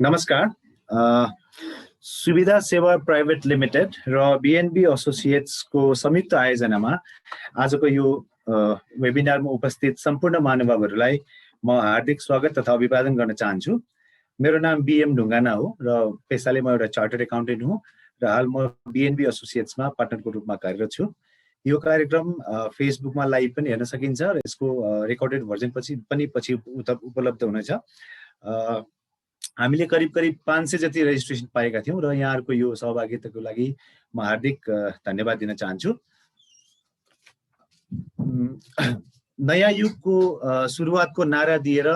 नमस्कार। सुविधा सेवा प्राइभेट लिमिटेड र बिएनबी एसोसिएट्सको संयुक्त आयोजनामा आजको यो वेबिनारमा उपस्थित सम्पूर्ण महानुभावहरूलाई म हार्दिक स्वागत तथा अभिवादन गर्न चाहन्छु। मेरो नाम बीएम ढुङ्गाना हो र पेसाले म एउटा चार्टर्ड एकाउन्टेन्ट हुँ र हाल म बिएनबी एसोसिएट्समा पार्टनरको रूपमा कार्यरत छु। यो कार्यक्रम फेसबुकमा लाइभ पनि हेर्न सकिन्छ र यसको रेकर्डेड भर्जन पछि उपलब्ध हुनेछ। हामीले करिब 500 जति रेजिस्ट्रेसन पाएका थियौं र यहाँहरूको यो सहभागिताको लागि म हार्दिक धन्यवाद दिन चाहन्छु। नयाँ युगको सुरुवातको नारा दिएर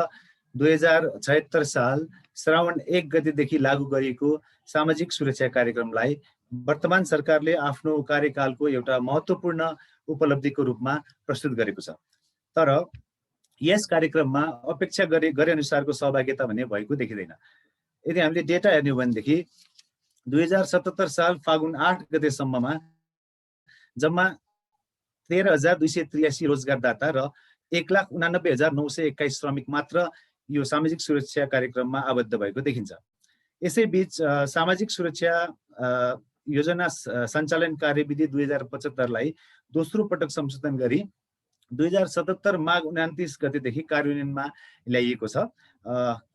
2076 साल श्रावण 1 गतेदेखि लागू गरिएको सामाजिक सुरक्षा कार्यक्रमलाई वर्तमान सरकारले आफ्नो कार्यकालको एउटा महत्त्वपूर्ण उपलब्धिको रूपमा प्रस्तुत गरेको छ। तर यस कार्यक्रममा अपेक्षा गरे अनुसारको सहभागिता भने भएको देखिँदैन। यदि हामीले डेटा हेर्ने हो भनेदेखि 2077 साल फागुन 8 गतेसम्ममा जम्मा 13,283 रोजगारदाता र 1,89,921 श्रमिक मात्र यो सामाजिक सुरक्षा कार्यक्रममा आबद्ध भएको देखिन्छ। यसैबीच सामाजिक सुरक्षा योजना सञ्चालन कार्यविधि 2075 लाई दोस्रो पटक संशोधन गरी 2077 माघ 29 गतेदेखि कार्यान्वयनमा ल्याइएको छ।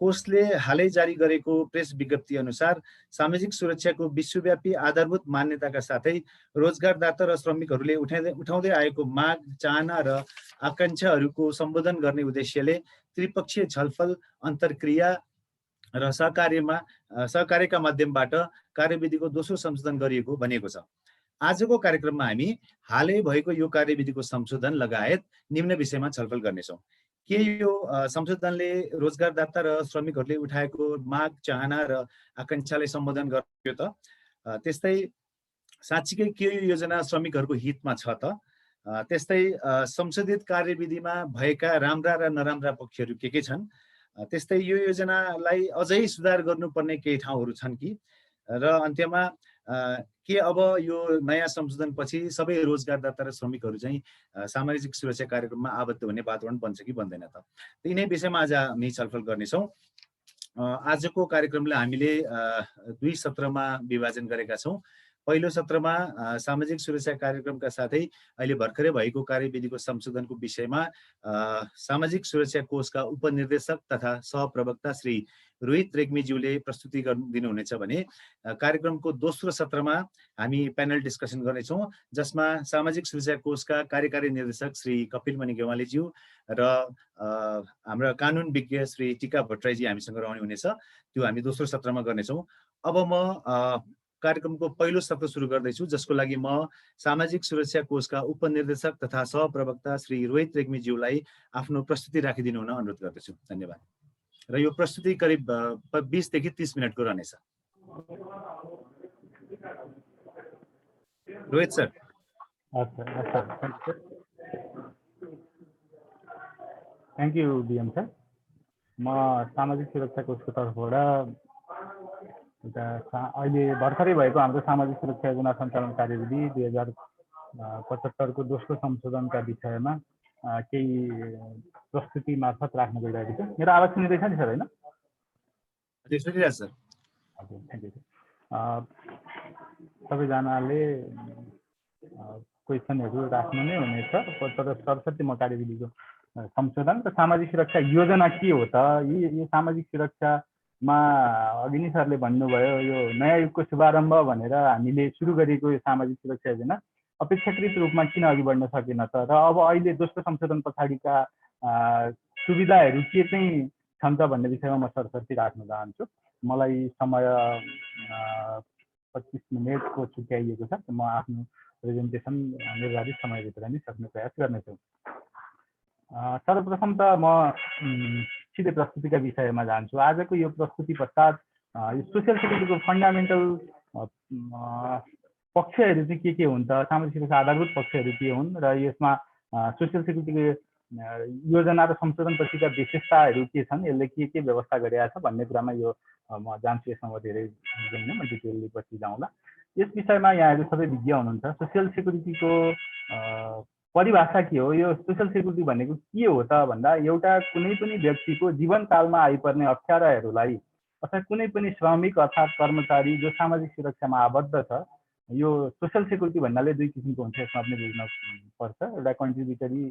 कोषले हालै जारी गरेको प्रेस विज्ञप्ति अनुसार सामाजिक सुरक्षाको विश्वव्यापी आधारभूत मान्यताका साथै रोजगारदाता र श्रमिकहरूले उठाउँदै आएको माग, चाहना र आकांक्षाहरूको सम्बोधन गर्ने उद्देश्यले त्रिपक्षीय छलफल, अन्तर्क्रिया र सहकार्यका माध्यमबाट कार्यविधिको दोस्रो संशोधन गरिएको भनिएको छ। आजको कार्यक्रममा हामी हालै भएको यो कार्यविधिको संशोधन लगायत निम्न विषयमा छलफल गर्नेछौँ। के यो संशोधनले रोजगारदाता र श्रमिकहरूले उठाएको माग, चाहना र आकांक्षालाई सम्बोधन गर्यो त? त्यस्तै साँच्चीकै के यो योजना श्रमिकहरूको हितमा छ त? त्यस्तै संशोधित कार्यविधिमा भएका राम्रा र नराम्रा पक्षहरू के छन्? त्यस्तै यो योजनालाई अझै सुधार गर्नुपर्ने केही ठाउँहरू छन् कि? र अन्त्यमा के अब यो नयाँ संशोधनपछि सबै रोजगारदाता र श्रमिकहरू चाहिँ सामाजिक सुरक्षा कार्यक्रममा आबद्ध हुने वातावरण बन्छ कि बन्दैन त? यिनै विषयमा आज हामी छलफल गर्नेछौँ। आजको कार्यक्रमलाई हामीले 2 सत्रमा विभाजन गरेका छौँ। पहिलो सत्रमा सामाजिक सुरक्षा कार्यक्रमका साथै अहिले भर्खरै भएको कार्यविधिको संशोधनको विषयमा सामाजिक सुरक्षा कोषका उपनिर्देशक तथा सहप्रवक्ता श्री रोहित रेग्मीज्यूले प्रस्तुति दिनुहुनेछ भने कार्यक्रमको दोस्रो सत्रमा हामी प्यानल डिस्कसन गर्नेछौँ, जसमा सामाजिक सुरक्षा कोषका कार्यकारी निर्देशक श्री कपिलमणि गेवालीज्यू र हाम्रा कानुन विज्ञ श्री टिका भट्टराईजी हामीसँग रहने हुनेछ। त्यो हामी दोस्रो सत्रमा गर्नेछौँ। अब म कार्यक्रमको पहिलो सत्र सुरु गर्दैछु, जसको लागि म सामाजिक सुरक्षा कोषका उपनिर्देशक तथा सहप्रवक्ता श्री रोहित रेग्मीज्यूलाई आफ्नो प्रस्तुति राखिदिनु हुन अनुरोध गर्दछु। धन्यवाद। र यो प्रस्तुति करिब 20 देखि 30 मिनटको रहनेछ। Rohit sir. Thank you BM sir. म सामाजिक सुरक्षा कोषको तर्फबाट अहिले भर्खरै भएको हाम्रो सामाजिक सुरक्षा योजना सञ्चालन कार्यविधि 2075 को दोस्रो संशोधनका विषयमा केही प्रस्तुति मार्फत राख्न गइरहेको छु। मेरो आवाज सुनिँदैछ नि सर? होइन? सुनिरहेछ सर। हजुर, थ्याङ्क यू। सबैजनाले क्वेसनहरू राख्नु नै हुनेछ, तर सरसर्ती म कार्यविधिको संशोधन र सामाजिक सुरक्षा योजना के हो त? यो सामाजिक सुरक्षामा अघि नै सरले भन्नुभयो, यो नयाँ युगको शुभारम्भ भनेर हामीले सुरु गरेको यो सामाजिक सुरक्षा योजना अपेक्षाकृत रूपमा किन अघि बढ्न सकेन त? र अब अहिले दोस्रो संशोधन पछाडिका सुविधाहरू के चाहिँ छन् त भन्ने विषयमा म सरसर्ती राख्न चाहन्छु। मलाई समय 25 मिनटको छुट्याइएको छ। म आफ्नो प्रेजेन्टेसन निर्धारित समयभित्र नै सक्ने प्रयास गर्नेछु। सर्वप्रथम त म सिधै प्रस्तुतिका विषयमा जान्छु। आजको यो प्रस्तुति पश्चात यो सोसियल सेक्युरिटीको फन्डामेन्टल पक्षहरू चाहिँ के हुन् त, सामाजिक सुरक्षा आधारभूत पक्षहरू के हुन् र यसमा सोसियल सेक्युरिटीको योजना र संशोधन पछिका विशेषताहरू के छन्, यसले के व्यवस्था गरिरहेछ भन्ने कुरामा यो म जान्छु। यसमा म धेरै म डिटेलली पछि जाउँला। यस विषयमा यहाँहरू सबै विज्ञ हुनुहुन्छ। सोसियल सेक्युरिटीको परिभाषा के हो? यो सोसियल सेक्युरिटी भनेको के हो त भन्दा एउटा कुनै पनि व्यक्तिको जीवनकालमा आइपर्ने अप्ठ्याराहरूलाई अथवा कुनै पनि श्रमिक अर्थात् कर्मचारी जो सामाजिक सुरक्षामा आबद्ध छ, यो सोसल सेक्युरिटी भन्नाले दुई किसिमको हुन्छ, यसमा पनि बुझ्न पर्छ। एउटा कन्ट्रिब्युटरी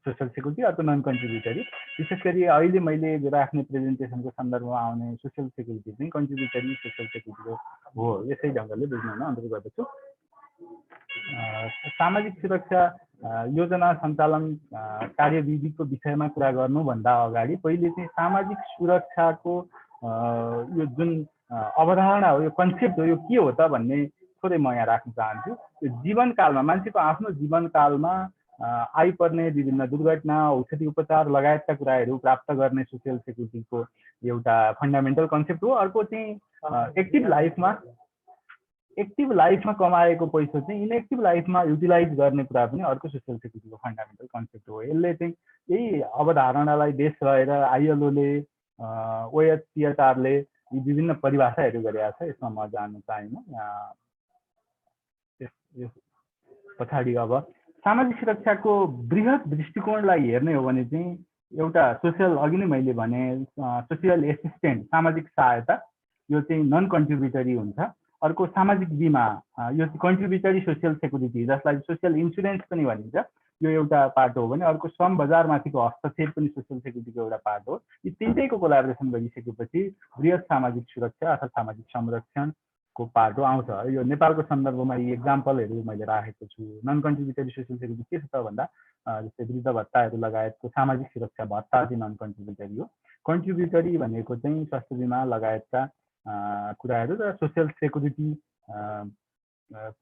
सोसल सेक्युरिटी, अर्को नन कन्ट्रिब्युटरी। विशेष गरी अहिले मैले राख्ने प्रेजेन्टेसनको सन्दर्भमा आउने सोसल सेक्युरिटी चाहिँ कन्ट्रिब्युटरी सोसल सेक्युरिटीको हो, यसै ढङ्गले बुझ्न अनुरोध गर्दछु। सामाजिक सुरक्षा योजना सञ्चालन कार्यविधिको विषयमा कुरा गर्नुभन्दा अगाडि पहिले चाहिँ सामाजिक सुरक्षाको यो जुन अवधारणा हो, यो कन्सेप्ट हो, यो के हो त भन्ने थोरै म यहाँ राख्न चाहन्छु। यो जीवनकालमा, मान्छेको आफ्नो जीवनकालमा आइपर्ने विभिन्न दुर्घटना, औषधि उपचार लगायतका कुराहरू प्राप्त गर्ने सोसियल सेक्युरिटीको एउटा फन्डामेन्टल कन्सेप्ट हो। अर्को चाहिँ एक्टिभ लाइफमा कमाएको पैसा चाहिँ इनएक्टिभ लाइफमा युटिलाइज गर्ने कुरा पनि अर्को सोसियल सेक्युरिटीको फन्डामेन्टल कन्सेप्ट हो। यसले चाहिँ यही अवधारणालाई बेस रहेर आइएलओले, ओएचसिएचआरले यी विभिन्न परिभाषाहरू गरेका छ। यसमा म जान्न चाहिन्न। पछाडि अब सामाजिक सुरक्षाको बृहत दृष्टिकोणलाई हेर्ने हो भने चाहिँ एउटा सोसियल, अघि नै मैले भने सोसियल एसिस्टेन्ट, सामाजिक सहायता, यो चाहिँ नन कन्ट्रिब्युटरी हुन्छ। अर्को सामाजिक बिमा, यो कन्ट्रिब्युटरी सोसियल सेक्युरिटी, जसलाई सोसियल इन्सुरेन्स पनि भनिन्छ, यो एउटा पार्ट हो भने अर्को श्रम बजारमाथिको हस्तक्षेप पनि सोसियल सेक्युरिटीको एउटा पार्ट हो। यी तिनटैको कोलाबोरेसन गरिसकेपछि बृहत सामाजिक सुरक्षा अथवा सामाजिक संरक्षणको पार्ट आउँछ। यो नेपालको सन्दर्भमा यी एक्जाम्पलहरू मैले राखेको छु। नन कन्ट्रिब्युटरी सोसियल सेक्युरिटी के छ त भन्दा जस्तै वृद्ध भत्ताहरू लगायतको सामाजिक सुरक्षा भत्ता चाहिँ नन कन्ट्रिब्युटरी हो। कन्ट्रिब्युटरी भनेको चाहिँ स्वास्थ्य बिमा लगायतका कुराहरू र सोसियल सेक्युरिटी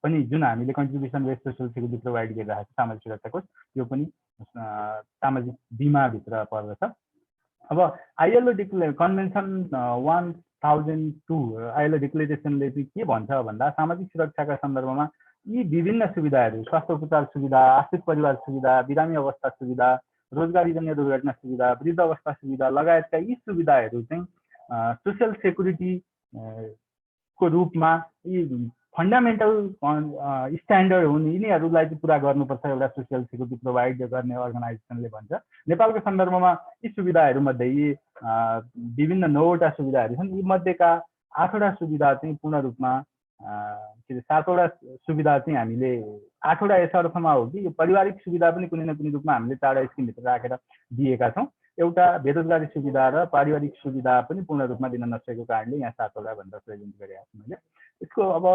पनि जुन हामीले contribution based social security provide गरिरहेको छ सामाजिक सुरक्षा कोष, यो पनि सामाजिक बिमाभित्र पर्दछ। अब आइएलओ कन्भेन्सन 1002 आइएलओ डिक्लेरेसनले चाहिँ के भन्छ भन्दा सामाजिक सुरक्षाका सन्दर्भमा यी विभिन्न सुविधाहरू, स्वास्थ्य उपचार सुविधा, आश्रित परिवार सुविधा, बिरामी अवस्था सुविधा, रोजगारीजन्य दुर्घटना सुविधा, वृद्ध अवस्था सुविधा लगायतका यी सुविधाहरू चाहिँ सोसियल सेक्युरिटी को रूपमा यी फन्डामेन्टल स्ट्यान्डर्ड हुन्, यिनीहरूलाई चाहिँ पुरा गर्नुपर्छ एउटा सोसियल सेक्युरिटी प्रोभाइड गर्ने अर्गनाइजेसनले भन्छ। नेपालको सन्दर्भमा यी सुविधाहरूमध्ये यी विभिन्न 9वटा सुविधाहरू छन्। यी मध्येका 8वटा सुविधा चाहिँ पूर्ण रूपमा 7वटा सुविधा चाहिँ हामीले 8वटा यस अर्थमा हो कि यो पारिवारिक सुविधा पनि कुनै न कुनै रूपमा हामीले 4वटा स्किमभित्र राखेर दिएका छौँ। एउटा बेरोजगारी सुविधा र पारिवारिक सुविधा पनि पूर्ण रूपमा दिन नसकेको कारणले यहाँ 7वटा भनेर प्रेजेन्ट गरेको छु मैले। यसको अब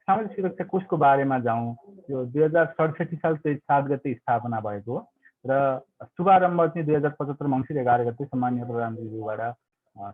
सामाजिक सुरक्षा कोषको बारेमा जाउँ। यो 2067 साल 7 गते स्थापना भएको हो र शुभारम्भ चाहिँ 2075 मङ्सिर 11 गते सम्माननीय प्रधानमन्त्रीज्यूबाट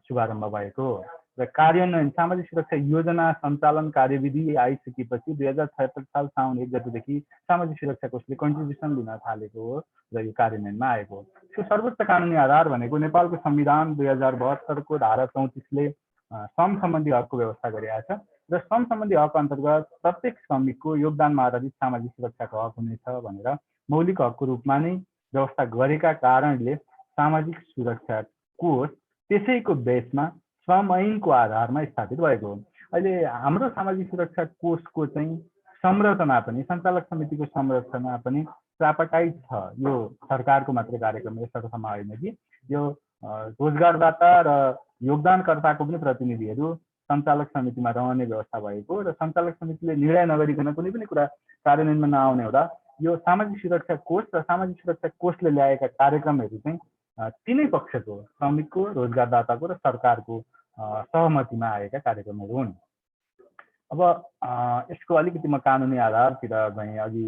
शुभारम्भ भएको हो र कार्यान्वयन सामाजिक सुरक्षा योजना सञ्चालन कार्यविधि आइसकेपछि 2076 साल साउन 1 गतेदेखि सामाजिक सुरक्षा कोषले कन्ट्रिब्युसन दिन थालेको हो र यो कार्यान्वयनमा आएको हो। यसको सर्वोच्च कानुनी आधार भनेको नेपालको संविधान 2072 को धारा 34ले श्रम सम्बन्धी हकको व्यवस्था गरेका छ र श्रम सम्बन्धी हक अन्तर्गत प्रत्येक श्रमिकको योगदानमा आधारित सामाजिक सुरक्षाको हक हुनेछ भनेर मौलिक हकको रूपमा नै व्यवस्था गरेका कारणले सामाजिक सुरक्षा कोष त्यसैको बेसमा श्रम ऐनको आधारमा स्थापित भएको हो। अहिले हाम्रो सामाजिक सुरक्षा कोषको चाहिँ संरचना पनि, सञ्चालक समितिको संरचना पनि ट्रापाटाइट छ। यो सरकारको मात्रै कार्यक्रम यस अर्थमा होइन कि यो रोजगारदाता र योगदानकर्ताको पनि प्रतिनिधिहरू सञ्चालक समितिमा रहने व्यवस्था भएको र सञ्चालक समितिले निर्णय नगरिकन कुनै पनि कुरा कार्यान्वयनमा नआउने हुँदा यो सामाजिक सुरक्षा कोष र सामाजिक सुरक्षा कोषले ल्याएका कार्यक्रमहरू चाहिँ तीनै पक्षको, श्रमिकको, रोजगारदाताको र सरकारको सहमतिमा आएका कार्यक्रमहरू हुन्। अब यसको अलिकति म कानुनी आधारतिर गएँ। अघि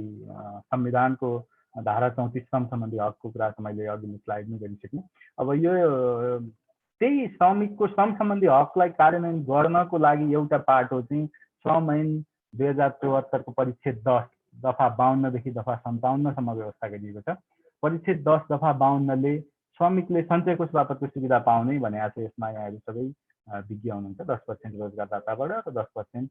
संविधानको धारा 34 श्रम सम्बन्धी हकको कुरा त मैले अघिल्लो स्लाइडमै गरिसकेँ। अब यो त्यही श्रमिकको श्रम सम्बन्धी हकलाई कार्यान्वयन गर्नको लागि एउटा पाटो चाहिँ श्रम ऐन 2074 को परिच्छेद 10 दफा 52 देखि दफा 57 सम्म व्यवस्था गरिएको छ। परिच्छेद 10 दफा 52 ले श्रमिकले सञ्चय कोष बापतको सुविधा पाउने भनेको छ। यसमा यहाँहरू सबै विज्ञ हुनुहुन्छ। 10% रोजगारदाताबाट र 10%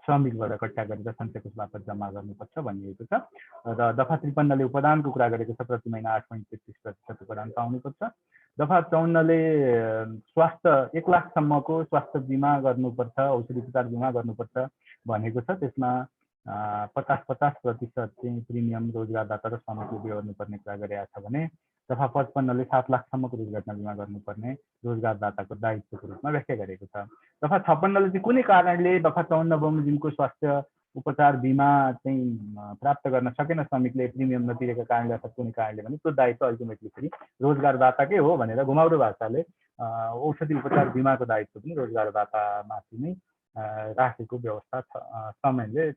श्रमिकबाट कट्टा गरेर सञ्चय कोष बापत जम्मा गर्नुपर्छ भनिएको छ र दफा 53 ले उपदानको कुरा गरेको छ। प्रति महिना 8.33% उपदान पाउनुपर्छ। दफा 54 ले स्वास्थ्य 1 लाखसम्मको स्वास्थ्य बिमा गर्नुपर्छ, औषधि उपचार बिमा गर्नुपर्छ भनेको छ। त्यसमा 50% चाहिँ प्रिमियम रोजगारदाता र श्रमिकले गर्नुपर्ने कुरा गरेका छ भने दफा 55ले 7 लाखसम्मको दुर्घटना बिमा गर्नुपर्ने रोजगारदाताको दायित्वको रूपमा व्याख्या गरेको छ। दफा 56ले चाहिँ कुनै कारणले दफा 54 बमोजिमको स्वास्थ्य उपचार बिमा चाहिँ प्राप्त गर्न सकेन श्रमिकले प्रिमियम नतिरेका कारणले अथवा कुनै कारणले भने त्यो दायित्व अल्टिमेटली फेरि रोजगारदाताकै हो भनेर घुमाउरो भाषाले औषधि उपचार बिमाको दायित्व पनि रोजगारदातामाथि नै राखेको व्यवस्था संविधानले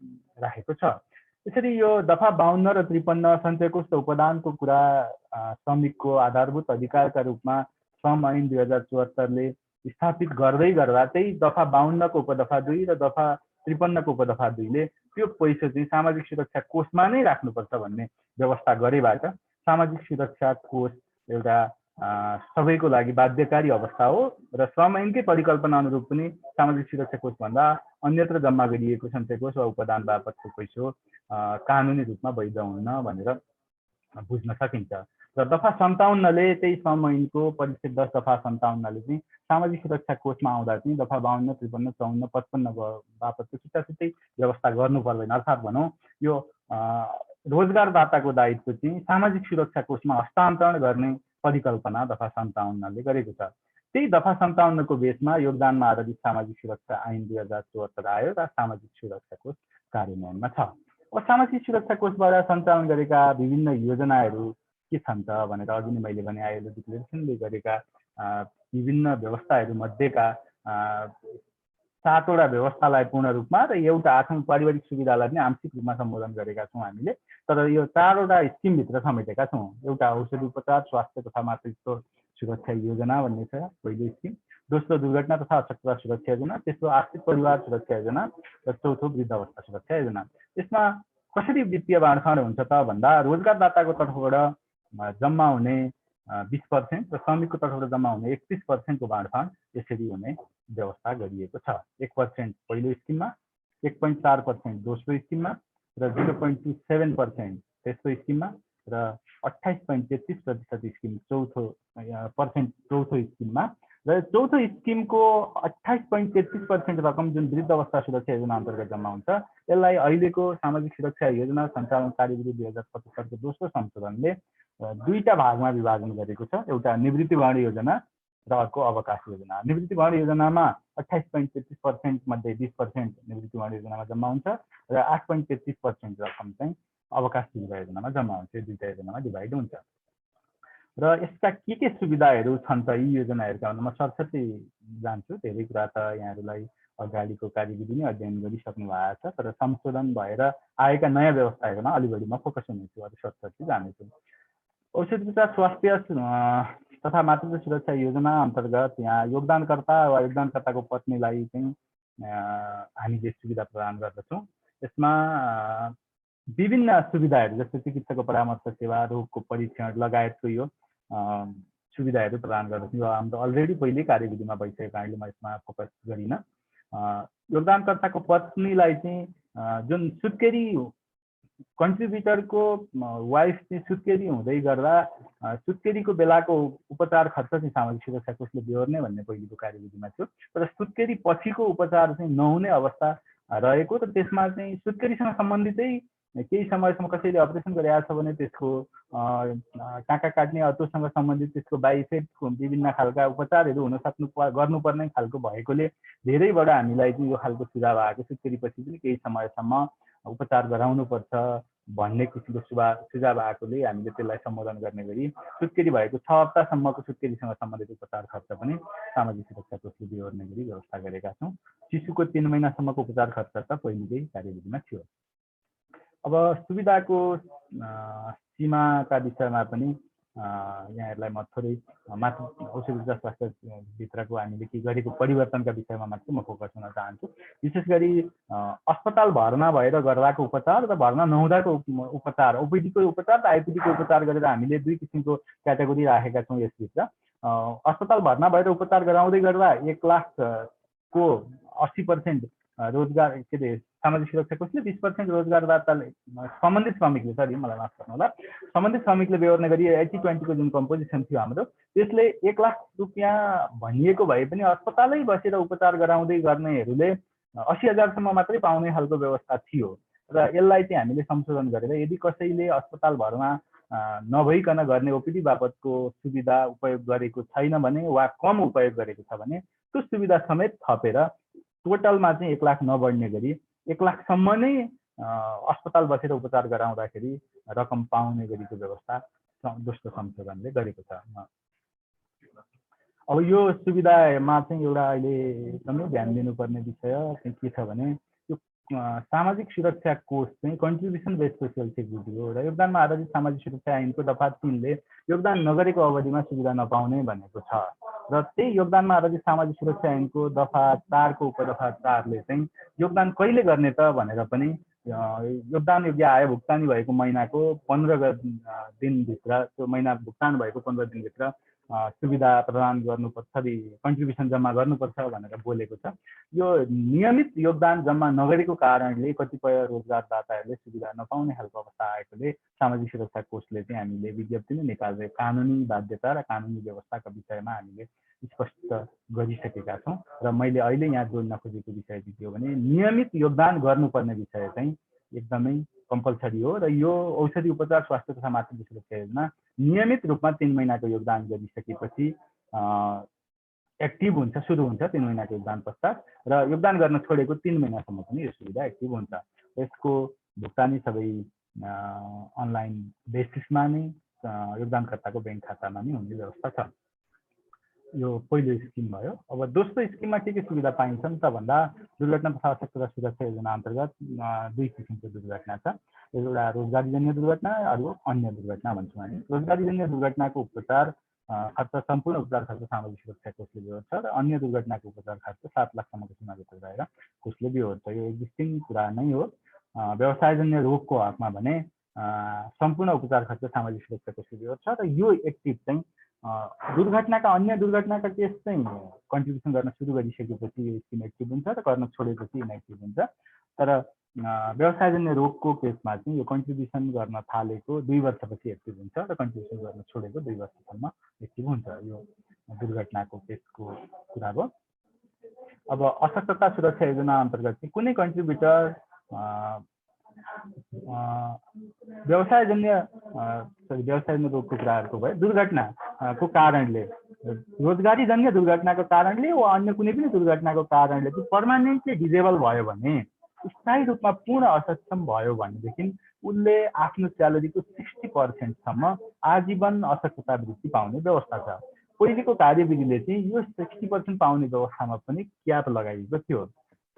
राखेको छ। यसरी यो दफा 52 र 53 सञ्चय कोष र उपदानको कुरा श्रमिकको आधारभूत अधिकारका रूपमा श्रम ऐन 2074ले स्थापित गर्दै गर्दा त्यही दफा 52 को उपदफा 2 र दफा 53 को उपदफा 2 ले त्यो पैसा चाहिँ सामाजिक सुरक्षा कोषमा नै राख्नुपर्छ भन्ने व्यवस्था गरेबाट सामाजिक सुरक्षा कोष एउटा सबैको लागि बाध्यकारी अवस्था हो र श्रम ऐनकै परिकल्पना अनुरूप पनि सामाजिक सुरक्षा कोष भन्दा अन्यत्र जम्मा गरिएको सञ्चय कोष वा उपदान बापतको पैसा कानुनी रूपमा वैध हुन्न भनेर बुझ्न सकिन्छ। र दफा 57ले त्यही श्रम ऐनको परिच्छेद 10 दफा 57ले चाहिँ सामाजिक सुरक्षा कोषमा आउँदा चाहिँ दफा 52, 53, 54, 55 बापतको छुट्टाछुट्टै व्यवस्था गर्नु पर्दैन। अर्थात् भनौँ यो रोजगारदाताको दायित्व चाहिँ सामाजिक सुरक्षा कोषमा हस्तान्तरण गर्ने परिकल्पना दफा 57ले गरेको छ। त्यही दफा 57 को बेसमा योगदानमा आधारित सामाजिक सुरक्षा ऐन 2074 आयो र सामाजिक सुरक्षा कोष कार्यान्वयनमा छ। अब सामाजिक सुरक्षा कोषबाट सञ्चालन गरेका विभिन्न योजनाहरू के छन् त भनेर अघि नै मैले भने आईएलओ डिक्लेरेसनले गरेका विभिन्न व्यवस्थाहरू मध्येका 7वटा व्यवस्थालाई पूर्ण रूपमा र एउटा 8औं पारिवारिक सुविधालाई पनि आंशिक रूपमा सम्बोधन गरेका छौँ हामीले। तर यो 4वटा स्किमभित्र समेटेका छौँ। एउटा औषधि उपचार स्वास्थ्य तथा मातृत्व सुरक्षा योजना भन्ने छ पहिलो स्किम, दोस्रो दुर्घटना तथा अचक्र सुरक्षा योजना, तेस्रो आश्रित परिवार सुरक्षा योजना र चौथो वृद्धावस्था सुरक्षा योजना। यसमा कसरी वित्तीय बाँडफाँड हुन्छ त भन्दा रोजगारदाताको तर्फबाट जम्मा हुने 20% र श्रमिकको तर्फबाट जम्मा हुने 31% को बाँडफाँड यसरी हुने व्यवस्था गरिएको छ। 1% पहिलो स्किममा, 1.4% दोस्रो स्किममा र 0.27% तेस्रो स्किममा र 28.33% स्किम चौथो स्किममा र चौथो स्किमको 28.33% रकम जुन वृद्ध अवस्था सुरक्षा योजना अन्तर्गत जम्मा हुन्छ यसलाई अहिलेको सामाजिक सुरक्षा योजना सञ्चालन कार्यविधि 2075 को दोस्रो संशोधनले दुईटा भागमा विभाजन गरेको छ। एउटा निवृत्तिवाणी योजना र अर्को अवकाश योजना। निवृत्तिवाणी योजनामा 28.33% मध्ये 20% निवृत्तिवाणी योजनामा जम्मा हुन्छ र 8.33% रकम चाहिँ अवकाश सुविधा योजनामा जम्मा हुन्छ। यो दुईटा योजनामा डिभाइड हुन्छ। र यसका के सुविधाहरू छन् त यी योजनाहरूका भन्दा म सरसर्ती जान्छु। धेरै कुरा त यहाँहरूलाई अगाडिको कार्यविधि नै अध्ययन गरिसक्नु भएको छ, तर संशोधन भएर आएका नयाँ व्यवस्थाहरूमा अलि बढी म फोकस हुनेछु, अरू सरसर्ती जानेछु। औषधि उपचार स्वास्थ्य तथा मातृत्व सुरक्षा योजना अन्तर्गत यहाँ योगदानकर्ता वा योगदानकर्ताको पत्नीलाई चाहिँ हामीले सुविधा प्रदान गर्दछौँ। यसमा विभिन्न सुविधाहरू जस्तै चिकित्साको परामर्श सेवा, रोगको परीक्षण लगायतको यो सुविधाहरू प्रदान गर्दछौँ। यो हाम्रो अलरेडी पहिले कार्यविधिमा भइसकेको कारणले म यसमा फोकस गरिनँ। योगदानकर्ताको पत्नीलाई चाहिँ जुन सुत्केरी कन्ट्रिब्युटरको वाइफ चाहिँ सुत्केरी हुँदै गर्दा सुत्केरीको बेलाको उपचार खर्च चाहिँ सामाजिक सुरक्षा कोषले बेहोर्ने भन्ने पहिलेको कार्यविधिमा थियो। तर सुत्केरी पछिको उपचार चाहिँ नहुने अवस्था रहेको र त्यसमा चाहिँ सुत्केरीसँग सम्बन्धितै केही समयसम्म कसैले अपरेसन गरिरहेको छ भने त्यसको टाँका काट्ने अथवा सम्बन्धित त्यसको बाई इफेक्टको विभिन्न खालका उपचारहरू हुन गर्नुपर्ने खालको भएकोले धेरैबाट हामीलाई चाहिँ यो खालको सुझाव आएको सुत्केरी पछि पनि केही समयसम्म उपचार गराउनुपर्छ भन्ने किसिमको सुझाव आएकोले हामीले त्यसलाई सम्बोधन गर्ने गरी सुत्केरी भएको 6 हप्तासम्मको सुत्केरीसँग सम्बन्धित उपचार खर्च पनि सामाजिक सुरक्षा कोषले बेहोर्ने गरी व्यवस्था गरेका छौँ। शिशुको 3 महिनासम्मको उपचार खर्च त पहिलेकै कार्यविधिमा थियो। अब सुविधाको सीमाका विषयमा पनि यहाँहरूलाई म थोरै मात्र औषधि उपचार स्वास्थ्य भित्रको हामीले के गरेको परिवर्तनका विषयमा मात्र म फोकस हुन चाहन्छु। विशेष गरी अस्पताल भर्ना भएर गर्दाको उपचार र भर्ना नहुँदाको उपचार, ओपिडीको उपचार र आइपिडीको उपचार गरेर हामीले दुई किसिमको क्याटेगोरी राखेका छौँ यसभित्र। अस्पताल भर्ना भएर उपचार गराउँदै गर्दा 1 लाखको 80% रोजगार के अरे सामाजिक सुरक्षा कोषले 20% रोजगारदाताले सम्बन्धित श्रमिकले मलाई माफ गर्नु होला सम्बन्धित श्रमिकले बेहोर्ने गरी 80-20 को जुन कम्पोजिसन थियो हाम्रो त्यसले 1 लाख रुपियाँ भनिएको भए पनि अस्पतालै बसेर उपचार गराउँदै गर्नेहरूले 80,000 सम्म मात्रै पाउने खालको व्यवस्था थियो र यसलाई चाहिँ हामीले संशोधन गरेर यदि कसैले अस्पताल भर्ना नभइकन गर्ने ओपिडी बापतको सुविधा उपयोग गरेको छैन भने वा कम उपयोग गरेको छ भने त्यो सुविधा समेत थपेर टोटलमा चाहिँ 1 लाख नबढ्ने गरी 1 लाखसम्म नै अस्पताल बसेर उपचार गराउँदाखेरि रकम पाउने गरिको व्यवस्था दोस्रो संशोधनले गरेको छ। अब यो सुविधामा चाहिँ एउटा अहिले एकदमै ध्यान दिनुपर्ने विषय चाहिँ के छ भने यो सामाजिक सुरक्षा कोष चाहिँ कन्ट्रिब्युसन बेस्ड सोसियल सेक्युरिटी हो र योगदानमा आधारित सामाजिक सुरक्षा ऐनको दफा 3 ले योगदान नगरेको अवधिमा सुविधा नपाउने भनेको छ र त्यही योगदानमा आधारित सामाजिक सुरक्षा ऐनको दफा 4 को उपदफा 4 ले चाहिँ योगदान कहिले गर्ने त भनेर पनि योगदान योग्य आय भुक्तानी भएको महिनाको 15 दिनभित्र त्यो महिना भुक्तान भएको 15 दिनभित्र सुविधा प्रदान गर्नुपर्छ, कन्ट्रिब्युसन जम्मा गर्नुपर्छ भनेर बोलेको छ। यो नियमित योगदान जम्मा नगरेको कारणले कतिपय रोजगारदाताहरूले सुविधा नपाउने खालको अवस्था आएकोले सामाजिक सुरक्षा कोषले चाहिँ हामीले विज्ञप्ति नै निकालेर कानुनी बाध्यता र कानुनी व्यवस्थाका विषयमा हामीले स्पष्ट गरिसकेका छौँ र मैले अहिले यहाँ जोड्न खोजेको विषय चाहिँ के हो भने नियमित योगदान गर्नुपर्ने विषय चाहिँ एकदमै कम्पलसरी हो र यो औषधि उपचार स्वास्थ्य तथा मातृ सुरक्षा योजना नियमित रूपमा 3 महिनाको योगदान गरिसकेपछि एक्टिभ हुन्छ, सुरु हुन्छ 3 महिनाको योगदान पश्चात र योगदान गर्न छोडेको 3 महिनासम्म पनि यो सुविधा एक्टिभ हुन्छ। यसको भुक्तानी सबै अनलाइन बेसिसमा नै योगदानकर्ताको ब्याङ्क खातामा नै हुने व्यवस्था छ। यो पहिलो स्किम भयो। अब दोस्रो स्किममा के सुविधा पाइन्छन् त भन्दा दुर्घटना तथा आवश्यकता सुरक्षा योजना अन्तर्गत 2 किसिमको दुर्घटना छ। एउटा रोजगारीजन्य दुर्घटना, अर्को अन्य दुर्घटना भन्छौँ हामी। रोजगारीजन्य दुर्घटनाको उपचार खर्च सम्पूर्ण उपचार खर्च सामाजिक सुरक्षा कोषले बेहोर्छ र अन्य दुर्घटनाको उपचार खर्च 7 लाखसम्मको सीमाभित्र रहेर कोषले बेहोर्छ। यो एक्जिस्टिङ कुरा नै हो। व्यवसायजन्य रोगको हकमा भने सम्पूर्ण उपचार खर्च सामाजिक सुरक्षा कोषले बेहोर्छ र यो एक्टिभ चाहिँ दुर्घटनाका अन्य दुर्घटनाका केस चाहिँ कन्ट्रिब्युसन गर्न सुरु गरिसकेपछि यो स्किम एक्टिभ हुन्छ र गर्न छोडेपछि इनएक्टिभ हुन्छ। तर व्यवसायजन्य रोगको केसमा चाहिँ यो कन्ट्रिब्युसन गर्न थालेको 2 वर्षपछि एक्टिभ हुन्छ र कन्ट्रिब्युसन गर्न छोडेको 2 वर्षसम्म एक्टिभ हुन्छ। यो दुर्घटनाको केसको कुरा भयो। अब अशक्तता सुरक्षा योजना अन्तर्गत चाहिँ कुनै कन्ट्रिब्युटर व्यवसायजन्य रोगको कुराहरूको भयो, दुर्घटनाको कारणले, रोजगारीजन्य दुर्घटनाको कारणले वा अन्य कुनै पनि दुर्घटनाको कारणले चाहिँ पर्मानेन्टली डिजेबल भयो भने, स्थायी रूपमा पूर्ण असक्षम भयो भनेदेखि उसले आफ्नो स्यालेरीको 60% सम्म आजीवन अशक्तता वृत्ति पाउने व्यवस्था छ। पहिलेको कार्यविधिले चाहिँ यो 60% पाउने व्यवस्थामा पनि क्याप लगाइएको थियो।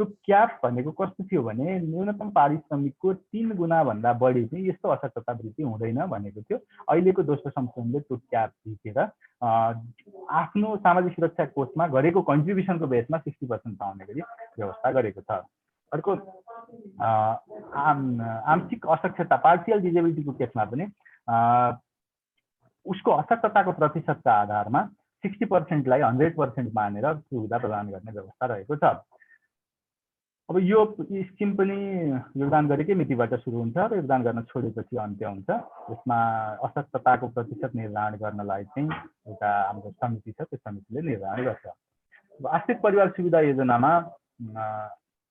त्यो क्याप भनेको कस्तो थियो भने न्यूनतम पारिश्रमिकको 3 गुणा भन्दा बढी चाहिँ यस्तो अशक्तता वृत्ति हुँदैन भनेको थियो। अहिलेको दोस्रो संशोधनले त्यो क्याप झिकेर आफ्नो सामाजिक सुरक्षा कोषमा गरेको कन्ट्रिब्युसनको बेसमा 60% पाउने गरी व्यवस्था गरेको छ। अर्को आंशिक अशक्तता पार्शियल डिजेबिलिटीको केसमा पनि उसको अशक्तताको प्रतिशतका आधारमा 60% लाई 100% मानेर सुविधा प्रदान गर्ने व्यवस्था रहेको छ। अब यो स्किम पनि योगदान गरेकै मितिबाट सुरु हुन्छ र योगदान गर्न छोडेपछि अन्त्य हुन्छ। यसमा अशक्तताको प्रतिशत निर्धारण गर्नलाई चाहिँ एउटा हाम्रो समिति छ, त्यो समितिले निर्धारण गर्छ। अब आश्रित परिवार सुविधा योजनामा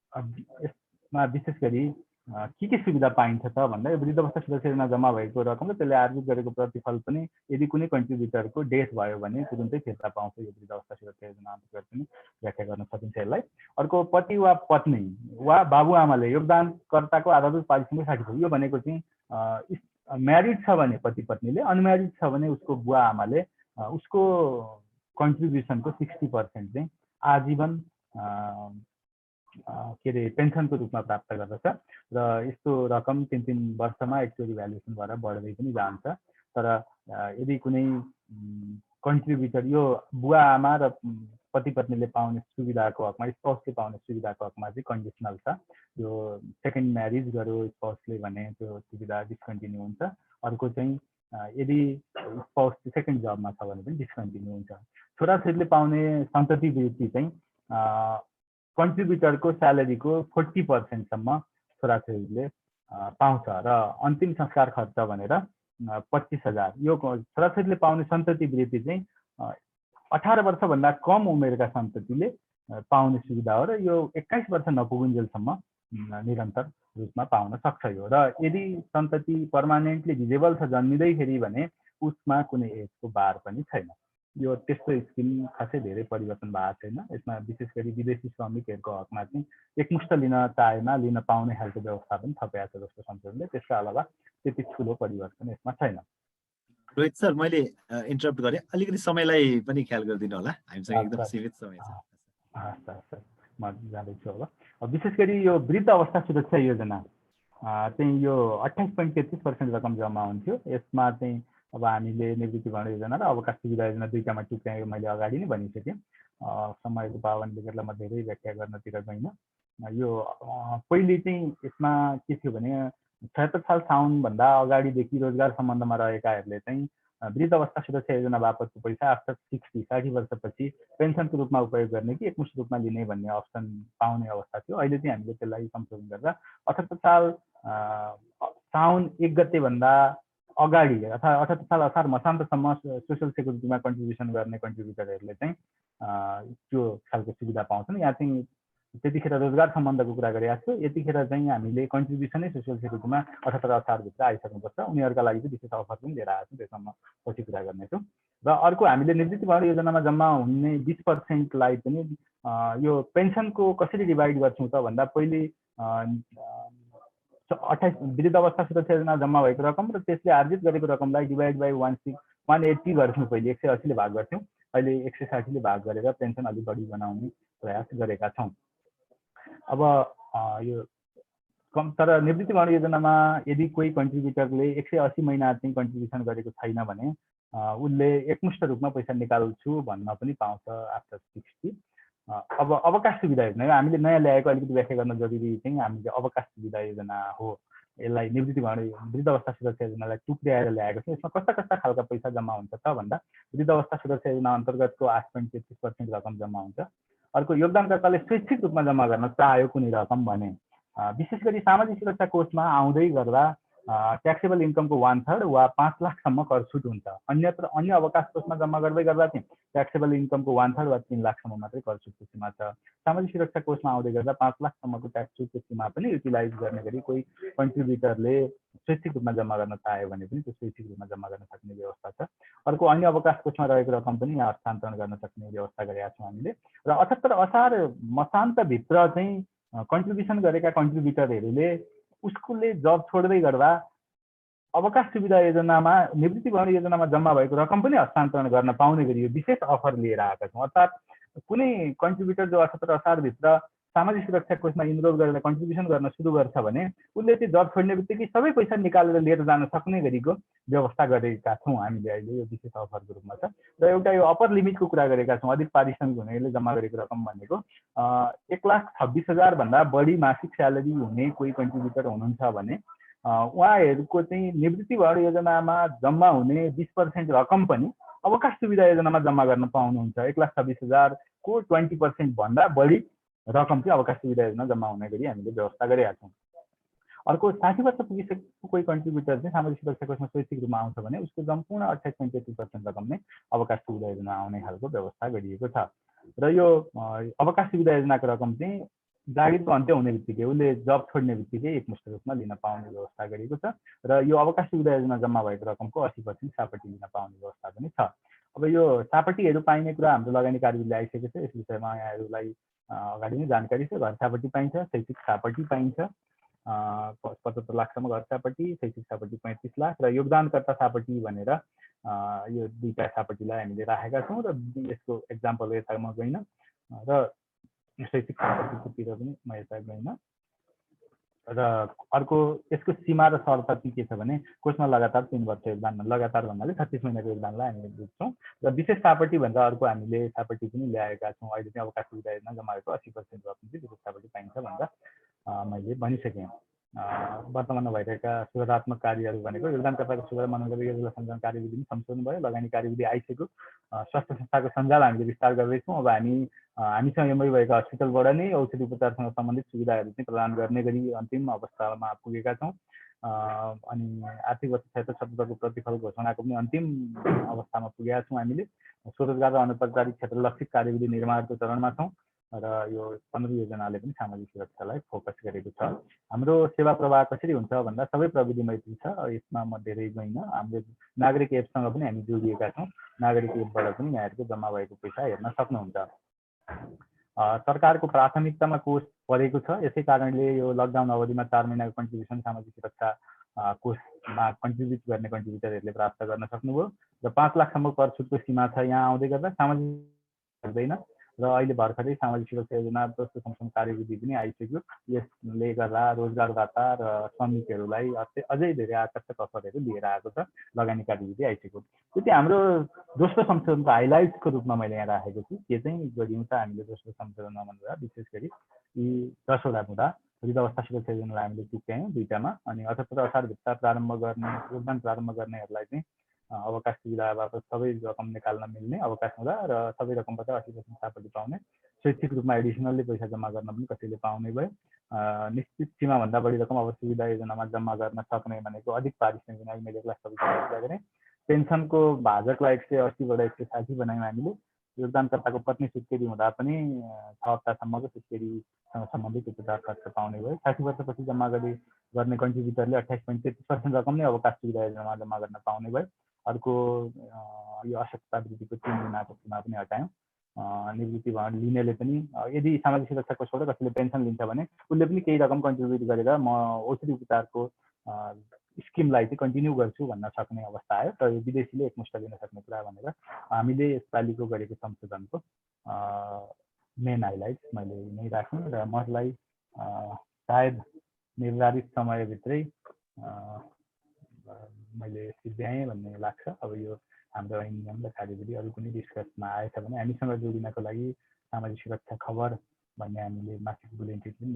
यसमा विशेष गरी के सुविधा पाइन्छ त भन्दा यो वृद्धावस्था सुरक्षा योजना जम्मा भएको रकम र त्यसले आर्जित गरेको प्रतिफल पनि यदि कुनै कन्ट्रिब्युटरको डेथ भयो भने तुरुन्तै फिर्ता पाउँछ। यो वृद्धावस्था सुरक्षा योजना अन्तर्गत पनि व्याख्या गर्न सकिन्छ यसलाई। अर्को पति वा पत्नी वा बाबुआमाले योगदानकर्ताको आधारभूत पारिश्रमिक 60%, यो भनेको चाहिँ म्यारिड छ भने पति पत्नीले, अनम्यारिड छ भने उसको बुवा आमाले उसको कन्ट्रिब्युसनको 60% चाहिँ आजीवन के अरे पेन्सनको रूपमा प्राप्त गर्दछ र यस्तो रकम 3 वर्षमा एक्चुअली भ्यालुएसन भएर बढ्दै पनि जान्छ। तर यदि कुनै कन्ट्रिब्युटर यो बुवा आमा र पति पत्नीले पाउने सुविधाको हकमा, स्पाउसले पाउने सुविधाको हकमा चाहिँ कन्डिसनल छ। यो सेकेन्ड म्यारिज गर्यो स्पाउसले भने त्यो सुविधा डिस्कन्टिन्यू हुन्छ। अर्को चाहिँ यदि स्पाउस सेकेन्ड जबमा छ भने पनि डिस्कन्टिन्यू हुन्छ। छोराछोरीले पाउने सन्तति वृत्ति चाहिँ कन्ट्रिब्युटरको स्यालेरीको 40% सम्म छोराछोरीले पाउँछ र अन्तिम संस्कार खर्च भनेर 25,000। यो छोराछोरीले पाउने सन्तति वृत्ति चाहिँ 18 वर्षभन्दा कम उमेरका सन्ततिले पाउने सुविधा हो र यो 21 वर्ष नपुगुन्जेलसम्म निरन्तर रूपमा पाउन सक्छ यो। र यदि सन्तति पर्मानेन्टली भिजिबल छ जन्मिँदैखेरि भने उसमा कुनै एजको बार पनि छैन। यो त्यस्तो स्किम खासै धेरै परिवर्तन भएको छैन। यसमा विशेष गरी विदेशी श्रमिकहरूको हकमा चाहिँ एकमुष्ट लिन चाहेमा लिन पाउने खालको व्यवस्था पनि थपिएको छ जस्तो संशोधनले। त्यसका अलावा त्यति ठुलो परिवर्तन यसमा छैन। रोहित सर, मैले इन्टरप्ट गरेँ, अलिकति समयलाई पनि ख्याल गरिदिनु होला, हामीसँग एकदम सीमित समय छ। हस्, म जाँदैछु अब। विशेष गरी यो वृद्ध अवस्था सुरक्षा योजना चाहिँ यो 28.33% रकम जम्मा हुन्थ्यो। यसमा चाहिँ अब हामीले निवृत्ति भरण योजना र अवकाश सुविधा योजना दुईटामा टुक्राएको मैले अगाडि नै भनिसकेँ। समयको पाबन्दीले गर्दा म धेरै व्याख्या गर्नतिर गइनँ। यो पहिले चाहिँ यसमा के थियो भने 76 साल साउनभन्दा अगाडिदेखि रोजगार सम्बन्धमा रहेकाहरूले चाहिँ वृद्ध अवस्था सुरक्षा योजना बापतको पैसा आफ्टर 60 वर्षपछि पेन्सनको रूपमा उपयोग गर्ने कि एकमुष्ट रूपमा लिने भन्ने अप्सन पाउने अवस्था थियो। अहिले चाहिँ हामीले त्यसलाई संशोधन गरेर 78 साल साउन 1 गतेभन्दा अगाडि अथवा 78 साल असार मसान्तसम्म सोसियल सेक्युरिटीमा कन्ट्रिब्युसन गर्ने कन्ट्रिब्युटरहरूले चाहिँ त्यो खालको सुविधा पाउँछन्। यहाँ चाहिँ त्यतिखेर रोजगार सम्बन्धको कुरा गरिरहेको छु। यतिखेर चाहिँ हामीले कन्ट्रिब्युसनै सोसियल सेक्युरिटीमा 78 असारभित्र आइसक्नुपर्छ। उनीहरूका लागि चाहिँ विशेष अफर पनि लिएर आएको छु, त्यसमा म पछि कुरा गर्नेछु। र अर्को हामीले निवृत्ति भरण योजनामा जम्मा हुने 20%लाई पनि यो पेन्सनको कसरी डिभाइड गर्छौँ त भन्दा पहिले 28 वृद्ध अवस्था सुरक्षा योजना जम्मा भएको रकम र त्यसले आर्जित गरेको रकमलाई डिभाइड बाई 180 गर्थ्यौँ। पहिले 180ले भाग गर्थ्यौँ, अहिले 160ले भाग गरेर पेन्सन अलिक बढी बनाउने प्रयास गरेका छौँ। अब यो तर निवृत्ति भरण योजनामा यदि कोही कन्ट्रिब्युटरले 180 महिना चाहिँ कन्ट्रिब्युसन गरेको छैन भने उसले एकमुष्ट रूपमा पैसा निकाल्छु भन्न पनि पाउँछ आफ्टर 60। अब अवकाश सुविधा योजना हामीले नयाँ ल्याएको अलिकति व्याख्या गर्न जरुरी चाहिँ हामीले अवकाश सुविधा योजना हो। यसलाई निवृत्ति भरण वृद्ध अवस्था सुरक्षा योजनालाई टुक्र्याएर ल्याएको छ। यसमा कस्ता कस्ता खालका पैसा जम्मा हुन्छ त भन्दा वृद्ध अवस्था सुरक्षा योजना अन्तर्गतको 8.33% रकम जम्मा हुन्छ। अर्को योगदानकर्ताले स्वैच्छिक रूपमा जम्मा गर्न चाह्यो कुनै रकम भने विशेष गरी सामाजिक सुरक्षा कोषमा आउँदै गर्दा ट्याक्सेबल इन्कमको 1/3 वा 5 लाखसम्म कर छुट हुन्छ। अन्य अवकाश कोषमा जम्मा गर्दै गर्दा चाहिँ ट्याक्सेबल इन्कमको 1/3 वा 3 लाखसम्म मात्रै कर छुटको सीमा छ। सामाजिक सुरक्षा कोषमा आउँदै गर्दा 5 लाखसम्मको ट्याक्स छुटको सीमा पनि युटिलाइज गर्ने गरी कोही कन्ट्रिब्युटरले स्वैच्छिक रूपमा जम्मा गर्न चाह्यो भने पनि त्यो स्वैच्छिक रूपमा जम्मा गर्न सक्ने व्यवस्था छ। अर्को अन्य अवकाश कोषमा रहेको रकम पनि यहाँ हस्तान्तरण गर्न सक्ने व्यवस्था गरेका छौँ हामीले। र 78 असार मसान्तभित्र चाहिँ कन्ट्रिब्युसन गरेका कन्ट्रिब्युटरहरूले उसले जब छोड्दै गर्दा अवकाश सुविधा योजनामा निवृत्ति भरण योजनामा जम्मा भएको रकम पनि हस्तान्तरण गर्न पाउने गरी यो विशेष अफर लिएर आएका छौँ। अर्थात् कुनै कन्ट्रिब्युटर जो 78 असारभित्र सामाजिक सुरक्षा कोषमा इनरोल गरेर कन्ट्रिब्युसन गर्न सुरु गर्छ भने उसले चाहिँ जब छोड्ने बित्तिकै सबै पैसा निकालेर लिएर जान सक्ने गरीको व्यवस्था गरेका छौँ हामीले अहिले। यो विशेष अफरको रूपमा छ। र एउटा यो अप्पर लिमिटको कुरा गरेका छौँ। अधिक पारिश्रमिक हुनेले जम्मा गरेको रकम भनेको 1,26,000 भन्दा बढी मासिक स्यालेरी हुने कोही कन्ट्रिब्युटर हुनुहुन्छ भने उहाँहरूको चाहिँ निवृत्ति भरण योजनामा जम्मा हुने 20% रकम पनि अवकाश सुविधा योजनामा जम्मा गर्न पाउनुहुन्छ। 1,26,000 को 20% भन्दा बढी रकम चाहिँ अवकाश सुविधा योजना जम्मा हुने गरी हामीले व्यवस्था गरेका छौँ। अर्को 60 वर्ष पुगिसकेको कोही कन्ट्रिब्युटर चाहिँ सामाजिक सुरक्षा कोषमा स्वैच्छिक रूपमा आउँछ भने उसको सम्पूर्ण 28.33% रकम नै अवकाश सुविधा योजना आउने खालको व्यवस्था गरिएको छ। र यो अवकाश सुविधा योजनाको रकम चाहिँ जागिरको अन्त्य हुने बित्तिकै उसले जब छोड्ने बित्तिकै एकमुष्ट रूपमा लिन पाउने व्यवस्था गरिएको छ। र यो अवकाश सुविधा योजना जम्मा भएको रकमको 80% सापटी लिन पाउने व्यवस्था पनि छ। अब यो सापटीहरू पाइने कुरा हाम्रो लगानी कार्यविधिले आइसकेको छ। यस विषयमा यहाँहरूलाई अगाडि नै जानकारी छ। घर सापटी पाइन्छ, शैक्षिक सापटी पाइन्छ 75 लाखसम्म घर सापटी, शैक्षिक सापटी 35 लाख र योगदानकर्ता सापटी भनेर यो दुईटा सापटीलाई हामीले राखेका छौँ। र यसको एक्जाम्पल यता म गइनँ र शैक्षिक सापटीतिर पनि म यता गइनँ। र अर्को यसको सीमा र शर्त चाहिँ के छ भने कोषमा लगातार 3 वर्ष योगदान, लगातार भन्नाले 36 महिनाको योगदानलाई हामीले बुझ्छौँ। र विशेष सापटी भन्दा अर्को हामीले सापटी पनि ल्याएका छौँ। अहिले चाहिँ अवकाश सुविधा योजना जम्मा भएको 80% रकम चाहिँ विशेष सापटी पाइन्छ भनेर मैले भनिसकेँ। वर्तमानमा भइरहेका सुधारात्मक कार्यहरू भनेको योगदानकर्ताको सुधार मनोदय योजना सञ्चालन कार्यविधि पनि संशोधन भयो, लगानी कार्यविधि आइसक्यो, स्वास्थ्य संस्थाको सञ्जाल हामीले विस्तार गर्दैछौँ। अब हामीसँग एमओयू भएको हस्पिटलबाट नै औषधि उपचारसँग सम्बन्धित सुविधाहरू चाहिँ प्रदान गर्ने गरी अन्तिम अवस्थामा पुगेका छौँ। अनि आर्थिक वर्ष 76-77 को प्रतिफल घोषणाको पनि अन्तिम अवस्थामा पुगेका छौँ हामीले। स्वरोजगार र अनौपचारिक क्षेत्र लक्षित कार्यविधि निर्माणको चरणमा छौँ। र यो 15 योजनाले पनि सामाजिक सुरक्षालाई फोकस गरेको छ। हाम्रो सेवा प्रवाह कसरी हुन्छ भन्दा सबै प्रविधि मैत्री छ। यसमा म धेरै गइन हाम्रो नागरिक एपसँग पनि हामी जोडिएका छौँ। नागरिक एपबाट पनि यहाँहरूको जम्मा भएको पैसा हेर्न सक्नुहुन्छ। सरकारको प्राथमिकतामा कोष बढेको छ। यसै कारणले यो लकडाउन अवधिमा 4 महिनाको कन्ट्रिब्युसन सामाजिक सुरक्षा कोषमा कन्ट्रिब्युट गर्ने कन्ट्रिब्युटरहरूले प्राप्त गर्न सक्नुभयो र 5 लाखसम्म कर छुटको सीमा छ। यहाँ आउँदै गर्दा सामाजिक हुँदैन र अहिले भर्खरै सामाजिक सुरक्षा योजना दोस्रो संशोधन कार्यविधि पनि आइसक्यो। यसले गर्दा रोजगारदाता र श्रमिकहरूलाई अझै धेरै आकर्षक अफरहरू लिएर आएको छ। लगानी कार्यविधि आइसक्यो। त्यो हाम्रो दोस्रो संशोधनको हाइलाइट्सको रूपमा मैले यहाँ राखेको छु। के चाहिँ गरिन्छ हामीले दोस्रो संशोधनमा भन्दा विशेष गरी यी 10 वटा मुद्दा वृद्ध अवस्था सुरक्षा योजनालाई हामीले टुक्यायौँ 2टामा। अनि 78 असारभित्र प्रारम्भ गर्ने योगदान प्रारम्भ गर्नेहरूलाई चाहिँ अवकाश सुविधा बापत सबै रकम निकाल्न मिल्ने अवकाश हुँदा र सबै रकमबाट 80% सापट्टि पाउने। शैक्षिक रूपमा एडिसनल्ली पैसा जम्मा गर्न पनि कसैले पाउने भयो। निश्चित सीमाभन्दा बढी रकम अब सुविधा योजनामा जम्मा गर्न सक्ने भनेको अधिक पारिश्रमिक मैले क्लास सबै गरेँ। पेन्सनको भाजकलाई 180बाट 160 बनायौँ हामीले। योगदानकर्ताको पत्नी सुत्केरी हुँदा पनि 6 हप्तासम्मको सुत्केरीसँग सम्बन्धित उपचार खर्च पाउने भयो। 60 वर्षपछि जम्मा गर्ने कन्ट्रिब्युटरले 28.33% रकम नै अवकाश सुविधा योजनामा जम्मा गर्न पाउने भयो। अर्को यो अशक्तता वृद्धिको 3 महिनाको सीमा पनि हटायौँ। निवृत्ति भवन लिनेले पनि यदि सामाजिक सुरक्षा कोषबाट कसैले पेन्सन लिन्छ भने उसले पनि केही रकम कन्ट्रिब्युट गरेर म औषधि उपचारको स्किमलाई चाहिँ कन्टिन्यू गर्छु भन्न सक्ने अवस्था आयो। र यो विदेशीले एकमुष्ट लिन सक्ने कुरा भनेर हामीले यसपालिको गरेको संशोधनको मेन हाइलाइट्स मैले नै राखेँ र मलाई सायद निर्धारित समयभित्रै मैले सिद्ध्याएँ भन्ने लाग्छ। अब यो हाम्रो नियम र कार्यविधि अरू कुनै डिस्कसमा आएछ भने हामीसँग जोडिनको लागि सामाजिक सुरक्षा खबर भन्ने हामीले मासिक बुलेटिन पनि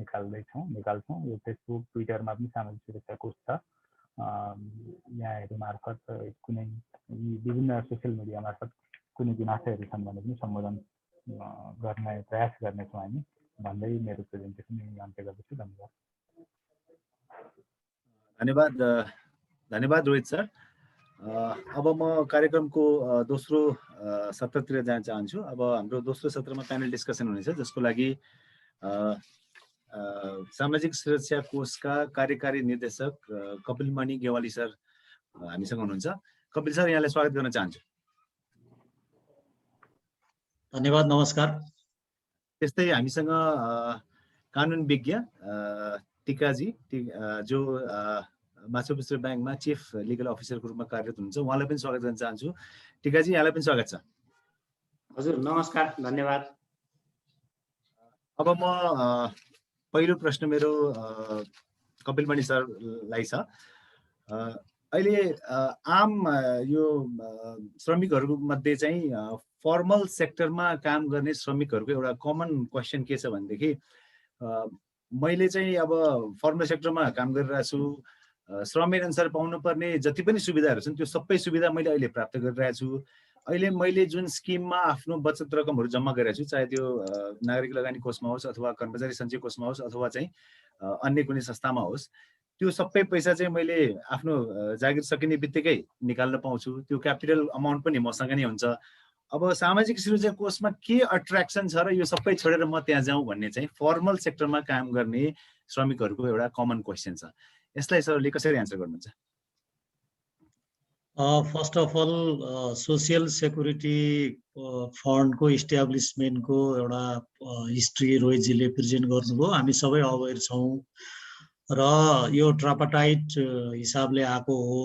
निकाल्छौँ। यो फेसबुक ट्विटरमा पनि सामाजिक सुरक्षा कोष छ। यहाँहरू मार्फत कुनै विभिन्न सोसियल मिडिया मार्फत कुनै गुनासोहरू छन् भने पनि सम्बोधन गर्ने प्रयास गर्नेछौँ हामी भन्दै मेरो प्रेजेन्टेसन अन्त्य गर्दछु। धन्यवाद। धन्यवाद रोहित सर। अब म कार्यक्रमको दोस्रो सत्रतिर जान चाहन्छु। अब हाम्रो दोस्रो सत्रमा प्यानल डिस्कसन हुनेछ जसको लागि सामाजिक सुरक्षा कोषका कार्यकारी निर्देशक कपिलमणि गेवाली सर हामीसँग हुनुहुन्छ। कपिल सर, यहाँलाई स्वागत गर्न चाहन्छु। धन्यवाद, नमस्कार। त्यस्तै हामीसँग कानुन विज्ञ टिकाजी जो माछापुच्छ्रे ब्याङ्कमा चिफ लिगल अफिसरको रूपमा कार्यरत हुनुहुन्छ, उहाँलाई पनि स्वागत गर्न चाहन्छु। टिकाजी, यहाँलाई पनि स्वागत छ। हजुर नमस्कार, धन्यवाद। अब म पहिलो प्रश्न मेरो कपिलमणि सरलाई छ। अहिले आम यो श्रमिकहरूको मध्ये चाहिँ फर्मल सेक्टरमा काम गर्ने श्रमिकहरूको एउटा कमन क्वेसन के छ भनेदेखि मैले चाहिँ अब फर्मल सेक्टरमा काम गरिरहेको छु, श्रम अनुसार पाउनुपर्ने जति पनि सुविधाहरू छन् त्यो सबै सुविधा मैले अहिले प्राप्त गरिरहेको छु। अहिले मैले जुन स्किममा आफ्नो बचत रकमहरू जम्मा गरिरहेको छु, चाहे त्यो नागरिक लगानी कोषमा होस् अथवा कर्मचारी सञ्चय कोषमा होस् अथवा चाहिँ अन्य कुनै संस्थामा होस्, त्यो सबै पैसा चाहिँ मैले आफ्नो जागिर सकिने बित्तिकै निकाल्न पाउँछु। त्यो क्यापिटल अमाउन्ट पनि मसँग नै हुन्छ। अब सामाजिक सुरक्षा कोषमा के अट्र्याक्सन छ र यो सबै छोडेर म त्यहाँ जाउँ भन्ने चाहिँ फर्मल सेक्टरमा काम गर्ने श्रमिकहरूको एउटा कमन क्वेसन छ। यसलाई सरले कसरी एन्सर गर्नुहुन्छ? First of all social security फन्डको इस्ट्याब्लिसमेन्टको एउटा हिस्ट्री रोहितजीले प्रेजेन्ट गर्नुभयो। हामी सबै अवेर छौँ र यो ट्रापाटाइट हिसाबले आएको हो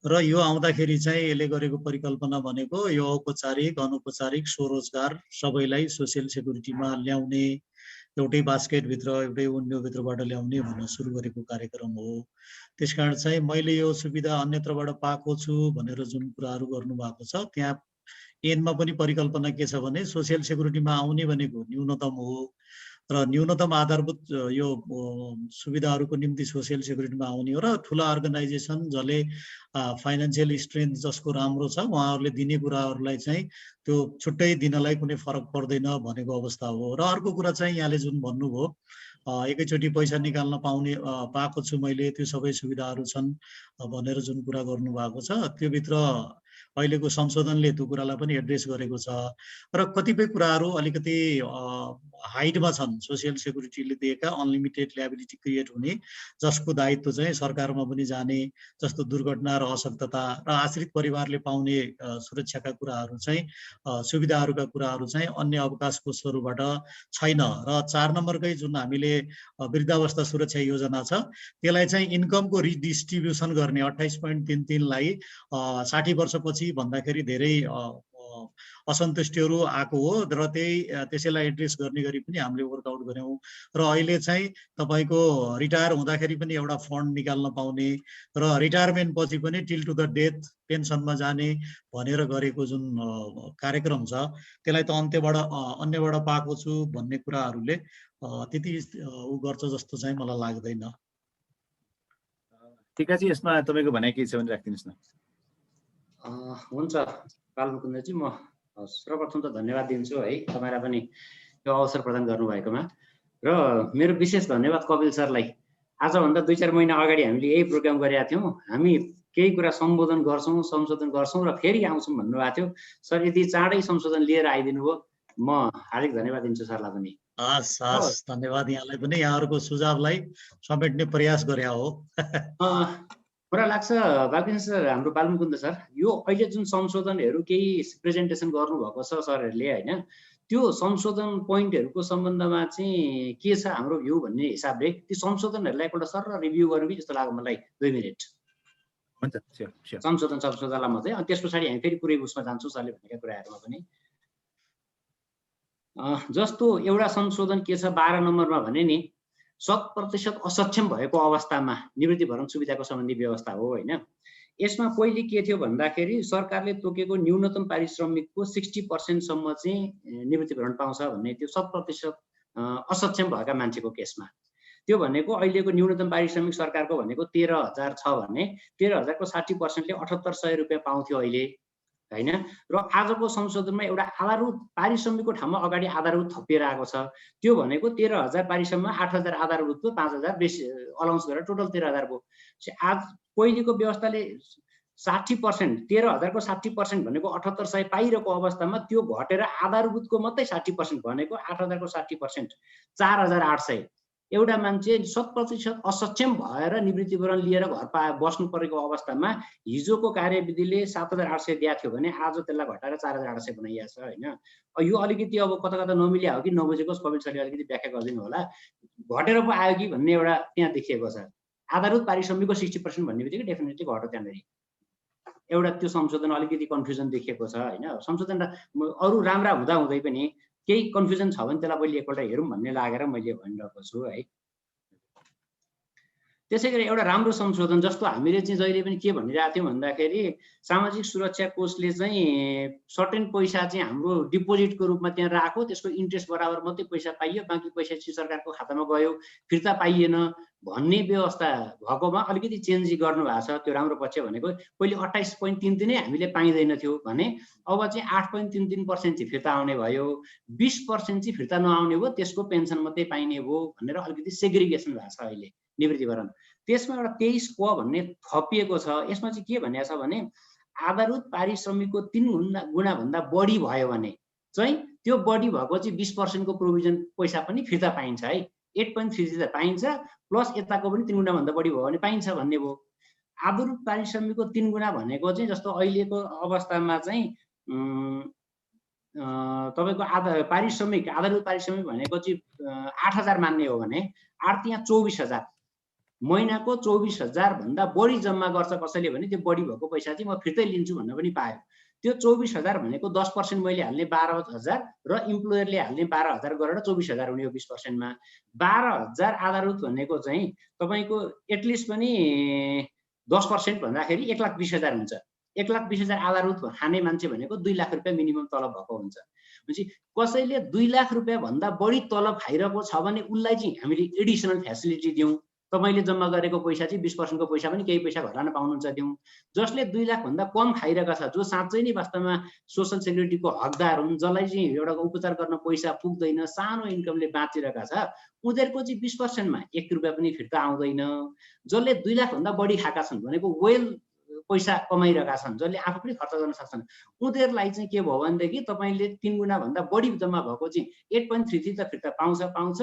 र यो आउँदाखेरि चाहिँ यसले गरेको परिकल्पना भनेको यो औपचारिक अनौपचारिक स्वरोजगार सबैलाई सोसियल सेक्युरिटीमा ल्याउने, एउटै बास्केटभित्र एउटै विन्डोभित्रबाट ल्याउने भन्न सुरु गरेको कार्यक्रम हो। त्यसकारण चाहिँ मैले यो सुविधा अन्यत्रबाट पाएको छु भनेर जुन कुराहरू गर्नुभएको छ त्यहाँ एनमा पनि परिकल्पना के छ भने सोसियल सेक्युरिटीमा आउने भनेको न्यूनतम हो र न्यूनतम आधारभूत यो सुविधाहरूको निम्ति सोसियल सेक्युरिटीमा आउने हो र ठुला अर्गनाइजेसन जसले फाइनेन्सियल स्ट्रेन्थ जसको राम्रो छ उहाँहरूले दिने कुराहरूलाई चाहिँ त्यो छुट्टै दिनलाई कुनै फरक पर्दैन भनेको अवस्था हो। र अर्को कुरा चाहिँ यहाँले जुन भन्नुभयो एकैचोटि पैसा निकाल्न पाएको छु मैले, त्यो सबै सुविधाहरू छन् भनेर जुन कुरा गर्नुभएको छ त्योभित्र अहिलेको संशोधनले त्यो कुरालाई पनि एड्रेस गरेको छ र कतिपय कुराहरू अलिकति हाइटमा छन् सोसियल सेक्युरिटीले दिएका अनलिमिटेड ल्याबिलिटी क्रिएट हुने, जसको दायित्व चाहिँ सरकारमा पनि जाने, जस्तो दुर्घटना र अशक्तता र आश्रित परिवारले पाउने सुरक्षाका कुराहरू चाहिँ सुविधाहरूका कुराहरू चाहिँ अन्य अवकाश कोषहरूबाट छैन। र 4 नम्बरकै जुन हामीले वृद्धावस्था सुरक्षा योजना छ त्यसलाई चाहिँ इन्कमको रिडिस्ट्रिब्युसन गर्ने 28.33 लाई 60 वर्षपछि भन्दाखेरि धेरै असन्तुष्टिहरू आएको हो र त्यसैलाई एड्रेस गर्ने गरी पनि हामीले वर्कआउट गऱ्यौँ। र अहिले चाहिँ तपाईँको रिटायर हुँदाखेरि पनि एउटा फन्ड निकाल्न पाउने र रिटायरमेन्ट पछि पनि टिल टु द डेथ पेन्सनमा जाने भनेर गरेको जुन कार्यक्रम छ त्यसलाई त अन्यबाट पाएको छु भन्ने कुराहरूले त्यति उ गर्छ जस्तो चाहिँ मलाई लाग्दैन। टिकाजी, यसमा तपाईँको भनाइ के छ भने राखिदिनुहोस् न। हुन्छ बालमुकुन्दजी, म सर्वप्रथम त धन्यवाद दिन्छु है तपाईँलाई पनि यो अवसर प्रदान गर्नुभएकोमा। र मेरो विशेष धन्यवाद कपिल सरलाई। आजभन्दा 2-4 महिना अगाडि हामीले यही प्रोग्राम गरेका थियौँ, हामी केही कुरा संशोधन गर्छौँ र फेरि आउँछौँ भन्नुभएको थियो। सर यति चाँडै संशोधन लिएर आइदिनु भयो, म हार्दिक धन्यवाद दिन्छु सरलाई पनि। हस्, धन्यवाद यहाँलाई पनि, यहाँहरूको सुझावलाई समेट्ने प्रयास गरे हो। मलाई लाग्छ बालकृष्ण सर, हाम्रो बालमुकुन्द सर, यो अहिले जुन संशोधनहरू केही प्रेजेन्टेसन गर्नुभएको छ सरहरूले होइन, त्यो संशोधन पोइन्टहरूको सम्बन्धमा चाहिँ के छ हाम्रो भ्यू भन्ने हिसाबले ती संशोधनहरूलाई एकपल्ट सर रिभ्यू गरौँ कि जस्तो लाग्यो मलाई। 2 मिनट संशोधनलाई मात्रै, अनि त्यस पछाडि हामी फेरि पुरै उसमा जान्छौँ सरले भनेका कुराहरूमा पनि। जस्तो एउटा संशोधन के छ 12 नम्बरमा भने नि 100% असक्षम भएको अवस्थामा निवृत्तिभरण सुविधाको सम्बन्धी व्यवस्था हो होइन। यसमा पहिले के थियो भन्दाखेरि सरकारले तोकेको न्यूनतम पारिश्रमिकको 60% सम्म चाहिँ निवृत्तिभरण पाउँछ भन्ने थियो 100% असक्षम भएका मान्छेको केसमा। त्यो भनेको अहिलेको न्यूनतम पारिश्रमिक सरकारको भनेको 13,000 छ भने 13,000 को 60%ले 7,800 रुपियाँ पाउँथ्यो अहिले होइन। र आजको संशोधनमा एउटा आधारभूत पारिश्रमिकको ठाउँमा अगाडि आधारभूत थपिएर आएको छ। त्यो भनेको 13,000 पारिश्रमिकमा 8,000 आधारभूतको 5,000 बेसी अलाउन्स गरेर टोटल 13,000 भयो। आज पहिलेको व्यवस्थाले 60% 13,000 को 60% भनेको 7,800 पाइरहेको अवस्थामा त्यो घटेर आधारभूतको मात्रै 60% भनेको 8,000 को 60% 4,800। एउटा मान्छे 100% असक्षम भएर निवृत्तिभरण लिएर घर बस्नु परेको अवस्थामा हिजोको कार्यविधिले 7,800 दिएको थियो भने आज त्यसलाई घटाएर 4,800 बनाइएको छ होइन। यो अलिकति अब कता कता नमिल्या हो कि नबुझेको कपिल सरले अलिकति व्याख्या गरिदिनु होला। घटेर पो आयो कि भन्ने एउटा त्यहाँ देखिएको छ। आधारभूत पारिश्रमिकको 60% भन्ने बित्तिकै डेफिनेटली घट्यो त्यहाँनिर। एउटा त्यो संशोधन अलिकति कन्फ्युजन देखिएको छ होइन। संशोधन अरू राम्रा हुँदा हुँदै पनि केही कन्फ्युजन छ भने त्यसलाई पहिले एकपल्ट हेरौँ भन्ने लागेर मैले भनिरहेको छु है। त्यसैगरी एउटा राम्रो संशोधन जस्तो हामीले चाहिँ जहिले पनि के भनिरहेको थियौँ भन्दाखेरि सामाजिक सुरक्षा कोषले चाहिँ सर्टेन पैसा चाहिँ हाम्रो डिपोजिटको रूपमा त्यहाँ राख्यो, त्यसको इन्ट्रेस्ट बराबर मात्रै पैसा पाइयो, बाँकी पैसा चाहिँ सरकारको खातामा गयो, फिर्ता पाइएन भन्ने व्यवस्था भएकोमा अलिकति चेन्ज गर्नु भएको छ। त्यो राम्रो पक्ष भनेको पहिले 28.33 नै हामीले पाइँदैन थियो भने अब चाहिँ 8.33% चाहिँ फिर्ता आउने भयो, 20% चाहिँ फिर्ता नआउने भयो, त्यसको पेन्सन मात्रै पाइने भयो भनेर अलिकति सेग्रिगेसन भएको छ अहिले निवृत्तिभरण। त्यसमा एउटा 23 क भन्ने थपिएको छ। यसमा चाहिँ के भनेको छ भने आधारभूत पारिश्रमिकको 3 गुणा भन्दा बढी भयो भने चाहिँ त्यो बढी भएको चाहिँ 20% को प्रोभिजन पैसा पनि फिर्ता पाइन्छ है। 8.33 पाइन्छ प्लस यताको पनि 3 गुणा भन्दा बढी भयो भने पाइन्छ भन्ने भयो। आधारभूत पारिश्रमिकको 3 गुणा भनेको चाहिँ जस्तो अहिलेको अवस्थामा चाहिँ तपाईको आधारभूत पारिश्रमिक भनेको चाहिँ 8,000 मान्ने हो भने 8 यहाँ 24,000 महिनाको 24,000 भन्दा बढी जम्मा गर्छ कसैले भने त्यो बढी भएको पैसा चाहिँ म फिर्तै लिन्छु भन्न पनि पायो। त्यो 24,000 भनेको 10% मैले हाल्ने 12,000 र इम्प्लोयरले हाल्ने 12,000 गरेर 24,000 हुने हो 20% मा। 12,000 आधारभूत भनेको चाहिँ तपाईको एटलिस्ट पनि 10% भन्दाखेरि 1,20,000 हुन्छ। 1,20,000 आधारभूत खाने मान्छे भनेको 2 लाख रुपियाँ मिनिमम तलब भएको हुन्छ। भनेपछि कसैले 2 लाख रुपियाँ भन्दा बढी तलब खाइरहेको छ भने उसलाई चाहिँ हामीले एडिसनल फ्यासिलिटी दिउँ। तपाईले जम्मा गरेको पैसा चाहिँ 20% को पैसा पनि केही पैसा घटाउन पाउनुहुन्छ दिउँ। जसले 2 लाख भन्दा कम खाइरहेका छ, जो साँच्चै नै वास्तवमा सोशल सेक्युरिटीको हकदार हुन्, जसलाई चाहिँ एउटा उपचार गर्न पैसा पुग्दैन, सानो इन्कमले बाँचिरहेका छ, उनीहरूको चाहिँ 20% मा 1 रुपियाँ पनि फिर्ता आउँदैन। जसले 2 लाख भन्दा बढी खाएका छन् भनेको वेल पैसा कमाइरहेका छन्, जसले आफू पनि खर्च गर्न सक्छन्, उनीहरूलाई चाहिँ के भयो भनेदेखि तपाईँले 3 गुणा भन्दा बढी जम्मा भएको चाहिँ 8.33 त फिर्ता पाउँछ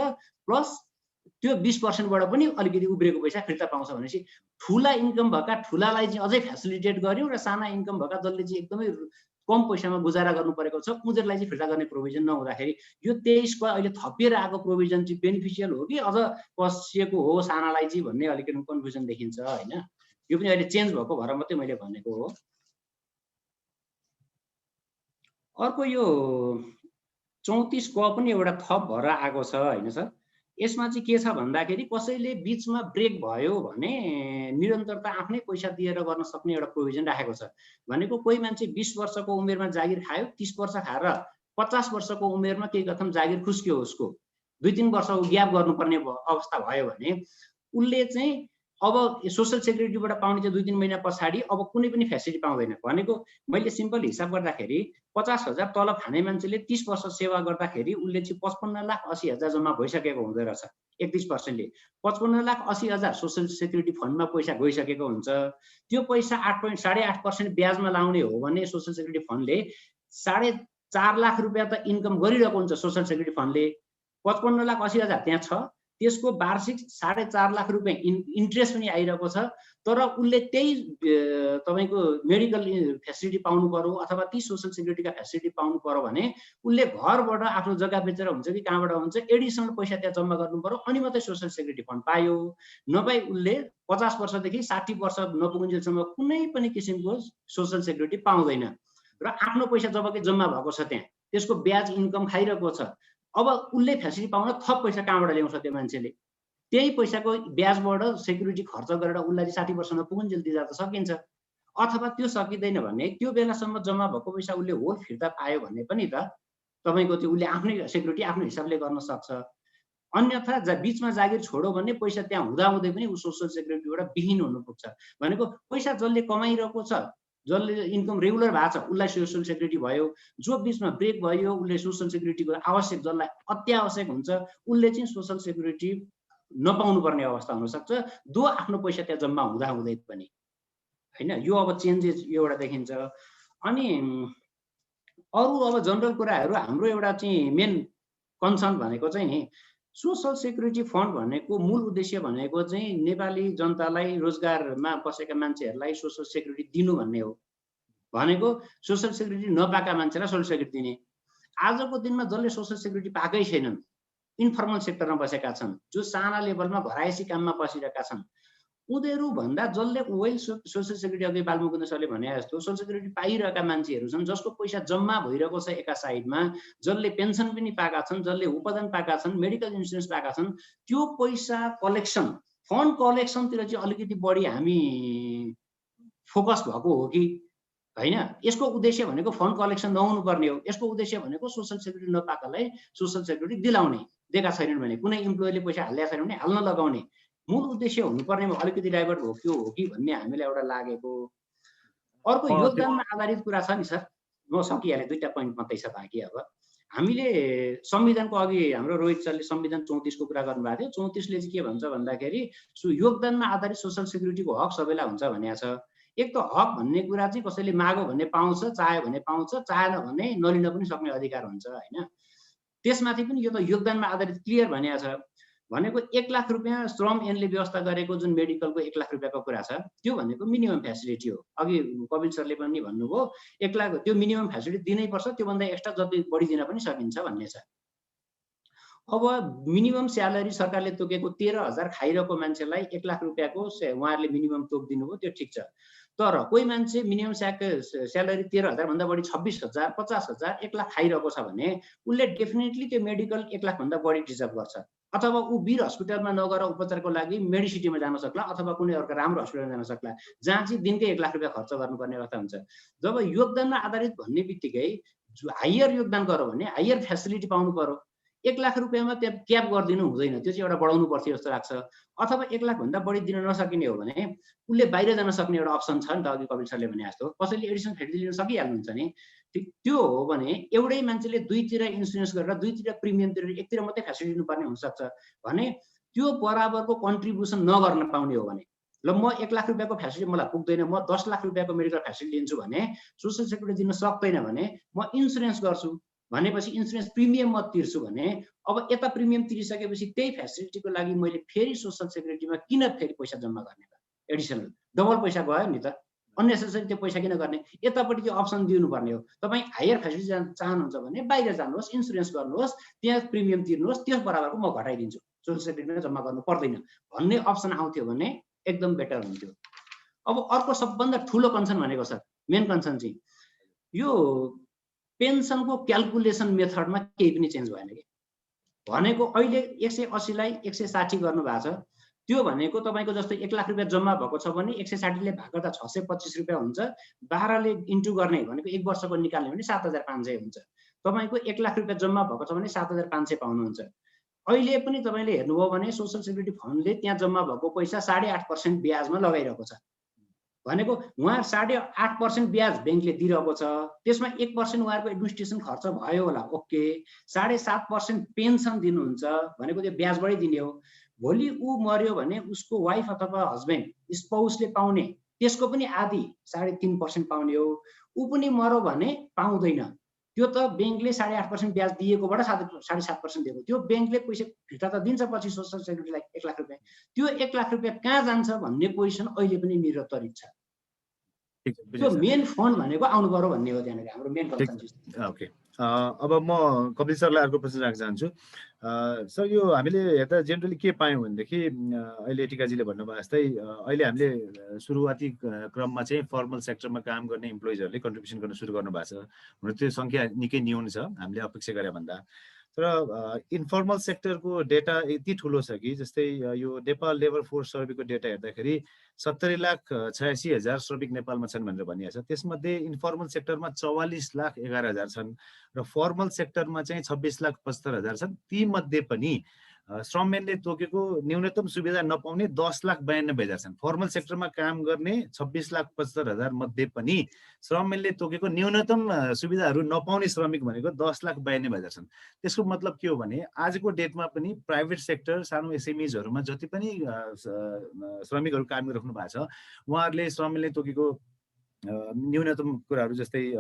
प्लस त्यो 20% पनि अलिकति उब्रेको पैसा फिर्ता पाउँछ भनेपछि ठुला इन्कम भएका ठुलालाई चाहिँ अझै फेसिलिटेट गर्यो र साना इन्कम भएका जसले चाहिँ एकदमै कम पैसामा गुजारा गर्नु परेको छ उनीहरूलाई चाहिँ फिर्ता गर्ने प्रोभिजन नहुँदाखेरि यो 23 को अहिले थपिएर आएको प्रोभिजन चाहिँ बेनिफिसियल हो कि अझ पसिएको हो सानालाई चाहिँ भन्ने अलिकति कन्फ्युजन देखिन्छ हैन। यो पनि अहिले चेन्ज भएको भएर मात्रै मैले भनेको हो। अर्को यो 34 क पनि एउटा थप भएर आएको छ हैन सर। यसमा चाहिँ के छ भन्दाखेरि कसैले बीचमा ब्रेक भयो भने निरन्तरता आफ्नै पैसा दिएर गर्न सक्ने एउटा प्रोभिजन राखेको छ। भनेको कोही मान्छे 20 वर्षको उमेरमा जागिर खायो, 30 वर्ष खाएर 50 वर्षको उमेरमा केही कथम जागिर खुस्क्यो, उसको 2-3 वर्षको ग्याप गर्नुपर्ने अवस्था भयो भने उसले चाहिँ अब सोशल सेक्युरिटीबाट पाउने चाहिँ 2-3 महिना पछाडि अब कुनै पनि फेसिलिटी पाउँदैन। भनेको मैले सिम्पल हिसाब गर्दाखेरि 50,000 तलब खाने मान्छेले 30 वर्ष सेवा गर्दाखेरि उसले चाहिँ 55,80,000 जम्मा भइसकेको हुँदो रहेछ। 31%ले 55,80,000 सोशल सेक्युरिटी फन्डमा पैसा गइसकेको हुन्छ। त्यो पैसा 8.8% ब्याजमा लाउने हो भने सोशल सेक्युरिटी फन्डले 4.5 लाख रुपियाँ त इन्कम गरिरहेको हुन्छ सोशल सेक्युरिटी फन्डले। 55,80,000 त्यहाँ छ, त्यसको वार्षिक 4.5 लाख रुपियाँ इन्ट्रेस्ट पनि आइरहेको छ। तर उसले त्यही तपाईको मेडिकल फेसिलिटी पाउनु पर्यो अथवा ती सोशल सेक्युरिटीका फेसिलिटी पाउनु पर्यो भने उसले घरबाट आफ्नो जग्गा बेचेर हुन्छ कि कहाँबाट हुन्छ एडिसनल पैसा त्यहाँ जम्मा गर्नु पर्यो अनि मात्रै सोशल सेक्युरिटी फन्ड पायो। नभई उसले 50 वर्षदेखि 60 वर्ष नपुगुन्जेलसम्म कुनै पनि किसिमको सोशल सेक्युरिटी पाउँदैन र आफ्नो पैसा जबकि जम्मा भएको छ त्यहाँ त्यसको ब्याज इन्कम खाइरहेको छ। अब उसले फेसिलिटी पाउन थप पैसा कहाँबाट ल्याउँछ त्यो मान्छेले? त्यही पैसाको ब्याजबाट सेक्युरिटी खर्च गरेर उसलाई 60 वर्ष नपुगुन्जेल दिँदा त सकिन्छ। अथवा त्यो सकिँदैन भने त्यो बेलासम्म जम्मा भएको पैसा उसले होल फिर्ता पायो भने पनि त तपाईको त्यो उसले आफ्नै सेक्युरिटी आफ्नो हिसाबले गर्न सक्छ। अन्यथा बीचमा जागिर छोड्यो भने पैसा त्यहाँ हुँदाहुँदै पनि उ सोशल सेक्युरिटीबाट विहीन हुनु पुग्छ। भनेको पैसा जसले कमाइरहेको छ, जसले इन्कम रेगुलर भएको छ उसलाई सोशल सेक्युरिटी भयो, जो बीचमा ब्रेक भयो उसले सोशल सेक्युरिटीको आवश्यक जसलाई अत्यावश्यक हुन्छ उसले चाहिँ सोशल सेक्युरिटी नपाउनु पर्ने अवस्था हुन सक्छ, दो आफ्नो पैसा त्यहाँ जम्मा हुँदाहुँदै पनि हैन। यो अब चेन्जेस यो एउटा देखिन्छ। अनि अरु अब जनरल कुराहरू हाम्रो एउटा चाहिँ मेन कन्सर्न भनेको चाहिँ नि सोशल सेक्युरिटी फन्ड भनेको मूल उद्देश्य भनेको चाहिँ नेपाली जनतालाई रोजगारमा बसेका मान्छेहरूलाई सोशल सेक्युरिटी दिनु भन्ने हो। भनेको सोशल सेक्युरिटी नपाएका मान्छेलाई सोशल सेक्युरिटी दिने। आजको दिनमा जसले सोशल सेक्युरिटी पाएकै छैनन्, इन्फर्मल सेक्टरमा बसेका छन्, जो साना लेभलमा घरायसी काममा बसिरहेका छन्, उनीहरू भन्दा जसले वेल सोशल सेक्युरिटी अघि बालमुकुन्द सरले भने जस्तो सोशल सेक्युरिटी पाइरहेका मान्छेहरू छन् जसको पैसा जम्मा भइरहेको छ एका साइडमा, जसले पेन्सन पनि पाएका छन्, जसले उपदान पाएका छन्, मेडिकल इन्सुरेन्स पाएका छन्, त्यो पैसा कलेक्सन फन्ड कलेक्सनतिर चाहिँ अलिकति बढी हामी फोकस भएको हो कि हैन। यसको उद्देश्य भनेको फन्ड कलेक्सन नहुनु पर्ने हो। यसको उद्देश्य भनेको सोशल सेक्युरिटी नपाएकालाई सोशल सेक्युरिटी दिलाउने, दिएका छैनन् भने कुनै इम्प्लोयरले पैसा हालिदिएका छैन भने हाल्न लगाउने मूल उद्देश्य हुनुपर्नेमा अलिकति डाइभर्ट भयो के हो कि भन्ने हामीलाई एउटा लागेको। अर्को योगदानमा आधारित कुरा छ नि सर, म सकिहालेँ, 2टा पोइन्ट मात्रै छ बाँकी। अब हामीले संविधानको अघि हाम्रो रोहित सरले संविधान 34 को कुरा गर्नुभएको थियो। 34 ले चाहिँ के भन्छ भन्दाखेरि योगदानमा आधारित सोशल सेक्युरिटीको हक सबैलाई हुन्छ भनेको छ। एक त हक भन्ने कुरा चाहिँ कसैले माग्यो भने पाउँछ, चाह्यो भने पाउँछ, चाहेन भने नलिन पनि सक्ने अधिकार हुन्छ हैन। त्यसमाथि पनि यो त योगदानमा आधारित क्लियर भनेको छ। भनेको 1 लाख रुपियाँ श्रम ऐनले व्यवस्था गरेको जुन मेडिकलको 1 लाख रुपियाँको कुरा छ त्यो भनेको मिनिमम फेसिलिटी हो। अघि कपिल सरले पनि भन्नुभयो 1 लाख त्यो मिनिमम फेसिलिटी दिनै पर्छ, त्योभन्दा एक्स्ट्रा जति बढी दिन पनि सकिन्छ भन्ने छ। अब मिनिमम स्यालेरी सरकारले तोकेको 13,000 खाइरहेको मान्छेलाई 1 लाख रुपियाँको उहाँहरूले मिनिमम तोक दिनुभयो, त्यो ठिक छ। तर कोही मान्छे मिनिमम स्यालेरी 13,000 भन्दा बढी 26,000, 50,000, 1 लाख खाइरहेको छ भने उसले डेफिनेटली त्यो मेडिकल 1 लाख भन्दा बढी डिजर्भ गर्छ। अथवा ऊ वीर हस्पिटलमा नगएर उपचारको लागि मेडिसिटीमा जान सक्ला अथवा कुनै अर्को राम्रो हस्पिटलमा जान सक्ला जहाँ चाहिँ दिनकै 1 लाख रुपियाँ खर्च गर्नुपर्ने अवस्था हुन्छ। जब योगदानमा आधारित भन्ने बित्तिकै हायर योगदान गर्यो भने हायर फेसिलिटी पाउनु पर्यो। 1 लाख रुपियाँमा त्यहाँ क्याप गरिदिनु हुँदैन, त्यो चाहिँ एउटा बढाउनु पर्छ जस्तो लाग्छ। अथवा 1 लाख भन्दा बढी दिन नसकिने हो भने उसले बाहिर जान सक्ने एउटा अप्सन छ नि त। अघि कपिल सरले भने जस्तो कसैले एडिसनल फेसिलिटी लिन सकिहाल्नुहुन्छ नि। त्यो हो भने एउटै मान्छेले दुईतिर इन्सुरेन्स गरेर दुईतिर प्रिमियमतिर एकतिर मात्रै फेसिलिटी दिनुपर्ने हुनसक्छ भने त्यो बराबरको कन्ट्रिब्युसन नगर्न पाउने हो भने ल म 1 लाख रुपियाँको फ्यासिलिटी मलाई पुग्दैन, म 10 लाख रुपियाँको मेडिकल फ्यासिलिटी लिन्छु भने सोसियल सेक्युरिटी दिन सक्दैन भने म इन्सुरेन्स गर्छु भनेपछि इन्सुरेन्स प्रिमियम म तिर्छु भने अब यता प्रिमियम तिरिसकेपछि त्यही फ्यासिलिटीको लागि मैले फेरि सोसियल सेक्युरिटीमा किन फेरि पैसा जम्मा गर्ने त? एडिसनल डबल पैसा गयो नि त। अननेसेसरी त्यो पैसा किन गर्ने? यतापट्टि त्यो अप्सन दिनुपर्ने हो। तपाईँ हायर फ्यासिलिटी चाहनुहुन्छ भने बाहिर जानुहोस्, इन्सुरेन्स गर्नुहोस्, त्यहाँ प्रिमियम तिर्नुहोस्, त्यस बराबरको म घटाइदिन्छु, सोसियल सेक्युरिटीमा जम्मा गर्नु पर्दैन भन्ने अप्सन आउँथ्यो भने एकदम बेटर हुन्थ्यो। अब अर्को सबभन्दा ठुलो कन्सर्न भनेको सर, मेन कन्सर्न चाहिँ यो पेन्सनको क्यालकुलेसन मेथडमा केही पनि चेन्ज भएन कि। भनेको अहिले 180 लाई 160 गर्नुभएको छ, त्यो भनेको तपाईँको जस्तो 1 लाख रुपियाँ जम्मा भएको छ भने 160 ले भाग गर्दा 625 रुपियाँ हुन्छ, 12 ले इन्टु गर्ने भनेको 1 वर्षको निकाल्ने भने 7500 हुन्छ। तपाईँको 1 लाख रुपियाँ जम्मा भएको छ भने 7500 पाउनुहुन्छ। अहिले पनि तपाईँले हेर्नुभयो भने सोसियल सेक्युरिटी फन्डले त्यहाँ जम्मा भएको पैसा 8.5% ब्याजमा लगाइरहेको छ। भनेको उहाँ 8.5% ब्याज ब्याङ्कले दिइरहेको छ, त्यसमा 1% उहाँहरूको एडमिनिस्ट्रेसन खर्च भयो होला, ओके। 7.5% पेन्सन दिनुहुन्छ भनेको त्यो ब्याजबाटै दिने हो। भोलि ऊ मर्यो भने उसको वाइफ अथवा हस्बेन्ड स्पाउसले पाउने त्यसको पनि आधी 3.5% पाउने हो। ऊ पनि मर्यो भने पाउँदैन, त्यो त ब्याङ्कले 8.5% ब्याज दिएकोबाट 7.5% दिएको, त्यो ब्याङ्कले पैसा फिर्ता त दिन्छ पछि सोसियल सेक्युरिटीलाई 1 लाख रुपियाँ। त्यो 1 लाख रुपियाँ कहाँ जान्छ भन्ने पोजिसन अहिले पनि निरन्तरित छ। त्यो मेन फन्ड भनेको आउनु पर्यो भन्ने हो त्यहाँनिर हाम्रो मेन कन्सर्न। ओके, अब म कपिल सरलाई अर्को प्रश्न राख्न चाहन्छु। सर, यो हामीले हेर्दा जेनरली के पायौँ भनेदेखि अहिले टिकाजीले भन्नुभयो जस्तै अहिले हामीले सुरुवाती क्रममा चाहिँ फर्मल सेक्टरमा काम गर्ने इम्प्लोइजहरूले कन्ट्रिब्युसन गर्न सुरु गर्नुभएको छ। हुन त्यो सङ्ख्या निकै न्यून छ हामीले अपेक्षा गरे भन्दा, तर इन्फर्मल सेक्टरको डेटा यति ठुलो छ कि जस्तै यो नेपाल लेबर फोर्स सर्वेको डेटा हेर्दाखेरि 70,86,000 श्रमिक नेपालमा छन् भनेर भनिएको छ। त्यसमध्ये इन्फर्मल सेक्टरमा 44,11,000 छन् र फर्मल सेक्टरमा चाहिँ 26,75,000 छन्। ती मध्ये पनि श्रममेनले तोकेको न्यूनतम सुविधा नपाउने 10,92,000 छन्। फर्मल सेक्टरमा काम गर्ने 26,75,000 मध्ये पनि श्रममेनले तोकेको न्यूनतम सुविधाहरू नपाउने श्रमिक भनेको 10,92,000 छन्। त्यसको मतलब के हो भने आजको डेटमा पनि प्राइभेट सेक्टर सानो एसएमइजहरूमा जति पनि श्रमिकहरू काम गरिराख्नु भएको छ, उहाँहरूले श्रममेनले तोकेको न्यूनतम कुराहरू जस्तै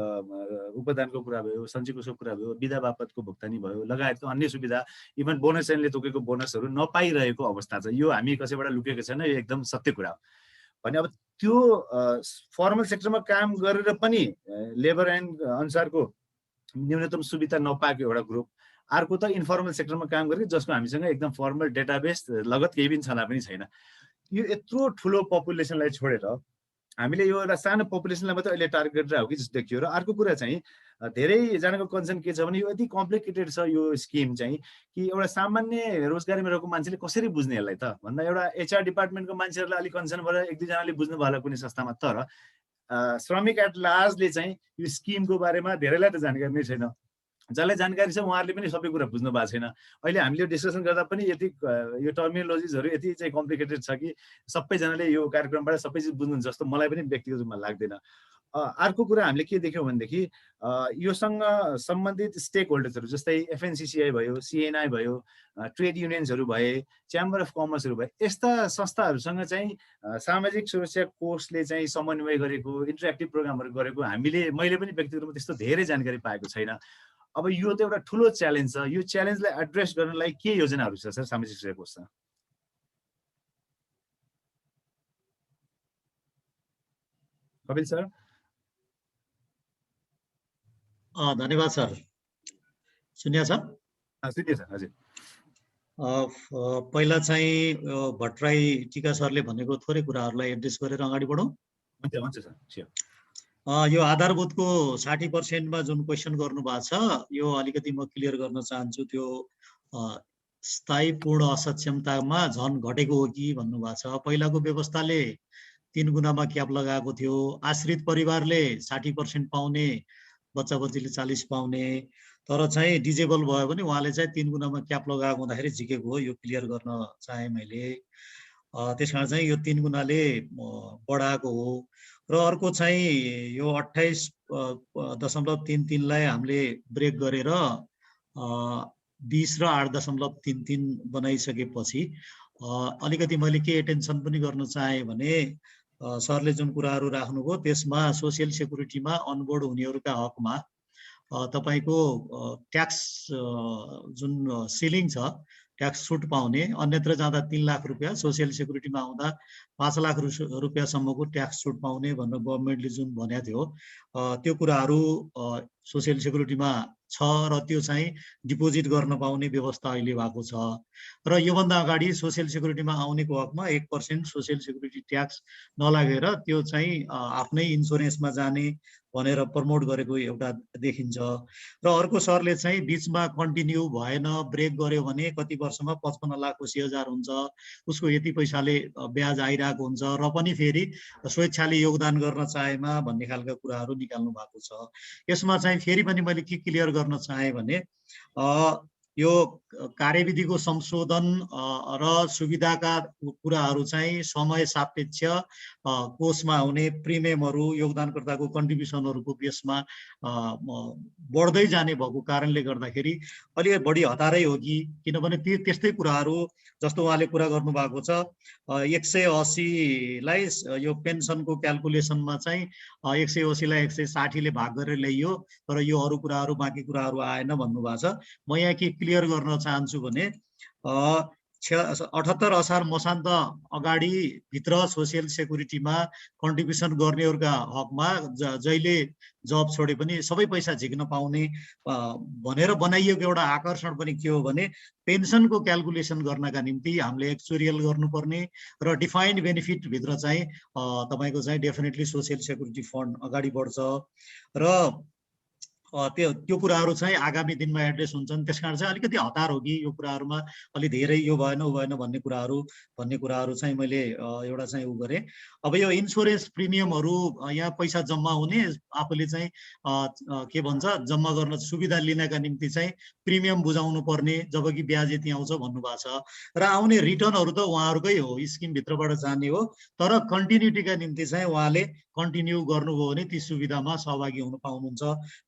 उपदानको कुरा भयो, सञ्चयकोषको कुरा भयो, बिदा बापतको भुक्तानी भयो, लगायतको अन्य सुविधा, इभन बोनस एन्डले तोकेको बोनसहरू नपाइरहेको अवस्था छ। यो हामी कसैबाट लुकेको छैन, यो एकदम सत्य कुरा हो। भने अब त्यो फर्मल सेक्टरमा काम गरेर पनि लेबर एन्ड अनुसारको न्यूनतम सुविधा नपाएको एउटा ग्रुप, अर्को त इन्फर्मल सेक्टरमा काम गरेको जसको हामीसँग एकदम फर्मल डेटाबेस लगत केही पनि छला पनि छैन। यो यत्रो ठुलो पपुलेसनलाई छोडेर हामीले यो एउटा सानो पपुलेसनलाई मात्रै अहिले टार्गेट गरेर हो कि जस्तो देखियो। र अर्को कुरा चाहिँ धेरैजनाको कन्सर्न के छ भने यो यति कम्प्लिकेटेड छ यो स्किम चाहिँ कि एउटा सामान्य रोजगारीमा रहेको मान्छेले कसरी बुझ्ने यसलाई त भन्दा एउटा एचआर डिपार्टमेन्टको मान्छेहरूलाई अलिक कन्सर्न भएर 1-2जनाले बुझ्नु भयो कुनै संस्थामा, तर श्रमिक एट लार्जले चाहिँ यो स्किमको बारेमा धेरैलाई त जानकारी नै छैन। जसलाई जानकारी छ उहाँहरूले पनि सबै कुरा बुझ्नु भएको छैन। अहिले हामीले यो डिस्कसन गर्दा पनि यति यो टर्मिनोलोजिजहरू यति चाहिँ कम्प्लिकेटेड छ कि सबैजनाले यो कार्यक्रमबाट सबै चिज बुझ्नुहुन्छ जस्तो मलाई पनि व्यक्तिगत रूपमा लाग्दैन। अर्को कुरा हामीले के देख्यौँ भनेदेखि योसँग सम्बन्धित स्टेक होल्डर्सहरू जस्तै एफएनसिसिआई भयो, सिएनआई भयो, ट्रेड युनियन्सहरू भए, च्याम्बर अफ कमर्सहरू भए, यस्ता संस्थाहरूसँग चाहिँ सामाजिक सुरक्षा कोषले चाहिँ समन्वय गरेको इन्टरेक्टिभ प्रोग्रामहरू गरेको मैले पनि व्यक्तिगत रूपमा त्यस्तो धेरै जानकारी पाएको छैन। अब यो त एउटा ठुलो च्यालेन्ज छ। यो च्यालेन्जलाई एड्रेस गर्नलाई के योजनाहरू छ सर सामाजिक सुरक्षा कोषसँग? कपिल सर। धन्यवाद सर। सुनिया छ? सुनिए सर, हजुर। पहिला चाहिँ भट्टराई टिका सरले भनेको थोरै कुराहरूलाई एड्रेस गरेर अगाडि बढौँ। हुन्छ सर। यो आधारभूतको 60%मा जुन क्वेसन गर्नु भएको छ यो अलिकति म क्लियर गर्न चाहन्छु। त्यो स्थायी पूर्ण असक्षमतामा झन् घटेको हो कि भन्नुभएको छ। पहिलाको व्यवस्थाले 3 गुणामा क्याप लगाएको थियो। आश्रित परिवारले 60% पाउने, बच्चा बच्चीले 40 पाउने, तर चाहिँ डिजेबल भयो भने उहाँले चाहिँ 3 गुणामा क्याप लगाएको हुँदाखेरि झिकेको हो। यो क्लियर गर्न चाहे मैले। त्यस कारण चाहिँ यो 3 गुणाले बढाएको हो। र अर्को चाहिँ यो 28.33 लाई हामीले ब्रेक गरेर 20 र 8.33 बनाइसकेपछि अलिकति मैले के एटेन्सन पनि गर्न चाहेँ भने सरले जुन कुराहरू राख्नुभयो त्यसमा सोसियल सेक्युरिटीमा अनबोर्ड हुनेहरूका हकमा तपाईको ट्याक्स जुन सिलिङ छ ट्याक्स छुट पाउने, अन्यत्र जाँदा 3 लाख रुपियाँ, सोसियल सेक्युरिटीमा आउँदा 5 लाख रुपियाँसम्मको ट्याक्स छुट पाउने भनेर गभर्मेन्टले जुन भनेको थियो त्यो कुराहरू सोसियल सेक्युरिटीमा छ र त्यो चाहिँ डिपोजिट गर्न पाउने व्यवस्था अहिले भएको छ र योभन्दा अगाडि सोसियल सेक्युरिटीमा आउनेको हकमा 1% सोसियल सेक्युरिटी ट्याक्स नलागेर त्यो चाहिँ आफ्नै इन्सुरेन्समा जाने भनेर प्रमोट गरेको एउटा देखिन्छ र अर्को सरले चाहिँ बीचमा कन्टिन्यू भएन ब्रेक गर्यो भने कति वर्षमा 55 लाख 80,000 हुन्छ, उसको यति पैसाले ब्याज आइरहेको हुन्छ र पनि फेरि स्वेच्छाले योगदान गर्न चाहेमा भन्ने खालका कुराहरू निकाल्नु भएको छ। यसमा चाहिँ फेरि पनि मैले के क्लियर गर्न चाहे भने यो कार्यविधिको संशोधन र सुविधाका कुराहरू चाहिँ समय सापेक्ष कोषमा आउने प्रिमियमहरू योगदानकर्ताको कन्ट्रिब्युसनहरूको बेसमा बढ्दै जाने भएको कारणले गर्दाखेरि अलि बढी हतारै हो कि किनभने त्यस्तै कुराहरू जस्तो उहाँले कुरा गर्नुभएको छ 180 लाई यो पेन्सनको क्याल्कुलेसनमा चाहिँ 180 लाई 160 ले भाग गरेर ल्याइयो तर यो अरू कुराहरू बाँकी कुराहरू आएन भन्नुभएको छ। म यहाँ के क्लियर गर्न चाहन्छु भने 78 असार मसान्त अगाडि भित्र सोसियल सेक्युरिटीमा कन्ट्रिब्युसन गर्नेहरूका हकमा जहिले जब छोडे पनि सबै पैसा झिक्न पाउने भनेर बनाइएको एउटा आकर्षण पनि के हो भने पेन्सनको क्याल्कुलेसन गर्नका निम्ति हामीले एक्चुरियल गर्नुपर्ने र डिफाइन्ड बेनिफिट भित्र चाहिँ तपाईको चाहिँ डेफिनेटली सोसियल सेक्युरिटी फन्ड अगाडि बढ्छ र त्यो कुराहरू चाहिँ आगामी दिनमा एड्रेस हुन्छन्। त्यसकारण चाहिँ अलिकति हतार हो कि यो कुराहरूमा अलि धेरै यो भएन उ भएन भन्ने कुराहरू चाहिँ मैले एउटा चाहिँ उ गरेँ। अब यो इन्सुरेन्स प्रिमियमहरू यहाँ पैसा जम्मा हुने आफूले चाहिँ के भन्छ जम्मा गर्न सुविधा लिनका निम्ति चाहिँ प्रिमियम बुझाउनु पर्ने जबकि ब्याज यति आउँछ भन्नुभएको छ र आउने रिटर्नहरू त उहाँहरूकै हो स्किमभित्रबाट जाने हो तर कन्टिन्युटीका निम्ति चाहिँ उहाँले कन्टिन्यू गर्नुभयो भने ती सुविधामा सहभागी हुन पाउनुहुन्छ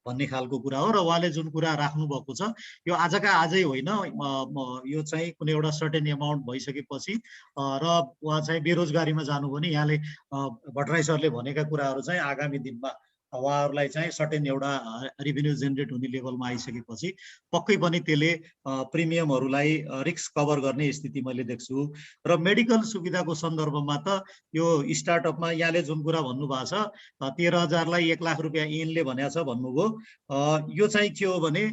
भन्ने खालको कुरा हो र उहाँले जुन कुरा राख्नु भएको छ यो आजका आजै होइन यो चाहिँ कुनै एउटा सर्टेन एमाउन्ट भइसकेपछि र उहाँ चाहिँ बेरोजगारीमा जानु भने यहाँले भट्टराई सरले भनेका कुराहरू चाहिँ आगामी दिनमा उहाँहरूलाई चाहिँ सर्टेन एउटा रेभिन्यू जेनेरेट हुने लेभलमा आइसकेपछि पक्कै पनि त्यसले प्रिमियमहरूलाई रिस्क कभर गर्ने स्थिति मैले देख्छु र मेडिकल सुविधाको सन्दर्भमा त यो स्टार्टअपमा यहाँले जुन कुरा भन्नुभएको छ 13,000 लाई 1 लाख रुपियाँ ऐनले भनेको छ भन्नुभयो यो चाहिँ के हो भने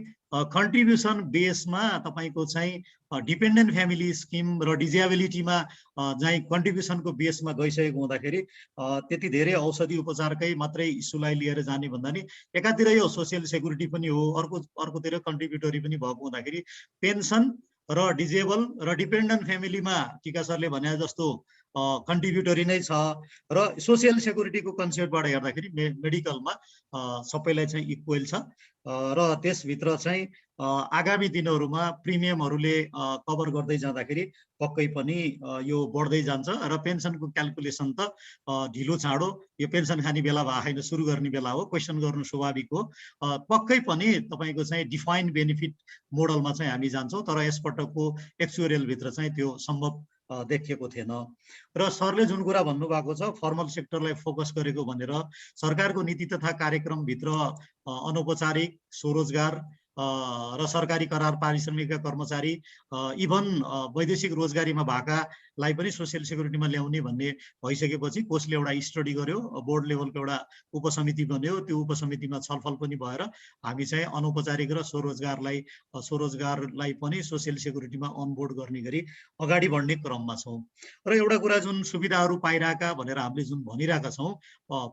कन्ट्रिब्युसन बेसमा तपाईको चाहिँ डिपेन्डेन्ट फ्यामिली स्किम र डिजेबिलिटीमा चाहिँ कन्ट्रिब्युसनको बेसमा गइसकेको हुँदाखेरि त्यति धेरै औषधि उपचारकै मात्रै इस्युलाई लिएर जाने भन्दा नि एकातिर यो सोसियल सेक्युरिटी पनि हो अर्कोतिर कन्ट्रिब्युटरी पनि भएको हुँदाखेरि पेन्सन र डिजेबल र डिपेन्डेन्ट फ्यामिलीमा टिका सरले भने जस्तो कन्ट्रिब्युटरी नै छ र सोसियल सेक्युरिटीको कन्सेप्टबाट हेर्दाखेरि मेडिकलमा सबैलाई चाहिँ इक्वल छ र त्यसभित्र चाहिँ आगामी दिनहरूमा प्रिमियमहरूले कभर गर्दै जाँदाखेरि पक्कै पनि यो बढ्दै जान्छ र पेन्सनको क्याल्कुलेसन त ढिलो चाँडो यो पेन्सन खाने बेला भए होइन सुरु गर्ने बेला हो क्वेसन गर्नु स्वाभाविक हो पक्कै पनि तपाईको चाहिँ डिफाइन्ड बेनिफिट मोडलमा चाहिँ हामी जान्छौँ तर यसपटकको एक्चुअरियल भित्र चाहिँ त्यो सम्भव देखिएको थिएन र सरले जुन कुरा भन्नुभएको छ फर्मल सेक्टरलाई फोकस गरेको भनेर सरकारको नीति तथा कार्यक्रमभित्र अनौपचारिक स्वरोजगार र सरकारी करार पारिश्रमिकका कर्मचारी इभन वैदेशिक रोजगारीमा भएकालाई पनि सोसियल सेक्युरिटीमा ल्याउने भन्ने भइसकेपछि कोषले एउटा स्टडी गर्यो बोर्ड लेभलको एउटा उपसमिति बन्यो त्यो उपसमितिमा छलफल पनि भएर हामी चाहिँ अनौपचारिक र स्वरोजगारलाई पनि सोसियल सेक्युरिटीमा अनबोर्ड गर्ने गरी अगाडि बढ्ने क्रममा छौँ र एउटा कुरा जुन सुविधाहरू पाइरहेका भनेर हामीले जुन भनिरहेका छौँ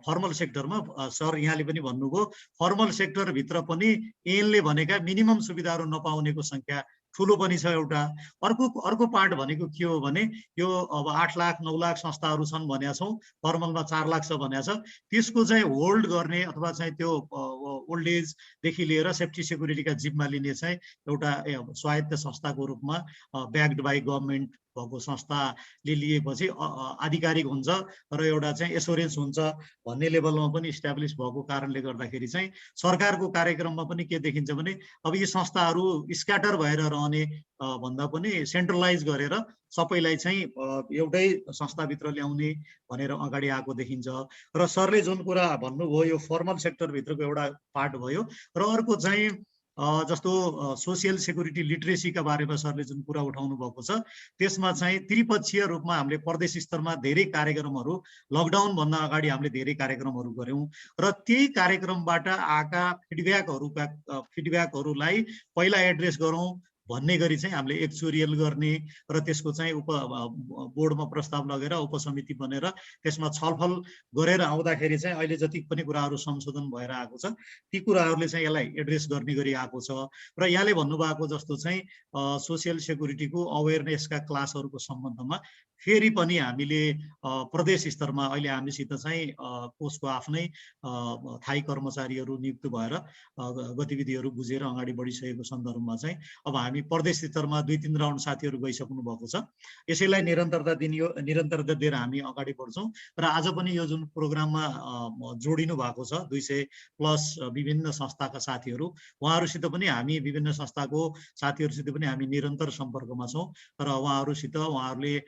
फर्मल सेक्टरमा सर यहाँले पनि भन्नुभयो फर्मल सेक्टरभित्र पनि ऐनले भनेका मिनिमम सुविधाहरू नपाउनेको संख्या ठुलो पनि छ एउटा अर्को पार्ट भनेको के हो भने यो अब 8 लाख 9 लाख संस्थाहरू छन् भनेका छौँ फर्मलमा 4 लाख छ भनेको छ त्यसको चाहिँ होल्ड गर्ने अथवा चाहिँ त्यो ओल्ड एजदेखि लिएर सेफ्टी सेक्युरिटीका जिम्मा लिने चाहिँ एउटा स्वायत्त संस्थाको रूपमा ब्याक्ड बाई गभर्मेन्ट भएको संस्थाले लिएपछि आधिकारिक हुन्छ र एउटा चाहिँ एस्योरेन्स हुन्छ भन्ने लेभलमा पनि इस्टाब्लिस भएको कारणले गर्दाखेरि चाहिँ सरकारको कार्यक्रममा पनि के देखिन्छ भने अब यी संस्थाहरू स्क्याटर भएर रहने भन्दा पनि सेन्ट्रलाइज गरेर सबैलाई चाहिँ एउटै संस्थाभित्र ल्याउने भनेर अगाडि आएको देखिन्छ। र सरले जुन कुरा भन्नुभयो यो फर्मल सेक्टरभित्रको एउटा पार्ट भयो र अर्को चाहिँ जस्तो सोसियल सेक्युरिटी लिटरेसीका बारेमा सरले जुन कुरा उठाउनु भएको छ त्यसमा चाहिँ त्रिपक्षीय रूपमा हामीले प्रदेश स्तरमा धेरै कार्यक्रमहरू लकडाउन भन्दा अगाडि हामीले धेरै कार्यक्रमहरू गऱ्यौँ र त्यही कार्यक्रमबाट आएका फिडब्याकहरूलाई पहिला एड्रेस गरौँ भन्ने गरी चाहिँ हामीले एक्चुरियल गर्ने र त्यसको चाहिँ बोर्डमा प्रस्ताव लगेर उपसमिति बनेर त्यसमा छलफल गरेर आउँदाखेरि चाहिँ अहिले जति पनि कुराहरू संशोधन भएर आएको छ ती कुराहरूले चाहिँ यसलाई एड्रेस गर्ने गरी आएको छ। र यहाँले भन्नुभएको जस्तो चाहिँ सोसियल सेक्युरिटीको अवेरनेसका क्लासहरूको सम्बन्धमा फेरि पनि हामीले प्रदेश स्तरमा अहिले हामीसित चाहिँ कोषको आफ्नै थाई कर्मचारीहरू नियुक्त भएर गतिविधिहरू बुझेर अगाडि बढिसकेको सन्दर्भमा चाहिँ अब हामी प्रदेश स्तरमा 2-3 राउन्ड साथीहरू गइसक्नु भएको छ। यसैलाई निरन्तरता दिएर हामी अगाडि बढ्छौँ र आज पनि यो जुन प्रोग्राममा जोडिनु भएको छ 200+ विभिन्न संस्थाका साथीहरू उहाँहरूसित पनि हामी विभिन्न संस्थाको साथीहरूसित पनि हामी निरन्तर सम्पर्कमा छौँ र उहाँहरूले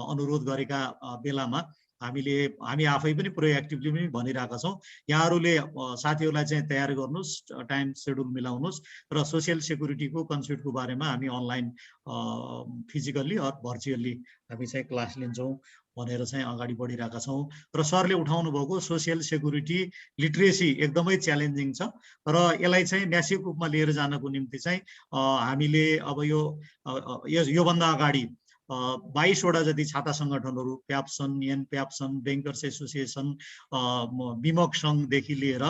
अनुरोध गरेका बेलामा हामी आफै पनि प्रोएक्टिभली पनि भनिरहेका छौँ यहाँहरूले साथीहरूलाई चाहिँ तयार गर्नुहोस्, टाइम सेड्युल मिलाउनुहोस् र सोसियल सेक्युरिटीको कन्सेप्टको बारेमा हामी अनलाइन फिजिकल्ली अर भर्चुअल्ली हामी चाहिँ क्लास लिन्छौँ भनेर चाहिँ अगाडि बढिरहेका छौँ। र सरले उठाउनु भएको सोसियल सेक्युरिटी लिटरेसी एकदमै च्यालेन्जिङ छ र यसलाई चाहिँ म्यासिभ रूपमा लिएर जानको निम्ति चाहिँ हामीले अब योभन्दा अगाडि 22 वटा जति छाता सङ्गठनहरू प्याप्सन, एनप्याप्सन, ब्याङ्कर्स एसोसिएसन, विमक सङ्घदेखि लिएर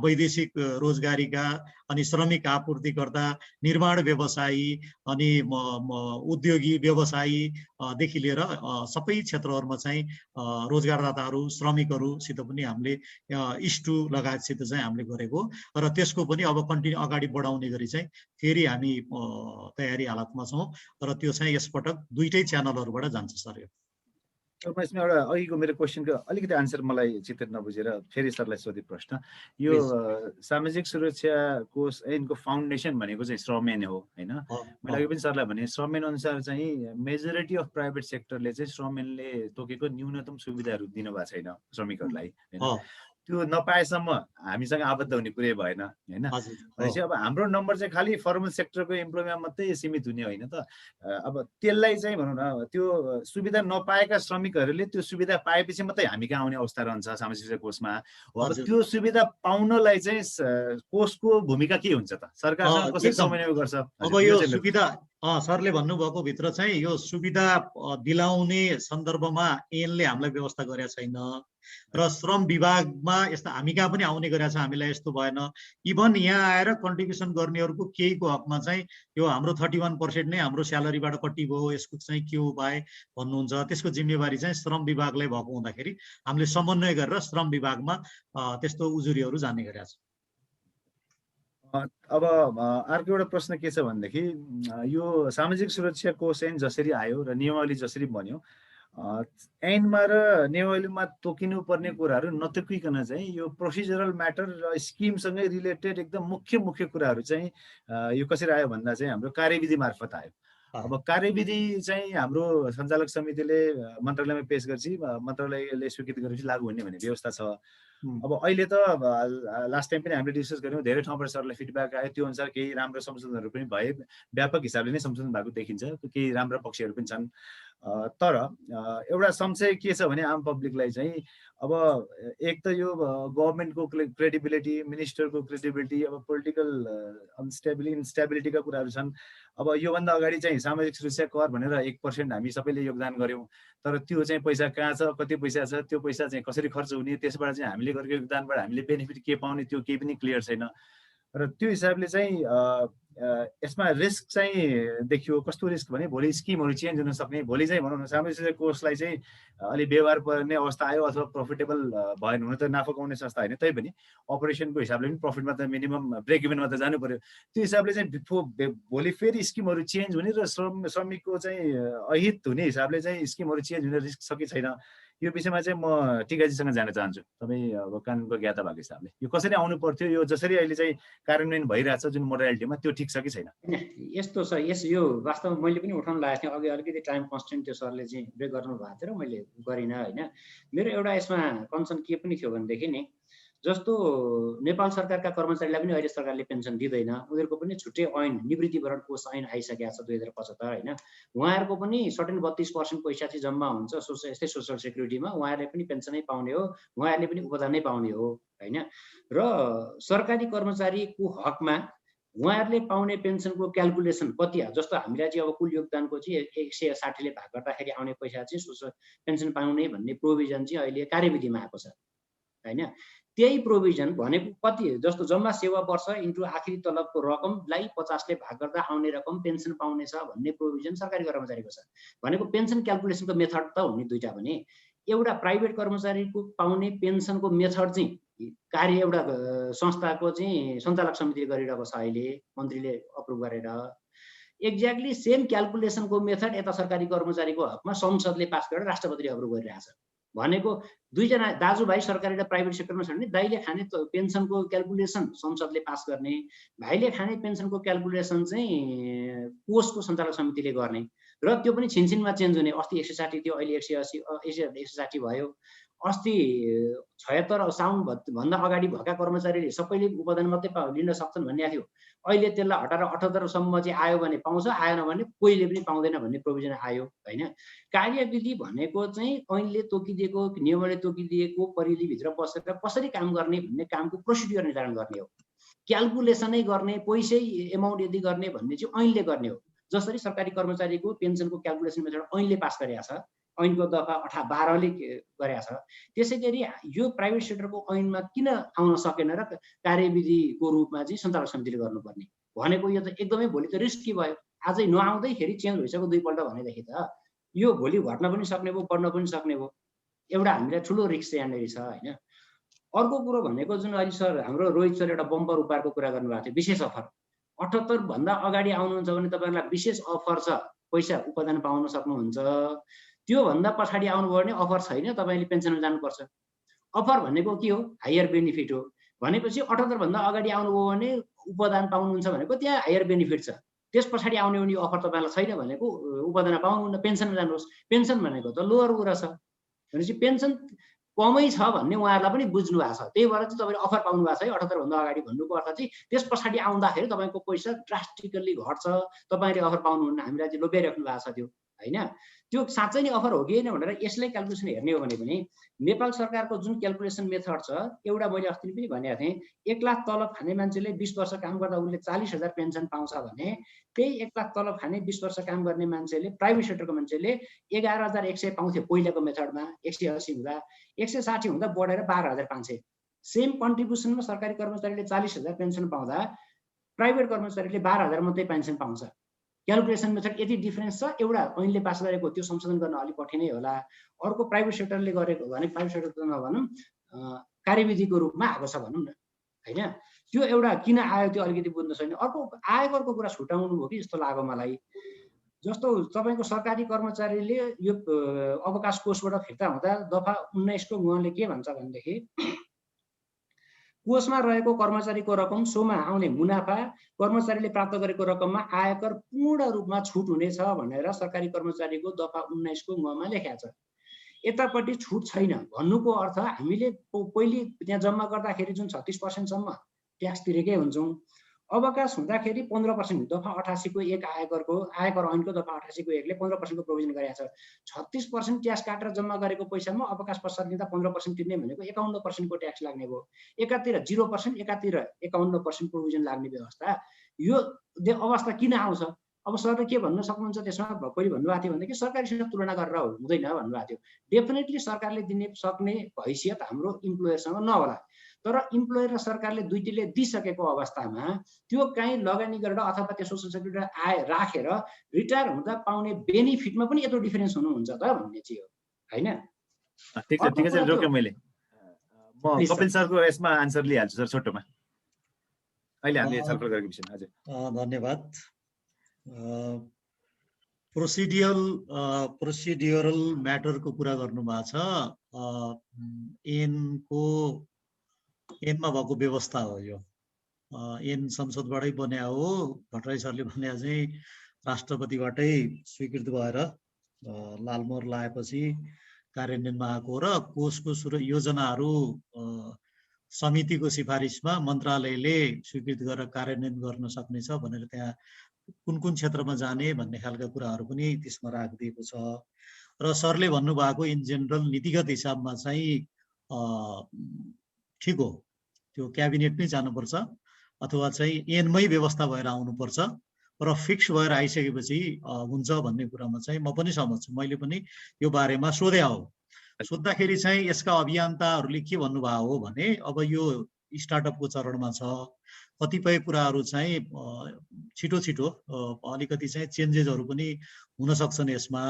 वैदेशिक रोजगारीका अनि श्रमिक आपूर्तिकर्ता, निर्माण व्यवसायी अनि उद्योगी व्यवसायीदेखि लिएर सबै क्षेत्रहरूमा चाहिँ रोजगारदाताहरू श्रमिकहरूसित पनि हामीले इस्टु लगायतसित चाहिँ हामीले गरेको र त्यसको पनि अब कन्टिन्यू अगाडि बढाउने गरी चाहिँ फेरि हामी तयारी हालतमा छौँ र त्यो चाहिँ यसपटक दुईटै च्यानलहरूबाट जान्छ सर। यसमा एउटा अघिको मेरो क्वेसनको अलिकति आन्सर मलाई चित्त नबुझेर फेरि सरलाई सोधे प्रश्न यो सामाजिक सुरक्षा कोष ऐनको फाउन्डेसन भनेको चाहिँ श्रमेन हो हैन। मैले अघि पनि सरलाई भने श्रमेन अनुसार चाहिँ मेजोरिटी अफ प्राइभेट सेक्टरले चाहिँ श्रमेनले तोकेको न्यूनतम सुविधाहरू दिनुभएको छैन श्रमिकहरूलाई हैन। त्यो नपाएसम्म हामीसँग आबद्ध हुने कुरै भएन हैन। भनेपछि अब हाम्रो नम्बर चाहिँ खालि फर्मल सेक्टरको इम्प्लोइमा मात्रै सीमित हुने होइन त। अब त्यसलाई चाहिँ भनौँ न त्यो सुविधा नपाएका श्रमिकहरूले त्यो सुविधा पाएपछि मात्रै हामी कहाँ आउने अवस्था रहन्छ सामाजिक सुरक्षा कोषमा। अब त्यो सुविधा पाउनलाई चाहिँ कोषको भूमिका के हुन्छ त? सरकारसँग कसरी समन्वय गर्छ? अब यो सुविधा सरले भन्नुभएको भित्र चाहिँ यो सुविधा दिलाउने सन्दर्भमा ऐनले हामीलाई व्यवस्था गरेका छैन र श्रम विभागमा यस्ता हामी कहाँ पनि आउने गरेका छ, हामीलाई यस्तो भएन। इभन यहाँ आएर कन्ट्रिब्युसन गर्नेहरूको केहीको हकमा चाहिँ यो हाम्रो 31% नै हाम्रो स्यालेरीबाट कति भयो, यसको चाहिँ के उपाय भन्नुहुन्छ, त्यसको जिम्मेवारी चाहिँ श्रम विभागलाई भएको हुँदाखेरि हामीले समन्वय गरेर श्रम विभागमा त्यस्तो उजुरीहरू जाने गरेका छौँ। अब अर्को एउटा प्रश्न के छ भनेदेखि यो सामाजिक सुरक्षा कोष ऐन जसरी आयो र नियमावली जसरी बन्यो ऐनमा र नियमावलीमा तोकिनु पर्ने कुराहरू नतोकिकन चाहिँ यो प्रोसिजरल म्याटर र स्किमसँगै रिलेटेड एकदम मुख्य कुराहरू चाहिँ यो कसरी आयो भन्दा चाहिँ हाम्रो कार्यविधि मार्फत आयो। अब कार्यविधि चाहिँ हाम्रो सञ्चालक समितिले मन्त्रालयमा पेश गरेपछि मन्त्रालयले स्वीकृत गरेपछि लागू हुने भन्ने व्यवस्था छ। अब अहिले त लास्ट टाइम पनि हामीले डिस्कस गऱ्यौँ, धेरै ठाउँबाट सरलाई फिडब्याक आयो, त्यो अनुसार केही राम्रो संशोधनहरू पनि भए, व्यापक हिसाबले नै संशोधन भएको देखिन्छ, केही राम्रा पक्षहरू पनि छन्। तर एउटा संशय के छ भने आम पब्लिकलाई चाहिँ अब एक त यो गभर्मेन्टको क्रेडिबिलिटी, मिनिस्टरको क्रेडिबिलिटी, अब पोलिटिकल इन्स्टेबिलिटीका कुराहरू छन्। अब योभन्दा अगाडि चाहिँ सामाजिक सुरक्षा कर भनेर 1% हामी सबैले योगदान गऱ्यौँ, तर त्यो चाहिँ पैसा कहाँ छ, कति पैसा छ, त्यो पैसा चाहिँ कसरी खर्च हुने, त्यसबाट चाहिँ हामीले गरेको योगदानबाट हामीले बेनिफिट के पाउने त्यो केही पनि क्लियर छैन। र त्यो हिसाबले चाहिँ यसमा रिस्क चाहिँ देखियो। कस्तो रिस्क भने भोलि स्किमहरू चेन्ज हुन सक्ने, भोलि चाहिँ भनौँ न सामाजिक कोषलाई चाहिँ अलि व्यवहार पर्ने अवस्था आयो अथवा प्रफिटेबल भएन, हुन त नाफा कमाउने संस्था होइन, तै पनि अपरेसनको हिसाबले पनि प्रफिटमा त मिनिमम ब्रेक इभनमा त जानु पर्यो। त्यो हिसाबले चाहिँ भोलि फेरि स्किमहरू चेन्ज हुने र श्रमिकको चाहिँ अहित हुने हिसाबले चाहिँ स्किमहरू चेन्ज हुने रिस्क छ कि छैन, यो विषयमा चाहिँ म टिकाजीसँग जान चाहन्छु। तपाईँ अब कानुनको ज्ञाता भएको हिसाबले यो कसरी आउनु पर्थ्यो, यो जसरी अहिले चाहिँ कार्यान्वयन भइरहेछ जुन मोडालिटीमा, त्यो ठिक छ कि छैन? यस्तो छ, यो वास्तवमा मैले पनि उठाउन लागेको थिएँ अघि, अलिकति टाइम कन्स्टेन्ट त्यो सरले चाहिँ ब्रेक गर्नु भएको थियो र मैले गरिनँ होइन। मेरो एउटा यसमा कन्सर्न के पनि थियो भनेदेखि नि, जस्तो नेपाल सरकारका कर्मचारीलाई पनि अहिले सरकारले पेन्सन दिँदैन, उनीहरूको पनि छुट्टै ऐन निवृत्तिभरण कोष ऐन आइसकेको छ 2075 होइन। उहाँहरूको पनि सर्टेन 32% पैसा चाहिँ जम्मा हुन्छ यस्तै सोसल सेक्युरिटीमा, उहाँहरूले पनि पेन्सनै पाउने हो, उहाँहरूले पनि उपदान नै पाउने हो होइन। र सरकारी कर्मचारीको हकमा उहाँहरूले पाउने पेन्सनको क्यालकुलेसन कति, जस्तो हामीलाई चाहिँ अब कुल योगदानको चाहिँ 160ले भाग गर्दाखेरि आउने पैसा चाहिँ सोसल पेन्सन पाउने भन्ने प्रोभिजन चाहिँ अहिले कार्यविधिमा आएको छ होइन। त्यही प्रोभिजन भनेको कति, जस्तो जम्मा सेवा वर्ष इन्टु आखिरी तलबको रकमलाई 50ले भाग गर्दा आउने रकम पेन्सन पाउने छ भन्ने प्रोभिजन सरकारी कर्मचारीको छ। भनेको पेन्सन क्यालकुलेसनको मेथड त हुने दुईटा भने, एउटा प्राइभेट कर्मचारीको पाउने पेन्सनको मेथड चाहिँ कार्य एउटा संस्थाको चाहिँ सञ्चालक समितिले गरिरहेको छ अहिले, मन्त्रीले अप्रुभ गरेर। एक्ज्याक्टली सेम क्यालकुलेसनको मेथड यता सरकारी कर्मचारीको हकमा संसदले पास गरेर राष्ट्रपतिले अप्रुभ गरिरहेछ। भनेको दुईजना दाजुभाइ सरकारी र प्राइभेट सेक्टरमा छ भने दाइले खाने पेन्सनको क्यालकुलेसन संसदले पास गर्ने, भाइले खाने पेन्सनको क्यालकुलेसन चाहिँ कोषको सञ्चालक समितिले गर्ने, र त्यो पनि छिनछिनमा चेन्ज हुने। अस्ति 160 थियो, अहिले 160 भयो। अस्ति 76 साउन भन्दा अगाडि भएका कर्मचारीले सबैले उपदान मात्रै लिन सक्छन् भन्ने थियो, अहिले त्यसलाई हटाएर 78 सम्म चाहिँ आयो भने पाउँछ, आएन भने कोहीले पनि पाउँदैन भन्ने प्रोभिजन आयो होइन। कार्यविधि भनेको चाहिँ ऐनले तोकिदिएको, नियमले तोकिदिएको परिधिभित्र बसेर कसरी काम गर्ने भन्ने कामको प्रोसिड्युर निर्धारण गर्ने हो। क्यालकुलेसनै गर्ने, पैसै एमाउन्ट यदि गर्ने भन्ने चाहिँ ऐनले गर्ने हो। जसरी सरकारी कर्मचारीको पेन्सनको क्यालकुलेसन मेथड ऐनले पास गरेको छ, ऐनको दफा 12ले गरेको छ, त्यसै गरी यो प्राइभेट सेक्टरको ऐनमा किन आउन सकेन र कार्यविधिको रूपमा चाहिँ सञ्चालक समितिले गर्नुपर्ने भनेको, यो त एकदमै भोलि त रिस्की भयो। आजै नआउँदैखेरि चेन्ज भइसक्यो दुईपल्ट भनेदेखि त यो भोलि घट्न पनि सक्ने भयो, बढ्न पनि सक्ने भयो। एउटा हामीलाई ठुलो रिस्क चाहिँ यहाँनिर छ होइन। अर्को कुरो भनेको जुन अहिले सर हाम्रो रोहित सर एउटा बम्पर उपहारको कुरा गर्नुभएको थियो, विशेष अफर। 78 भन्दा अगाडि आउनुहुन्छ भने तपाईँहरूलाई विशेष अफर छ, पैसा उपदान पाउन सक्नुहुन्छ। त्योभन्दा पछाडि आउनुभयो भने अफर छैन, तपाईँले पेन्सनमा जानुपर्छ। अफर भनेको के हो, हायर बेनिफिट हो। भनेपछि 78 भन्दा अगाडि आउनुभयो भने उपदान पाउनुहुन्छ भनेको त्यहाँ हायर बेनिफिट छ। त्यस पछाडि आउने भने अफर तपाईँलाई छैन भनेको उपदान पाउनुहुन्न, पेन्सनमा जानुहोस्। पेन्सन भनेको त लोअर कुरा छ भनेपछि पेन्सन कमै छ भन्ने उहाँहरूलाई पनि बुझ्नु भएको छ। त्यही भएर चाहिँ तपाईँले अफर पाउनु भएको छ है 78 भन्दा अगाडि भन्नुको अर्थ चाहिँ त्यस पछाडि आउँदाखेरि तपाईँको पैसा ड्रास्टिकल्ली घट्छ, तपाईँले अफर पाउनुहुन्न, हामीलाई चाहिँ लोभ्याइराख्नु भएको छ त्यो होइन। त्यो साँच्चै नै अफर हो कि होइन भनेर यसलाई क्यालकुलेसन हेर्ने हो भने पनि नेपाल सरकारको जुन क्यालकुलेसन मेथड छ, एउटा मैले अस्ति पनि भनेको थिएँ, 1 लाख तलब खाने मान्छेले 20 वर्ष काम गर्दा उसले 40,000 पेन्सन पाउँछ भने त्यही 1 लाख तलब खाने 20 वर्ष काम गर्ने मान्छेले, प्राइभेट सेक्टरको मान्छेले 11,100 पाउँथ्यो पहिलाको मेथडमा। 180 हुँदा 160 हुँदा बढेर 12,500। सेम कन्ट्रिब्युसनमा सरकारी कर्मचारीले 40,000 पेन्सन पाउँदा प्राइभेट कर्मचारीले 12,000 मात्रै पेन्सन पाउँछ। क्यालकुलेसन मेथड यति डिफरेन्स छ। एउटा ऐनले पास गरेको त्यो संशोधन गर्न अलिक कठिनै होला, अर्को प्राइभेट सेक्टरले गरेको भने प्राइभेट सेक्टर त नभनौँ कार्यविधिको रूपमा आएको छ भनौँ न होइन। त्यो एउटा किन आयो त्यो अलिकति बुझ्न छैन। अर्को आयकरको कुरा छुटाउनु हो कि जस्तो लाग्यो मलाई। जस्तो तपाईँको सरकारी कर्मचारीले यो अवकाश कोषबाट फिर्ता हुँदा दफा 19 को उहाँले के भन्छ भनेदेखि कोषमा रहेको कर्मचारीको रकम सोमा आउने मुनाफा कर्मचारीले प्राप्त गरेको रकममा आयकर पूर्ण रूपमा छुट हुनेछ भनेर सरकारी कर्मचारीको दफा 19 को मा लेखेको छ। यतापट्टि छुट छैन भन्नुको अर्थ हामीले पहिले त्यहाँ जम्मा गर्दाखेरि जुन 36% सम्म ट्याक्स तिरेकै हुन्छौँ, अवकाश हुँदाखेरि 15% दफा 88 को 1 आयकर ऐनको दफा 88 को 1 ले 15% को प्रोभिजन गरेको छ। 36% ट्याक्स काटेर जम्मा गरेको पैसामा अवकाश पश्चात लिँदा 15% तिर्ने भनेको 51% को ट्याक्स लाग्ने भयो। एकातिर 0%, एकातिर 51% प्रोभिजन लाग्ने व्यवस्था, यो अवस्था किन आउँछ? अब सरले के भन्न सक्नुहुन्छ त्यसमा? पहिले भन्नुभएको थियो भनेदेखि सरकारीसँग तुलना गरेर हुँदैन भन्नुभएको थियो। डेफिनेटली सरकारले दिने सक्ने हैसियत हाम्रो इम्प्लोयरसँग नहोला, तर इम्प्लोयर र सरकारले दुईटैले दिइसकेको अवस्थामा त्यो काहीँ लगानी गरेर अथवा त्यो सोसल सेक्युरिटी आय राखेर रिटायर हुँदा पाउने बेनिफिटमा पनि यत्रो डिफरेन्स हुनुहुन्छ त भन्ने चाहिँ हो होइन। ठिक छ रोक्यो मैले। म कपिल सरको यसमा आन्सर लिइहाल्छु सर छोटोमा, अहिले हामीले छलफल गरेको विषयमा। हजुर धन्यवाद। प्रोसिडियरल म्याटरको कुरा गर्नुभएको छ। ऐनमा भएको व्यवस्था हो यो। ऐन संसदबाटै बन्या हो। भट्टराई सरले भने चाहिँ राष्ट्रपतिबाटै स्वीकृत भएर लालमोहर लगाएपछि कार्यान्वयनमा आएको र कोषको योजनाहरू समितिको सिफारिसमा मन्त्रालयले स्वीकृत गरेर कार्यान्वयन गर्न सक्नेछ भनेर त्यहाँ कुन कुन क्षेत्रमा जाने भन्ने खालका कुराहरू पनि त्यसमा राखिदिएको छ। र सरले भन्नुभएको इन जेनरल नीतिगत हिसाबमा चाहिँ ठिक हो, त्यो क्याबिनेट नै जानुपर्छ अथवा चाहिँ ऐनमै व्यवस्था भएर आउनुपर्छ र फिक्स भएर आइसकेपछि हुन्छ भन्ने कुरामा चाहिँ म पनि सहमत छु। मैले पनि यो बारेमा सोधे हो। सोद्धाखेरि चाहिँ यसका अभियन्ताहरूले के भन्नुभयो हो भने अब यो स्टार्टअपको चरणमा छ, कतिपय कुराहरू चाहिँ छिटो छिटो अलिकति चाहिँ चेन्जेसहरू पनि हुन सक्छन् यसमा,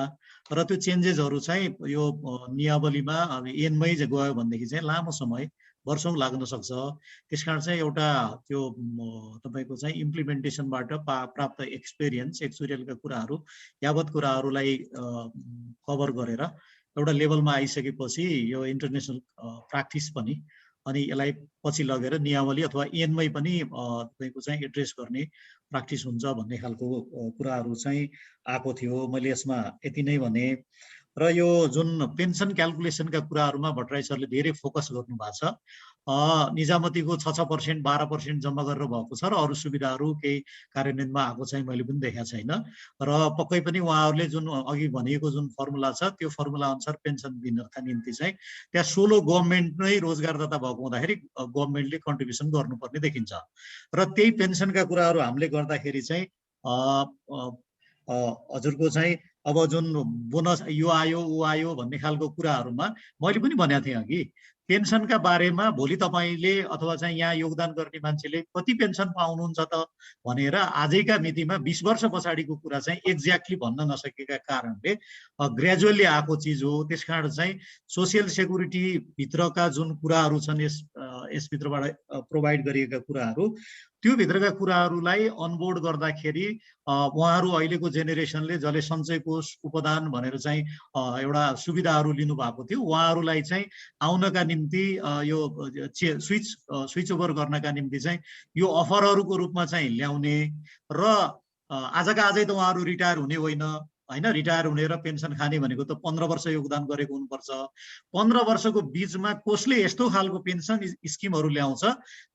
र त्यो चेन्जेसहरू चाहिँ यो नियमावलीमा अब ऐनमै गयो भनेदेखि चाहिँ लामो समय वर्षौं लाग्न सक्छ। त्यसकारण चाहिँ एउटा त्यो तपाईको चाहिँ इम्प्लिमेन्टेसनबाट प्राप्त एक्सपिरियन्स एक्चुअलका कुराहरू यावत कुराहरूलाई कभर गरेर एउटा लेभलमा आइसकेपछि यो इन्टरनेसनल प्र्याक्टिस पनि अनि यसलाई पछि लगेर नियमावली अथवा ऐनमै पनि तपाईको चाहिँ एड्रेस गर्ने प्र्याक्टिस हुन्छ भन्ने खालको कुराहरू चाहिँ आएको थियो। मैले यसमा यति नै भने। र यो जुन पेन्सन क्यालकुलेसनका कुराहरूमा भट्टराई सरले धेरै फोकस गर्नुभएको छ। निजामतीको 6% 12% जम्मा गरेर भएको छ र अरू सुविधाहरू केही कार्यान्वयनमा आएको चाहिँ मैले पनि देखेको छैन। र पक्कै पनि उहाँहरूले जुन अघि भनिएको जुन फर्मुला छ त्यो फर्मुला अनुसार पेन्सन दिनका निम्ति चाहिँ त्यहाँ 16 गभर्मेन्ट नै रोजगारदाता भएको हुँदाखेरि गभर्मेन्टले कन्ट्रिब्युसन गर्नुपर्ने देखिन्छ। र त्यही पेन्सनका कुराहरू हामीले गर्दाखेरि चाहिँ हजुरको चाहिँ अब जुन बोनस यो आयो ऊ आयो भन्ने खालको कुराहरूमा मैले पनि भनेको थिएँ अघि, पेन्सनका बारेमा भोलि तपाईँले अथवा चाहिँ यहाँ योगदान गर्ने मान्छेले कति पेन्सन पाउनुहुन्छ त भनेर आजैका मितिमा 20 वर्ष पछाडिको कुरा चाहिँ एक्ज्याक्टली भन्न नसकेका कारणले ग्रेजुअली आएको चिज हो। त्यसकारण चाहिँ सोसियल सेक्युरिटी भित्रका जुन कुराहरू छन् यसभित्रबाट प्रोभाइड गरिएका कुराहरू त्यो भित्रका कुराहरूलाई अनबोर्ड गर्दाखेरि उहाँहरू अहिलेको जेनेरेसनले जसले सञ्चय कोष उपदान भनेर चाहिँ एउटा सुविधाहरू लिनुभएको थियो उहाँहरूलाई चाहिँ आउनका निम्ति यो स्विच ओभर गर्नका निम्ति चाहिँ यो अफरहरूको रूपमा चाहिँ ल्याउने र आजका आजै त उहाँहरू रिटायर हुने होइन हैन, रिटायर हुने र पेन्सन खाने भनेको त 15 वर्ष योगदान गरेको हुनुपर्छ। 15 वर्षको बीचमा कोषले यस्तो खालको पेन्सन स्किमहरू ल्याउँछ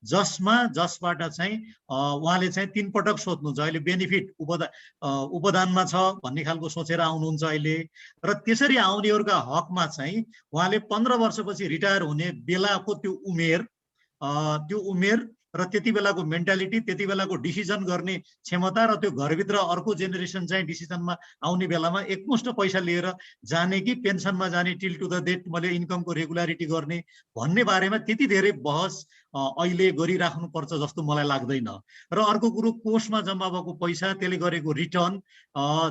जसबाट चाहिँ उहाँले चाहिँ 3 पटक सोध्नुहुन्छ। अहिले बेनिफिट उपदानमा छ भन्ने खालको सोचेर आउनुहुन्छ अहिले, र त्यसरी आउनेहरूका हकमा चाहिँ उहाँले 15 वर्षपछि रिटायर हुने बेलाको त्यो उमेर र त्यति बेलाको मेन्टालिटी, त्यति बेलाको डिसिजन गर्ने क्षमता र त्यो घरभित्र अर्को जेनेरेसन चाहिँ डिसिजनमा आउने बेलामा एकमुष्ट पैसा लिएर जाने कि पेन्सनमा जाने टिल टु द डेट मैले इन्कमको रेगुलारिटी गर्ने भन्ने बारेमा त्यति धेरै बहस अहिले गरिराख्नुपर्छ जस्तो मलाई लाग्दैन। र अर्को कुरो कोषमा जम्मा भएको पैसा, त्यसले गरेको रिटर्न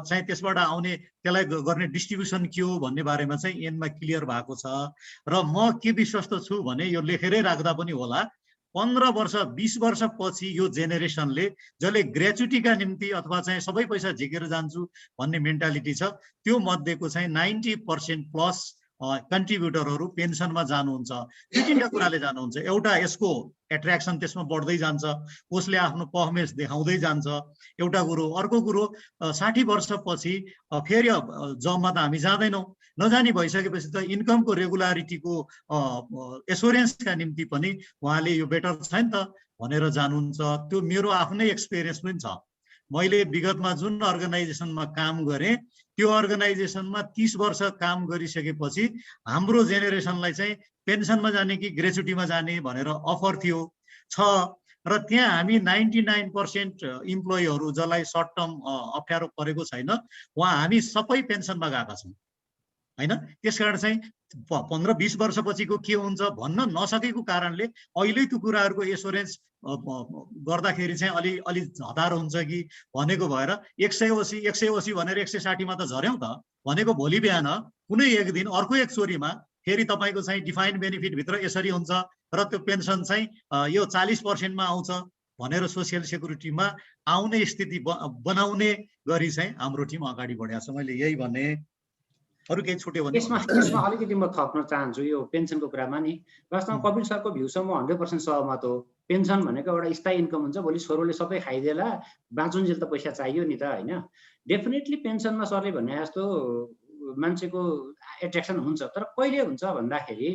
चाहिँ त्यसबाट आउने त्यसलाई गर्ने डिस्ट्रिब्युसन के हो भन्ने बारेमा चाहिँ ऐनमा क्लियर भएको छ। र म के विश्वस्त छु भने यो लेखेरै राख्दा पनि होला 15 वर्ष 20 वर्ष पछि यो जेनेरेसनले जसले ग्रेच्युटीका निम्ति अथवा चाहिँ सबै पैसा झिकेर जान्छु भन्ने मेन्टालिटी छ त्यो मध्येको चाहिँ 90% प्लस कन्ट्रिब्युटरहरू पेन्सनमा जानुहुन्छ। दुई तीनटा कुराले जानुहुन्छ। एउटा यसको एट्र्याक्सन त्यसमा बढ्दै जान्छ, कोषले आफ्नो पर्फर्मेन्स देखाउँदै जान्छ एउटा कुरो। अर्को कुरो 60 वर्षपछि फेरि जबमा त हामी जाँदैनौँ, नजानी भइसकेपछि त इन्कमको रेगुलारिटीको एस्योरेन्सका निम्ति पनि उहाँले यो बेटर छ नि त भनेर जानुहुन्छ। त्यो मेरो आफ्नै एक्सपिरियन्स पनि छ। मैले विगतमा जुन अर्गनाइजेसनमा काम गरेँ त्यो अर्गनाइजेसनमा 30 वर्ष काम गरिसकेपछि हाम्रो जेनेरेसनलाई चाहिँ पेन्सनमा जाने कि ग्रेच्युटीमा जाने भनेर अफर थियो छ, र त्यहाँ हामी 99% इम्प्लोइहरू जसलाई सर्ट टर्म अप्ठ्यारो परेको छैन उहाँ हामी सबै पेन्सनमा गएका छौँ। होइन। त्यसकारण चाहिँ 15-20 वर्षपछिको के हुन्छ भन्न नसकेको कारणले अहिले त्यो कुराहरूको एस्योरेन्स गर्दाखेरि चाहिँ अलि हतार हुन्छ कि भनेको भएर 180 भनेर 160 मा त झर्यौं त भनेको भोलि बिहान कुनै एक दिन अर्को एक चोरीमा फेरि तपाईँको चाहिँ डिफाइन्ड बेनिफिट भित्र यसरी हुन्छ र त्यो पेन्सन चाहिँ यो 40% मा आउँछ भनेर सोसियल सेक्युरिटीमा आउने स्थिति बनाउने गरी चाहिँ हाम्रो टिम अगाडि बढेको छ। मैले यही भने, अरु केही छुट्यो भने यसमा अलिकति म थप्न चाहन्छु यो पेन्सनको कुरामा नि। वास्तवमा कपिल सरको भ्यूसँग म 100% सहमत हो। पेन्सन भनेको एउटा स्थायी इन्कम हुन्छ, भोलि छोरोले सबै खाइदेला बाँचुन्जेल त पैसा चाहियो नि त होइन। डेफिनेटली पेन्सनमा सरले भने जस्तो मान्छेको एट्र्याक्सन हुन्छ, तर कहिले हुन्छ भन्दाखेरि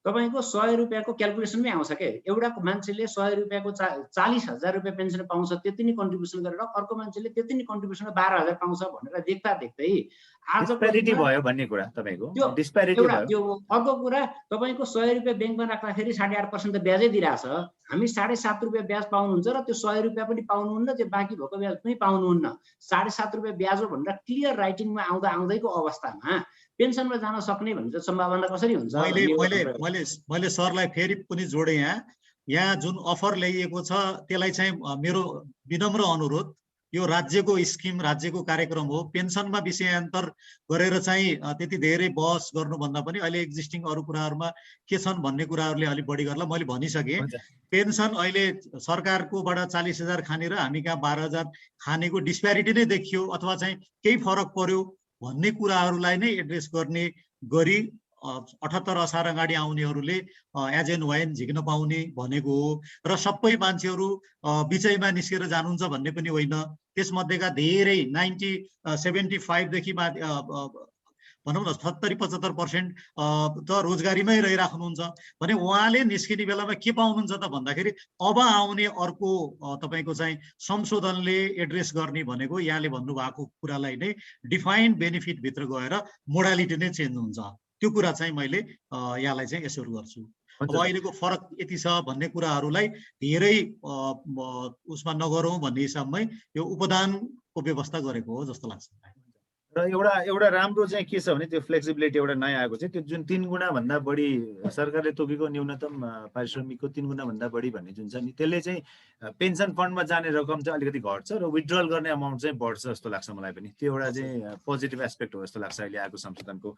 तपाईको 100 रुपैयाँको क्याल्कुलेसनमै आउँछ के। एउटा मान्छेले 100 रुपैयाँको 40,000 रुपैयाँ पेन्सन पाउँछ, त्यति नै कन्ट्रिब्युसन गरेर अर्को मान्छेले त्यति नै कन्ट्रिब्युसन 12,000 पाउँछ भनेर देख्दा देख्दै आज डिस्प्यारिटी भयो भन्ने कुरा तपाईको डिस्प्यारिटी भयो। त्यो अर्को कुरा तपाईको 100 रुपैयाँ बैंकमा राख्दाखेरि 8.5% त ब्याजै दिइराछ। हामी 7.5 रुपैयाँ ब्याज पाउनुहुन्छ र त्यो 100 रुपैयाँ पनि पाउनुहुन्न, त्यो बाँकी भएको ब्याज पनि पाउनुहुन्न। 7.5 रुपैयाँ ब्याज हो भनेर क्लियर राइटिङमा आउँदैको अवस्थामा पेन्सनमा जान सक्ने भन्ने सम्भावना कसरी हुन्छ? मैले सरलाई फेरि पनि जोडे, यहाँ जुन अफर ल्याइएको छ त्यसलाई चाहिँ मेरो विनम्र अनुरोध, यो राज्यको स्किम राज्यको कार्यक्रम हो। पेन्सनमा विषयान्तर गरेर चाहिँ त्यति धेरै बहस गर्नुभन्दा पनि अहिले एक्जिस्टिङ अरू कुराहरूमा के छन् भन्ने कुराहरूले अलिक बढी गर्ला। मैले भनिसकेँ पेन्सन अहिले सरकारकोबाट 40,000 खाने र हामी कहाँ 12,000 खानेको डिस्प्यारिटी नै देखियो अथवा चाहिँ केही फरक पर्यो भन्ने कुराहरूलाई नै एड्रेस गर्ने गरी 78 असार अगाडि आउनेहरूले एज एन वाइन झिक्न पाउने भनेको हो र सबै मान्छेहरू बिचैमा निस्केर जानुहुन्छ भन्ने पनि होइन। त्यसमध्येका धेरै 75 देखि भनौँ न 70-75% त रोजगारीमै रहिराख्नुहुन्छ भने उहाँले निस्किने बेलामा के पाउनुहुन्छ त भन्दाखेरि अब आउने अर्को तपाईको चाहिँ संशोधनले एड्रेस गर्ने भनेको यहाँले भन्नुभएको कुरालाई नै डिफाइन्ड बेनिफिट भित्र गएर मोडालिटी नै चेन्ज हुन्छ। त्यो कुरा चाहिँ मैले यहाँलाई चाहिँ एस्योर गर्छु। अब अहिलेको फरक यति छ भन्ने कुराहरूलाई धेरै उसमा नगरौँ भन्ने हिसाबमै यो उपदानको व्यवस्था गरेको हो जस्तो लाग्छ। र एउटा राम्रो चाहिँ के छ भने त्यो फ्लेक्सिबिलिटी एउटा नयाँ आएको छ, त्यो जुन 3 गुणा भन्दा बढी सरकारले तोकेको न्यूनतम पारिश्रमिकको 3 गुणा भन्दा बढी भन्ने जुन छ नि, त्यसले चाहिँ पेन्सन फन्डमा जाने रकम चाहिँ अलिकति घट्छ र विथड्रल गर्ने अमाउन्ट चाहिँ बढ्छ जस्तो लाग्छ मलाई पनि। त्यो एउटा चाहिँ पोजिटिभ एस्पेक्ट हो जस्तो लाग्छ अहिले आएको संशोधनको।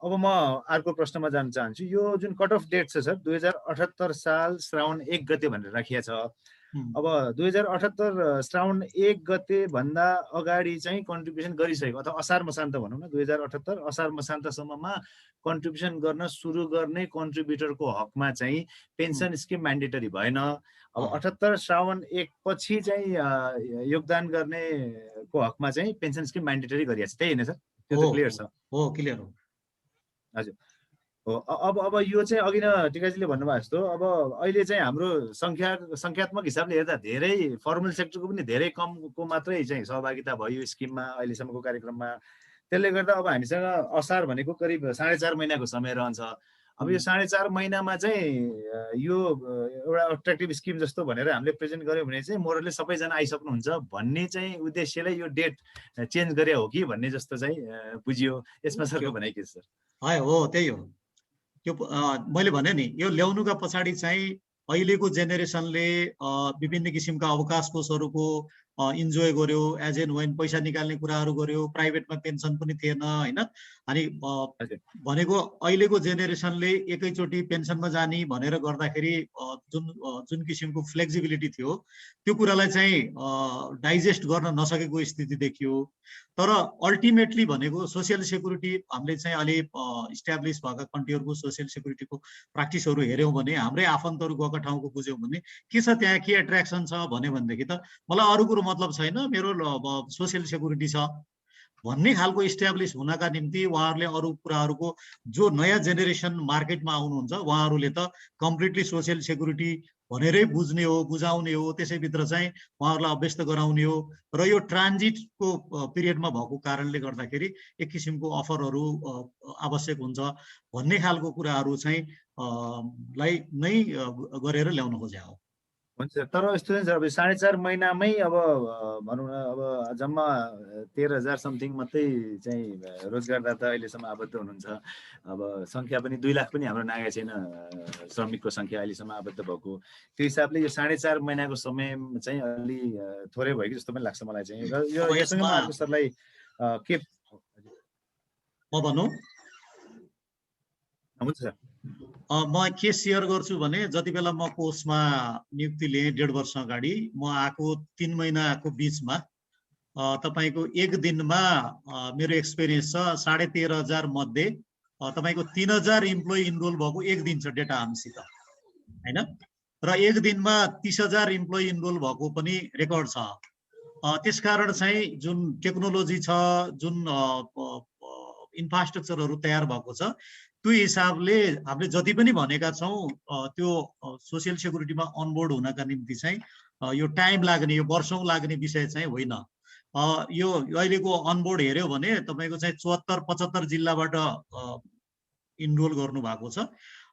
अब म अर्को प्रश्नमा जान चाहन्छु। यो जुन कट अफ डेट छ सर 2078 साल श्रावण 1 गते भनेर राखिएको छ। अब 2078 श्रावण 1 गते भन्दा अगाडि चाहिँ कन्ट्रिब्युसन गरिसकेको अथवा असार मसान्त भनौँ न 2078 असार मसान्तसम्ममा कन्ट्रिब्युसन गर्न सुरु गर्ने कन्ट्रिब्युटरको हकमा चाहिँ पेन्सन स्किम म्यान्डेटरी भएन। अब 78 श्रावण 1 पछि चाहिँ योगदान गर्नेको हकमा चाहिँ पेन्सन स्किम म्यान्डेटरी गरिएको छ, त्यही होइन सर? त्यो त क्लियर छ? हो, क्लियर हो। हजुर हो। अब यो चाहिँ अघि न टिकाजीले भन्नुभएको जस्तो अब अहिले चाहिँ हाम्रो संख्यात्मक हिसाबले हेर्दा धेरै फर्मल सेक्टरको पनि धेरै कमको मात्रै चाहिँ सहभागिता भयो यो स्किममा अहिलेसम्मको कार्यक्रममा। त्यसले गर्दा अब हामीसँग असार भनेको करिब 4.5 महिनाको समय रहन्छ। अब यो 4.5 महिनामा चाहिँ यो एउटा अट्र्याक्टिभ स्किम जस्तो भनेर हामीले प्रेजेन्ट गर्यौँ भने चाहिँ मोरले सबैजना आइसक्नुहुन्छ भन्ने चाहिँ उद्देश्यले यो डेट चेन्ज गरे हो कि भन्ने जस्तो चाहिँ बुझियो। यसमा सरको भनाइ के छ सर? हो, त्यही हो। त्यो मैले भने नि यो ल्याउनुका पछाडि चाहिँ अहिलेको जेनेरेसनले विभिन्न किसिमका अवकाश कोषहरूको इन्जोय गर्यो, एज एन वाइन पैसा निकाल्ने कुराहरू गर्यो, प्राइभेटमा पेन्सन पनि थिएन होइन। अनि भनेको अहिलेको जेनेरेसनले एकैचोटि पेन्सनमा जाने भनेर गर्दाखेरि जुन किसिमको फ्लेक्सिबिलिटी थियो त्यो कुरालाई चाहिँ डाइजेस्ट गर्न नसकेको स्थिति देखियो। तर अल्टिमेटली भनेको सोसियल सेक्युरिटी हामीले चाहिँ अलि इस्ट्याब्लिस भएका कन्ट्रीहरूको सोसियल सेक्युरिटीको प्र्याक्टिसहरू हेऱ्यौँ भने, हाम्रै आफन्तहरू गएको ठाउँको बुझ्यौँ भने के छ त्यहाँ के एट्र्याक्सन छ भनेदेखि त मलाई अरू कुरो मतलब छैन, मेरो सोसियल सेक्युरिटी छ भन्ने खालको इस्ट्याब्लिस हुनका निम्ति उहाँहरूले अरू कुराहरूको जो नयाँ जेनेरेसन मार्केटमा आउनुहुन्छ उहाँहरूले त कम्प्लिटली सोसियल सेक्युरिटी भनेरै बुझ्ने हो, बुझाउने हो, त्यसैभित्र चाहिँ उहाँहरूलाई अभ्यस्त गराउने हो। र यो ट्रान्जिटको पिरियडमा भएको कारणले गर्दाखेरि एक किसिमको अफरहरू आवश्यक हुन्छ भन्ने खालको कुराहरू चाहिँ लाई नै गरेर ल्याउन खोजेको हो। हुन्छ तर यस्तो चाहिँ अब 4.5 महिनामै अब भनौँ न अब जम्मा 13,000 समथिङ मात्रै चाहिँ रोजगारदाता अहिलेसम्म आबद्ध हुनुहुन्छ। अब सङ्ख्या पनि 2 लाख पनि हाम्रो नागेको छैन श्रमिकको सङ्ख्या अहिलेसम्म आबद्ध भएको। त्यो हिसाबले यो 4.5 महिनाको समय चाहिँ अलि थोरै भयो कि जस्तो पनि लाग्छ मलाई चाहिँ। र यो अब यससँग यसमा मार्को सरलाई के म भनौँ हुन्छ सर। म के सेयर गर्छु भने जति बेला म कोर्समा नियुक्ति लिएँ 1.5 वर्ष अगाडि, म आएको 3 महिनाको बिचमा तपाईँको एक दिनमा मेरो एक्सपिरियन्स छ 13,500 मध्ये तपाईँको 3,000 इम्प्लोइ इनरोल भएको एक दिन छ डेटा हामीसित होइन। र एक दिनमा 30,000 इम्प्लोइ इनरोल भएको पनि रेकर्ड छ। त्यसकारण चाहिँ जुन टेक्नोलोजी छ, जुन इन्फ्रास्ट्रक्चरहरू तयार भएको छ, त्यो हिसाबले हामीले जति पनि भनेका छौँ त्यो सोसियल सेक्युरिटीमा अनबोर्ड हुनका निम्ति चाहिँ यो टाइम लाग्ने, यो वर्षौँ लाग्ने विषय चाहिँ होइन। यो अहिलेको अनबोर्ड हेऱ्यो भने तपाईँको चाहिँ 74-75 जिल्लाबाट इनरोल गर्नु भएको छ।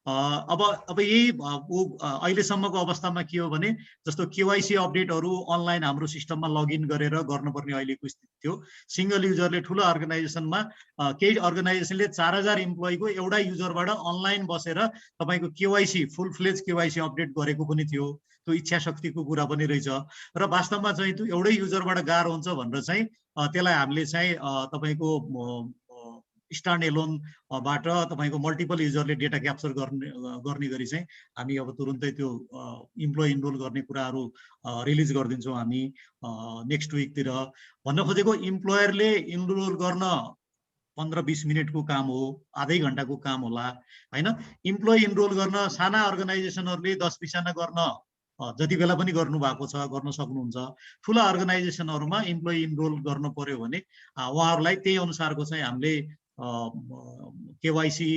अब यही अहिलेसम्मको अवस्थामा के हो भने जस्तो केवाइसी अपडेटहरू अनलाइन हाम्रो सिस्टममा लगइन गरेर गर्नुपर्ने अहिलेको स्थिति थियो। सिङ्गल युजरले ठुलो अर्गनाइजेसनमा केही अर्गनाइजेसनले 4,000 इम्प्लोइको एउटा युजरबाट अनलाइन बसेर तपाईँको केवाइसी फुल फ्लेज केवाइसी अपडेट गरेको पनि थियो। त्यो इच्छा शक्तिको कुरा पनि रहेछ र वास्तवमा चाहिँ त्यो एउटै युजरबाट गाह्रो हुन्छ भनेर चाहिँ त्यसलाई हामीले चाहिँ तपाईँको स्ट्यान्ड एलोनबाट तपाईँको मल्टिपल युजरले डेटा क्याप्चर गर्ने गरी चाहिँ हामी अब तुरुन्तै त्यो इम्प्लोइ इनरोल गर्ने कुराहरू रिलिज गरिदिन्छौँ हामी नेक्स्ट विकतिर। भन्न खोजेको इम्प्लोयरले इनरोल गर्न 15-20 मिनटको काम हो, आधै घन्टाको काम होला होइन। इम्प्लोइ इनरोल गर्न साना अर्गनाइजेसनहरूले 10-20 जना गर्न जति बेला पनि गर्नु भएको छ, गर्न सक्नुहुन्छ। ठुला अर्गनाइजेसनहरूमा इम्प्लोइ इनरोल गर्नु पर्यो भने उहाँहरूलाई त्यही अनुसारको चाहिँ हामीले केवाइसी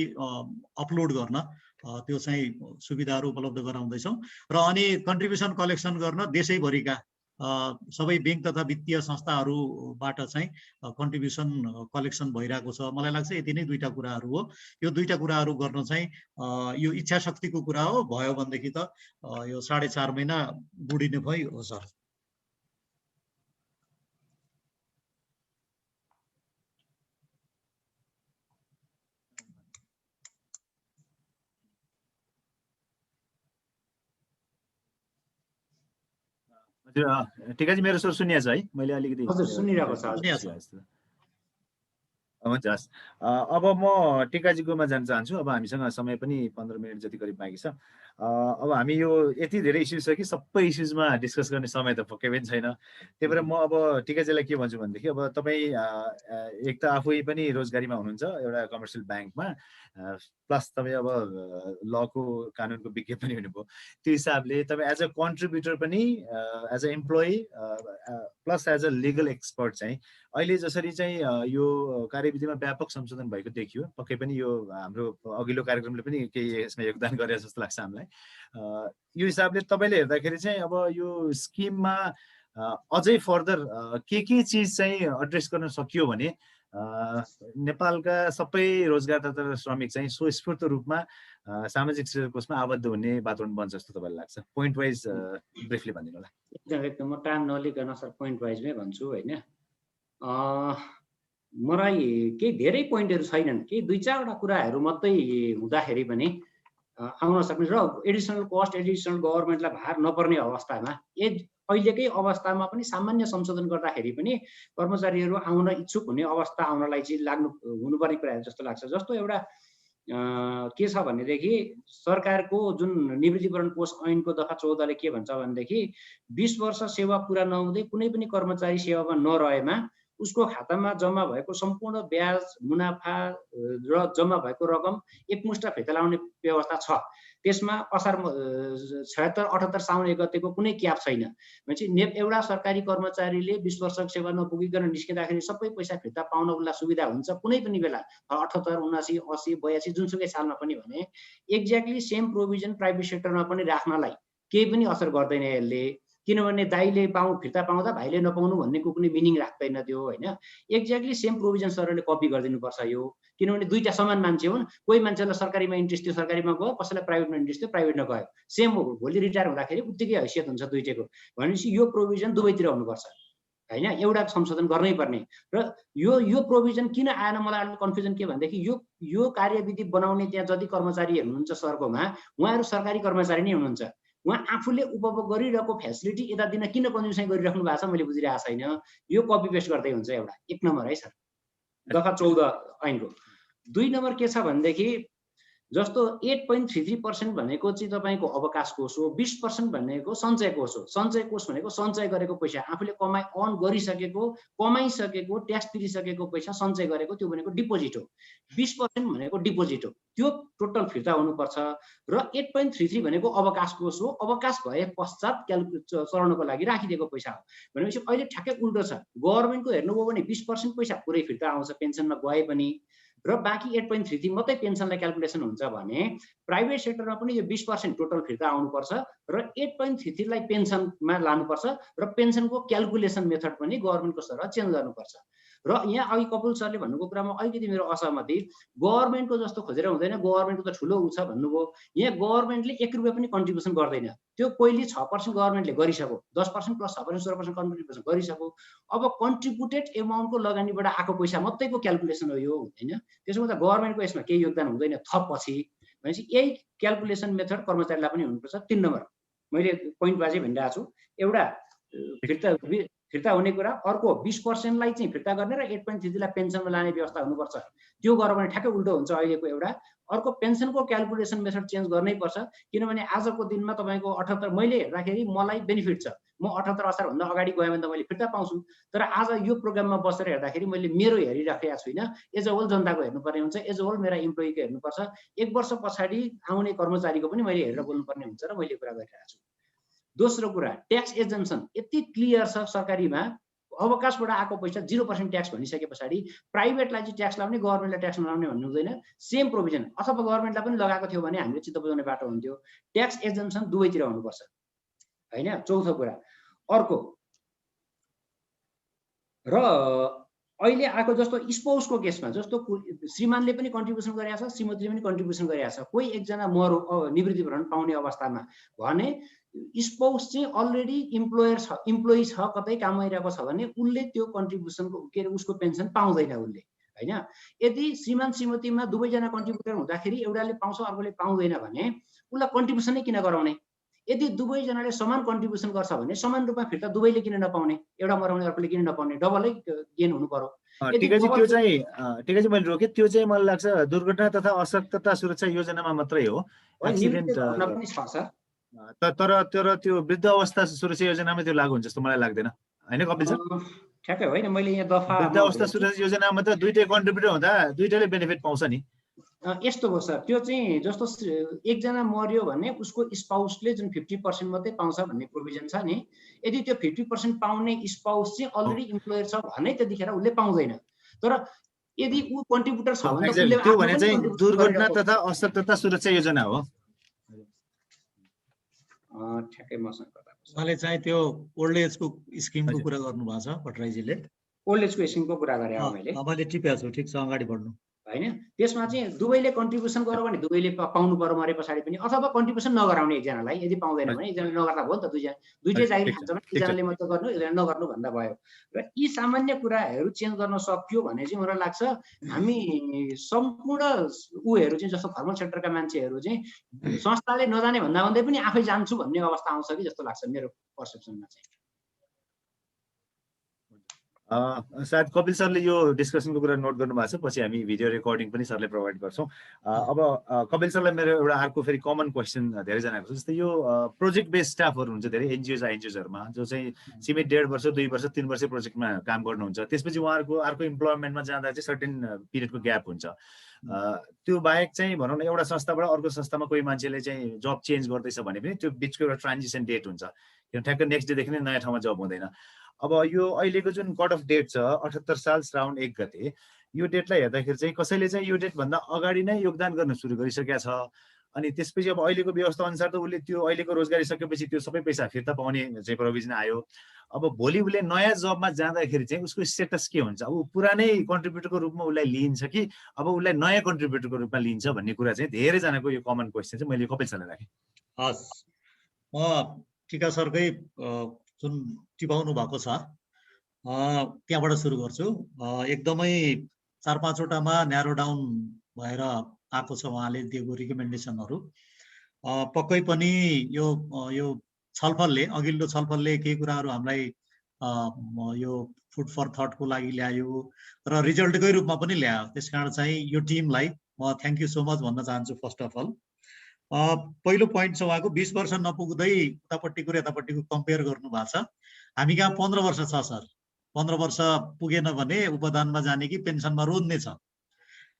अपलोड गर्न त्यो चाहिँ सुविधाहरू उपलब्ध गराउँदैछौँ। र अनि कन्ट्रिब्युसन कलेक्सन गर्न देशैभरिका सबै ब्याङ्क तथा वित्तीय संस्थाहरूबाट चाहिँ कन्ट्रिब्युसन कलेक्सन भइरहेको छ। मलाई लाग्छ यति नै दुईटा कुराहरू हो। यो दुईटा कुराहरू गर्न चाहिँ यो इच्छा शक्तिको कुरा हो। भयो भनेदेखि त यो 4.5 महिना बुढिने भयो हो सर। हजुर टिकाजी मेरो स्वर सुनिएको छ है? मैले अलिकति हजुर सुनिरहेको छ। हुन्छ हस्। अब म टिकाजीकोमा जान चाहन्छु। अब हामीसँग समय पनि 15 मिनट जति करिब बाँकी छ। अब हामी यो यति धेरै इस्युज छ कि सबै इस्युजमा डिस्कस गर्ने समय त पक्कै पनि छैन। त्यही भएर म अब टिकाजीलाई के भन्छु भनेदेखि अब तपाईँ एक त आफै पनि रोजगारीमा हुनुहुन्छ एउटा कमर्सियल ब्याङ्कमा, प्लस तपाईँ अब लको कानुनको विज्ञ पनि हुनुभयो। त्यो हिसाबले तपाईँ एज अ कन्ट्रिब्युटर पनि as a employee plus as a legal expert चाहिँ अहिले जसरी चाहिँ यो कार्यविधिमा व्यापक संशोधन भएको देखियो, पक्कै पनि यो हाम्रो अघिल्लो कार्यक्रमले पनि केही यसमा योगदान गरे जस्तो लाग्छ हामीलाई। यो हिसाबले तपाईँले हेर्दाखेरि चाहिँ अब यो स्किममा अझै फर्दर के चिज चाहिँ एड्रेस गर्न सकियो भने नेपालका सबै रोजगारदाता र श्रमिक चाहिँ स्वस्फूर्त रूपमा सामाजिक सुरक्षा कोषमा आबद्ध हुने वातावरण बन्छ जस्तो तपाईँलाई लाग्छ? पोइन्ट वाइज ब्रिफली भनिदिनु होला। एकदम म टाइम नलिकन सर पोइन्ट वाइजमै भन्छु होइन। मलाई केही धेरै पोइन्टहरू छैनन्, केही 2-4वटा कुराहरू मात्रै हुँदाखेरि पनि आउन सक्ने र एडिसनल कस्ट एडिसनल गभर्मेन्टलाई भार नपर्ने अवस्थामा अहिलेकै अवस्थामा पनि सामान्य संशोधन गर्दाखेरि पनि कर्मचारीहरू आउन इच्छुक हुने अवस्था आउनलाई चाहिँ हुनुपर्ने कुरा जस्तो लाग्छ। जस्तो एउटा के छ भनेदेखि सरकारको जुन निवृत्तिकरण कोष ऐनको दफा 14ले के भन्छ भनेदेखि 20 वर्ष सेवा पुरा नहुँदै कुनै पनि कर्मचारी सेवामा नरहेमा उसको खातामा जम्मा भएको सम्पूर्ण ब्याज मुनाफा र जम्मा भएको रकम एकमुष्ट फिर्ता लगाउने व्यवस्था छ। त्यसमा असार 76-78 साउन 1 गतेको कुनै क्याप छैन। भनेपछि एउटा सरकारी कर्मचारीले 20 वर्ष सेवा नपुगिकन निस्किँदाखेरि सबै पैसा फिर्ता पाउन उसलाई सुविधा हुन्छ कुनै पनि बेला 78, 79, 80, 82 जुनसुकै सालमा पनि भने एक्ज्याक्टली सेम प्रोभिजन प्राइभेट सेक्टरमा पनि राख्नलाई केही पनि असर गर्दैन यसले। किनभने दाइले फिर्ता पाउँदा भाइले नपाउनु भन्नेको कुनै मिनिङ राख्दैन त्यो होइन। एक्ज्याक्टली सेम प्रोभिजन सरले कपी गरिदिनुपर्छ यो, किनभने दुईटा समान मान्छे हुन्। कोही मान्छेलाई सरकारीमा इन्ट्रेस्ट थियो सरकारीमा गयो, कसैलाई प्राइभेटमा इन्ट्रेस्ट थियो प्राइभेटमा गयो, सेम हो। भोलि रिटायर हुँदाखेरि उत्तिकै हैसियत हुन्छ दुईटैको। भनेपछि यो प्रोभिजन दुवैतिर हुनुपर्छ होइन, एउटा संशोधन गर्नै पर्ने। र यो प्रोभिजन किन आएन मलाई अलिक कन्फ्युजन के भनेदेखि यो कार्यविधि बनाउने त्यहाँ जति कर्मचारी हुनुहुन्छ सरकोमा उहाँहरू सरकारी कर्मचारी नै हुनुहुन्छ। उहाँ आफूले उपभोग गरिरहेको फेसिलिटी यता दिन किन कन्जुसाइ गरिराख्नु भएको छ मैले बुझिरहेको छैन। यो कपी पेस्ट गर्दै हुन्छ एउटा 1 नम्बर है सर, दफा 14 ऐनको। 2 नम्बर के छ भनेदेखि जस्तो 8.33% भनेको चाहिँ तपाईँको अवकाश कोष हो, 20% भनेको सञ्चय कोष हो। सञ्चय कोष भनेको सञ्चय गरेको पैसा, आफूले कमाइसकेको ट्याक्स तिरिसकेको पैसा सञ्चय गरेको, त्यो भनेको डिपोजिट हो। 20% भनेको डिपोजिट हो, त्यो टोटल फिर्ता हुनुपर्छ। र 8.33 भनेको अवकाश कोष हो, अवकाश भए पश्चात चलाउनको लागि राखिदिएको पैसा हो। भनेपछि अहिले ठ्याक्कै उल्टो छ। गभर्मेन्टको हेर्नुभयो भने 20% पैसा पुरै फिर्ता आउँछ पेन्सनमा गए पनि, र बाँकी 8.33 मात्रै पेन्सनलाई क्यालकुलेसन हुन्छ भने प्राइभेट सेक्टरमा पनि यो 20% टोटल फिर्ता आउनुपर्छ र 8.33 लाई पेन्सनमा लानुपर्छ र पेन्सनको क्यालकुलेसन मेथड पनि गभर्मेन्टको स्तरमा चेन्ज गर्नुपर्छ। र यहाँ अघि कपिल सरले भन्नुको कुरामा अलिकति मेरो असहमति, गभर्मेन्टको जस्तो खोजेर हुँदैन, गभर्मेन्टको त ठुलो उ छ भन्नुभयो। यहाँ गभर्मेन्टले 1 रुपियाँ पनि कन्ट्रिब्युसन गर्दैन। त्यो पहिले 6% गभर्मेन्टले गरिसक्यो, 10% प्लस 6% 16% कन्ट्रिब्युसन गरिसक्यो। अब कन्ट्रिब्युटेड एमाउन्टको लगानीबाट आएको पैसा मात्रैको क्यालकुलेसन हो यो, होइन। त्यसो त गभर्मेन्टको यसमा केही योगदान हुँदैन थप पछि। भनेपछि यही क्यालकुलेसन मेथड कर्मचारीलाई पनि हुनुपर्छ। 3 नम्बर मैले पोइन्ट बाजे भनिरहेको छु, एउटा फिर्ता हुने कुरा, अर्को 20% लाई चाहिँ फिर्ता गर्ने र 8.33 लाई पेन्सनमा लाने व्यवस्था हुनुपर्छ। त्यो गर्यो भने ठ्याक्कै उल्टो हुन्छ अहिलेको एउटा। अर्को पेन्सनको क्यालकुलेसन मेथड चेन्ज गर्नै पर्छ, किनभने आजको दिनमा तपाईँको 78 मैले हेर्दाखेरि मलाई बेनिफिट छ, म 78 असारभन्दा अगाडि गएँ भने त मैले फिर्ता पाउँछु। तर आज यो प्रोग्राममा बसेर हेर्दाखेरि मैले मेरो हेरिराखेको छुइनँ, एज अ होल जनताको हेर्नुपर्ने हुन्छ, एज अ होल मेरा इम्प्लोइको हेर्नुपर्छ, 1 वर्ष पछाडि आउने कर्मचारीको पनि मैले हेरेर बोल्नुपर्ने हुन्छ र मैले कुरा गरिरहेको छु। दोस्रो कुरा, ट्याक्स एक्जम्पसन यति क्लियर छ सरकारीमा, अवकाशबाट आएको पैसा 0% ट्याक्स भनिसके पछाडि प्राइभेटलाई चाहिँ ट्याक्स लाउने, गभर्मेन्टलाई ट्याक्स नलाउने भन्नु हुँदैन। सेम प्रोभिजन, अथवा गभर्मेन्टलाई पनि लगाएको थियो भने हामीले चित्त बुझाउने बाटो हुन्थ्यो। ट्याक्स एक्जम्पसन दुवैतिर हुनुपर्छ होइन। चौथो कुरा, अर्को र अहिले आएको जस्तो स्पाउसको केसमा, जस्तो श्रीमानले पनि कन्ट्रिब्युसन गरेको छ, श्रीमतीले पनि कन्ट्रिब्युसन गरेको छ, कोही एकजना निवृत्तिभरण पाउने अवस्थामा भने स्पाउस चाहिँ अलरेडी इम्प्लोइ छ, कतै काम गरिरहेको छ भने उसले त्यो कन्ट्रिब्युसनको के अरे उसको पेन्सन पाउँदैन उसले, होइन। यदि श्रीमान श्रीमतीमा दुवैजना कन्ट्रिब्युटर हुँदाखेरि एउटाले पाउँछ अर्कोले पाउँदैन भने उसलाई कन्ट्रिब्युसनै किन गराउने? यदि दुवैजनाले समान कन्ट्रिब्युसन गर्छ भने समान रूपमा फिर्ता दुवैले किन नपाउने? एउटा मराउने अर्कोले किन नपाउने? डबलै गेन हुनु पर्यो। ठिकै छ, त्यो चाहिँ ठिकै छ, मैले रोकेँ। त्यो चाहिँ मलाई लाग्छ दुर्घटना तथा अशक्तता सुरक्षा योजनामा मात्रै हो, एक्सिडेन्ट पनि छ सर। तर त्यो वृद्ध अवस्था सुरक्षा योजनामा त्यो लागू हुन्छ जस्तो मलाई लाग्दैन, होइन कपिल सर? ठ्याक्कै होइन, मैले यहाँ दफा वृद्ध अवस्था सुरक्षा योजनामा त दुईटै कन्ट्रिब्युटर हुँदा दुईटैले बेनिफिट पाउँछ नि। यस्तो हो सर, त्यो चाहिँ जस्तो एकजना मर्यो भने उसको स्पाउसले जुन 50% मात्रै पाउँछ भन्ने प्रोभिजन छ नि, यदि त्यो 50% पाउने स्पाउस चाहिँ अलरेडी इम्प्लोयर छ भने त्यतिखेर उसले पाउँदैन। तर यदि ऊ कन्ट्रिब्युटर छ भने त्यो भने चाहिँ दुर्घटना तथा अशक्तता सुरक्षा योजना हो। ठ्याक्कै मसँग उहाँले चाहिँ त्यो ओल्ड एजको स्किमको कुरा गर्नुभएको छ भट्टराईजीले। ओल्ड एजको स्किमको कुरा गरेँ मैले टिपेको छु, ठिक छ, अगाडि बढ्नु होइन। त्यसमा चाहिँ दुवैले कन्ट्रिब्युसन गर्यो भने दुवैले पाउनु पर्यो मरे पछाडि पनि, अथवा कन्ट्रिब्युसन नगराउने एकजनालाई, यदि पाउँदैन भने एकजनाले नगर्दा भयो नि त। दुईटै जागिर खान्छ भने एकजनाले मात्र गर्नु एकजनाले नगर्नु भन्दा भयो। र यी सामान्य कुराहरू चेन्ज गर्न सकियो भने चाहिँ मलाई लाग्छ हामी सम्पूर्ण उहरू चाहिँ जस्तो फर्मल सेक्टरका मान्छेहरू चाहिँ संस्थाले नजाने भन्दा भन्दै पनि आफै जान्छु भन्ने अवस्था आउँछ कि जस्तो लाग्छ मेरो पर्सेप्सनमा चाहिँ। सायद कपिल सरले यो डिस्कसनको कुरा नोट गर्नुभएको छ, पछि हामी भिडियो रेकर्डिङ पनि सरले प्रोभाइड गर्छौँ। अब कपिल सरलाई मेरो एउटा अर्को फेरि कमन क्वेसन धेरैजनाको छ, जस्तै यो प्रोजेक्ट बेस्ड स्टाफहरू हुन्छ धेरै एनजिओजहरूमा, जो चाहिँ सीमित 1.5 वर्ष 2 वर्ष 3 वर्ष प्रोजेक्टमा काम गर्नुहुन्छ, त्यसपछि उहाँहरूको अर्को इम्प्लोइमेन्टमा जाँदा चाहिँ सर्टेन पिरियडको ग्याप हुन्छ। त्यो बाहेक चाहिँ भनौँ न एउटा संस्थाबाट अर्को संस्थामा कोही मान्छेले चाहिँ जब चेन्ज गर्दैछ भने पनि त्यो बिचको एउटा ट्रान्जिसन डेट हुन्छ, किन ठ्याक्क नेक्स्ट डेदेखि नै नयाँ ठाउँमा जब हुँदैन। अब यो अहिलेको जुन कट अफ डेट छ 78 साल श्रावण 1 गते, यो डेटलाई हेर्दाखेरि चाहिँ कसैले चाहिँ यो डेटभन्दा अगाडि नै योगदान गर्न सुरु गरिसकेका छ, अनि त्यसपछि अब अहिलेको व्यवस्था अनुसार त उसले त्यो अहिलेको रोजगारी सकेपछि त्यो सबै पैसा फिर्ता पाउने चाहिँ प्रोभिजन आयो। अब भोलि उसले नयाँ जबमा जाँदाखेरि चाहिँ उसको स्टेटस के हुन्छ? अब पुरानै कन्ट्रिब्युटरको रूपमा उसलाई लिइन्छ कि अब उसलाई नयाँ कन्ट्रिब्युटरको रूपमा लिन्छ भन्ने कुरा चाहिँ धेरैजनाको यो कमन क्वेसन चाहिँ मैले कपिल सरलाई राखेँ। हस्, म टिका सरकै जुन टिपाउनु भएको छ त्यहाँबाट सुरु गर्छु। एकदमै 4-5वटामा न्यारो डाउन भएर आएको छ उहाँले दिएको रिकमेन्डेसनहरू। पक्कै पनि यो छलफलले, अघिल्लो छलफलले केही कुराहरू हामीलाई यो फुड फर थटको लागि ल्यायो र रिजल्टकै रूपमा पनि ल्यायो। त्यसकारण चाहिँ यो टिमलाई म थ्याङ्क यू सो मच भन्न चाहन्छु। फर्स्ट अफ अल पहिलो पोइन्ट छ उहाँको 20 वर्ष नपुग्दै उतापट्टिको र यतापट्टिको कम्पेयर गर्नु भएको छ। हामी कहाँ 15 वर्ष छ सर, 15 वर्ष पुगेन भने उपदानमा जाने कि पेन्सनमा रोज्ने छ,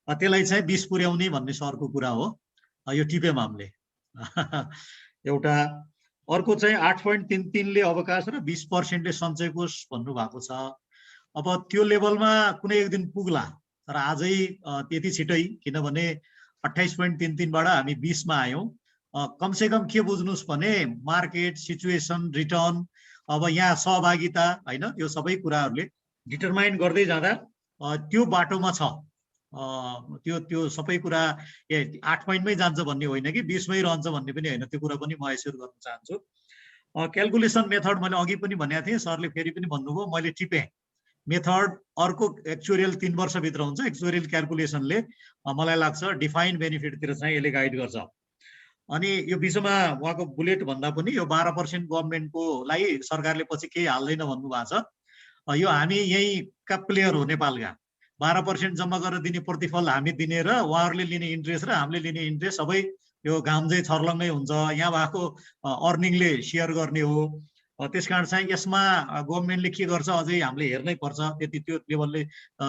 त्यसलाई चाहिँ 20 पुर्याउने भन्ने सरको कुरा हो। यो टिपेम हामीले एउटा। अर्को चाहिँ 8.33ले अवकाश र 20%ले सञ्चय कोष भन्नुभएको छ। अब त्यो लेभलमा कुनै एक दिन पुग्ला, तर आजै त्यति छिटै, किनभने 28.33बाट हामी 20मा आयौँ। कमसेकम के बुझ्नुहोस् भने मार्केट सिचुएसन, रिटर्न, अब यहाँ सहभागिता होइन, यो सबै कुराहरूले डिटरमाइन गर्दै जाँदा त्यो बाटोमा छ। त्यो सबै कुरा 8 पोइन्टमै जान्छ भन्ने होइन कि 20मै रहन्छ भन्ने पनि होइन, त्यो कुरा पनि म एस्योर गर्न चाहन्छु। क्यालकुलेसन मेथड मैले अघि पनि भनेको थिएँ, सरले फेरि पनि भन्नुभयो, मैले टिपेँ। मेथड अर्को एक्चुअरियल 3 वर्षभित्र हुन्छ। एक्चुअरियल क्यालकुलेसनले मलाई लाग्छ डिफाइन्ड बेनिफिटतिर चाहिँ यसले गाइड गर्छ। अनि यो विषयमा उहाँको बुलेट भन्दा पनि यो 12% गभर्मेन्टको लागि सरकारले पछि केही हाल्दैन भन्नुभएको छ। यो हामी यहीँका प्लेयर हो, नेपालका। 12% जम्मा गरेर दिने प्रतिफल हामी दिने र उहाँहरूले लिने इन्ट्रेस्ट र हामीले लिने इन्ट्रेस्ट सबै यो घाम चाहिँ छर्लङ्गै हुन्छ। यहाँ भएको अर्निङले सेयर गर्ने हो। त्यसकारण चाहिँ यसमा गभर्मेन्टले के गर्छ अझै हामीले हेर्नै पर्छ। त्यति त्यो लेभलले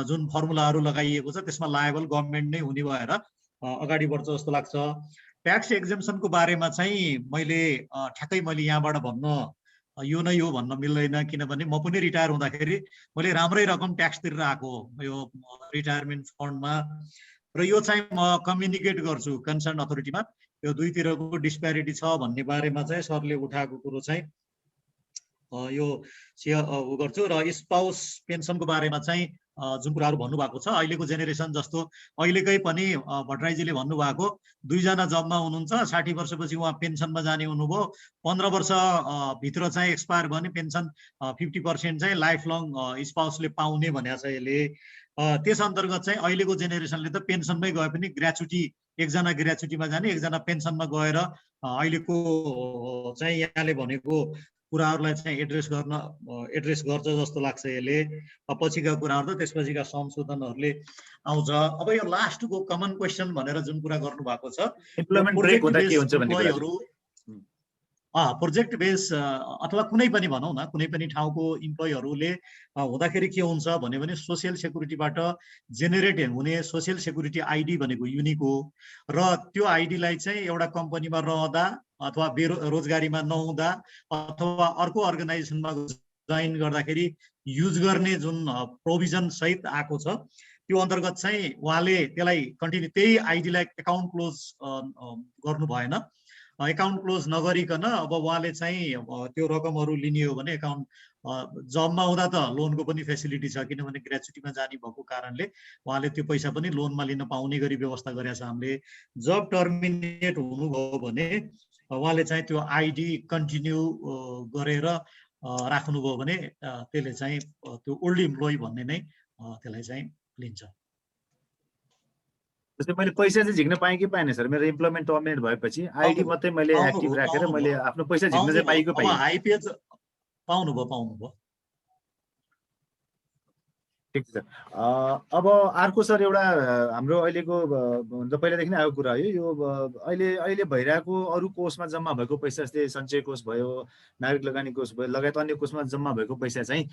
जुन फर्मुलाहरू लगाइएको छ त्यसमा लायबल गभर्मेन्ट नै हुने भएर अगाडि बढ्छ जस्तो लाग्छ। ट्याक्स एक्जेम्पसनको बारेमा चाहिँ मैले यहाँबाट भन्न यो नै हो भन्न मिल्दैन, किनभने म पनि रिटायर हुँदाखेरि मैले राम्रै रकम ट्याक्स तिरेर आएको यो रिटायरमेन्ट फन्डमा। र यो चाहिँ म कम्युनिकेट गर्छु कन्सर्न अथोरिटीमा, यो दुईतिरको डिस्प्यारिटी छ भन्ने बारेमा चाहिँ सरले उठाएको कुरो चाहिँ यो उ गर्छु। र स्पाउस पेन्सनको बारेमा चाहिँ जुन कुराहरू भन्नुभएको छ, अहिलेको जेनेरेसन जस्तो अहिलेकै पनि भट्टराईजीले भन्नुभएको 2 जना जबमा हुनुहुन्छ, 60 वर्षपछि उहाँ पेन्सनमा जाने हुनुभयो, 15 वर्ष भित्र चाहिँ एक्सपायर भयो भने पेन्सन 50% चाहिँ लाइफ लङ स्पाउसले पाउने भनेको छ यसले। त्यस अन्तर्गत चाहिँ अहिलेको जेनेरेसनले त पेन्सनमै गए पनि ग्रेच्युटी, एकजना ग्रेच्युटीमा जाने, एकजना पेन्सनमा गएर अहिलेको चाहिँ यहाँले भनेको कुराहरूलाई चाहिँ एड्रेस गर्छ जस्तो लाग्छ यसले। पछिका कुराहरू त त्यसपछिका संशोधनहरूले आउँछ। अब यो लास्टको कमन क्वेसन भनेर जुन कुरा गर्नुभएको छ, इम्प्लोइमेन्ट ब्रेक हुँदा के हुन्छ भन्ने कुरा। प्रोजेक्ट बेस अथवा कुनै पनि भनौँ न, कुनै पनि ठाउँको इम्प्लोइहरूले हुँदाखेरि के हुन्छ भने सोसियल सेक्युरिटीबाट जेनेरेट हुने सोसियल सेक्युरिटी आइडी भनेको युनिक हो। र त्यो आइडीलाई चाहिँ एउटा कम्पनीमा रहँदा अथवा बेरोजगारीमा नहुँदा अथवा अर्को अर्गनाइजेसनमा जोइन गर्दाखेरि युज गर्ने जुन प्रोभिजन सहित आएको छ, त्यो अन्तर्गत चाहिँ उहाँले त्यसलाई कन्टिन्यू त्यही आइडीलाई एकाउन्ट क्लोज गर्नु भएन। एकाउन्ट क्लोज नगरिकन अब उहाँले चाहिँ त्यो रकमहरू लिने हो भने एकाउन्ट जबमा हुँदा त लोनको पनि फेसिलिटी छ, किनभने ग्रेच्युटीमा जाने भएको कारणले उहाँले त्यो पैसा पनि लोनमा लिन पाउने गरी व्यवस्था गरेका छ हामीले। जब टर्मिनेट हुनुभयो भने उहाँले चाहिँ त्यो आइडी कन्टिन्यू गरेर राख्नुभयो भने त्यसले चाहिँ त्यो ओल्ड इम्प्लोइ भन्ने नै त्यसलाई चाहिँ लिन्छ। जस्तै मैले पैसा चाहिँ झिक्न पाएँ कि पाएन सर? मेरो इम्प्लोइमेन्ट टर्मिनेट भएपछि आइडी मात्रै मैले एक्टिभ राखेर मैले आफ्नो पैसा झिक्न चाहिँ पाएँ कि पाएँ? आइपिएच पाउनुभयो। ठिक छ। अब अर्को सर एउटा हाम्रो अहिलेको पहिलादेखि नै आएको कुरा हो यो अहिले भइरहेको अरू कोषमा जम्मा भएको पैसा, जस्तै सञ्चय कोष भयो, नागरिक लगानी कोष भयो, लगायत अन्य कोषमा जम्मा भएको पैसा चाहिँ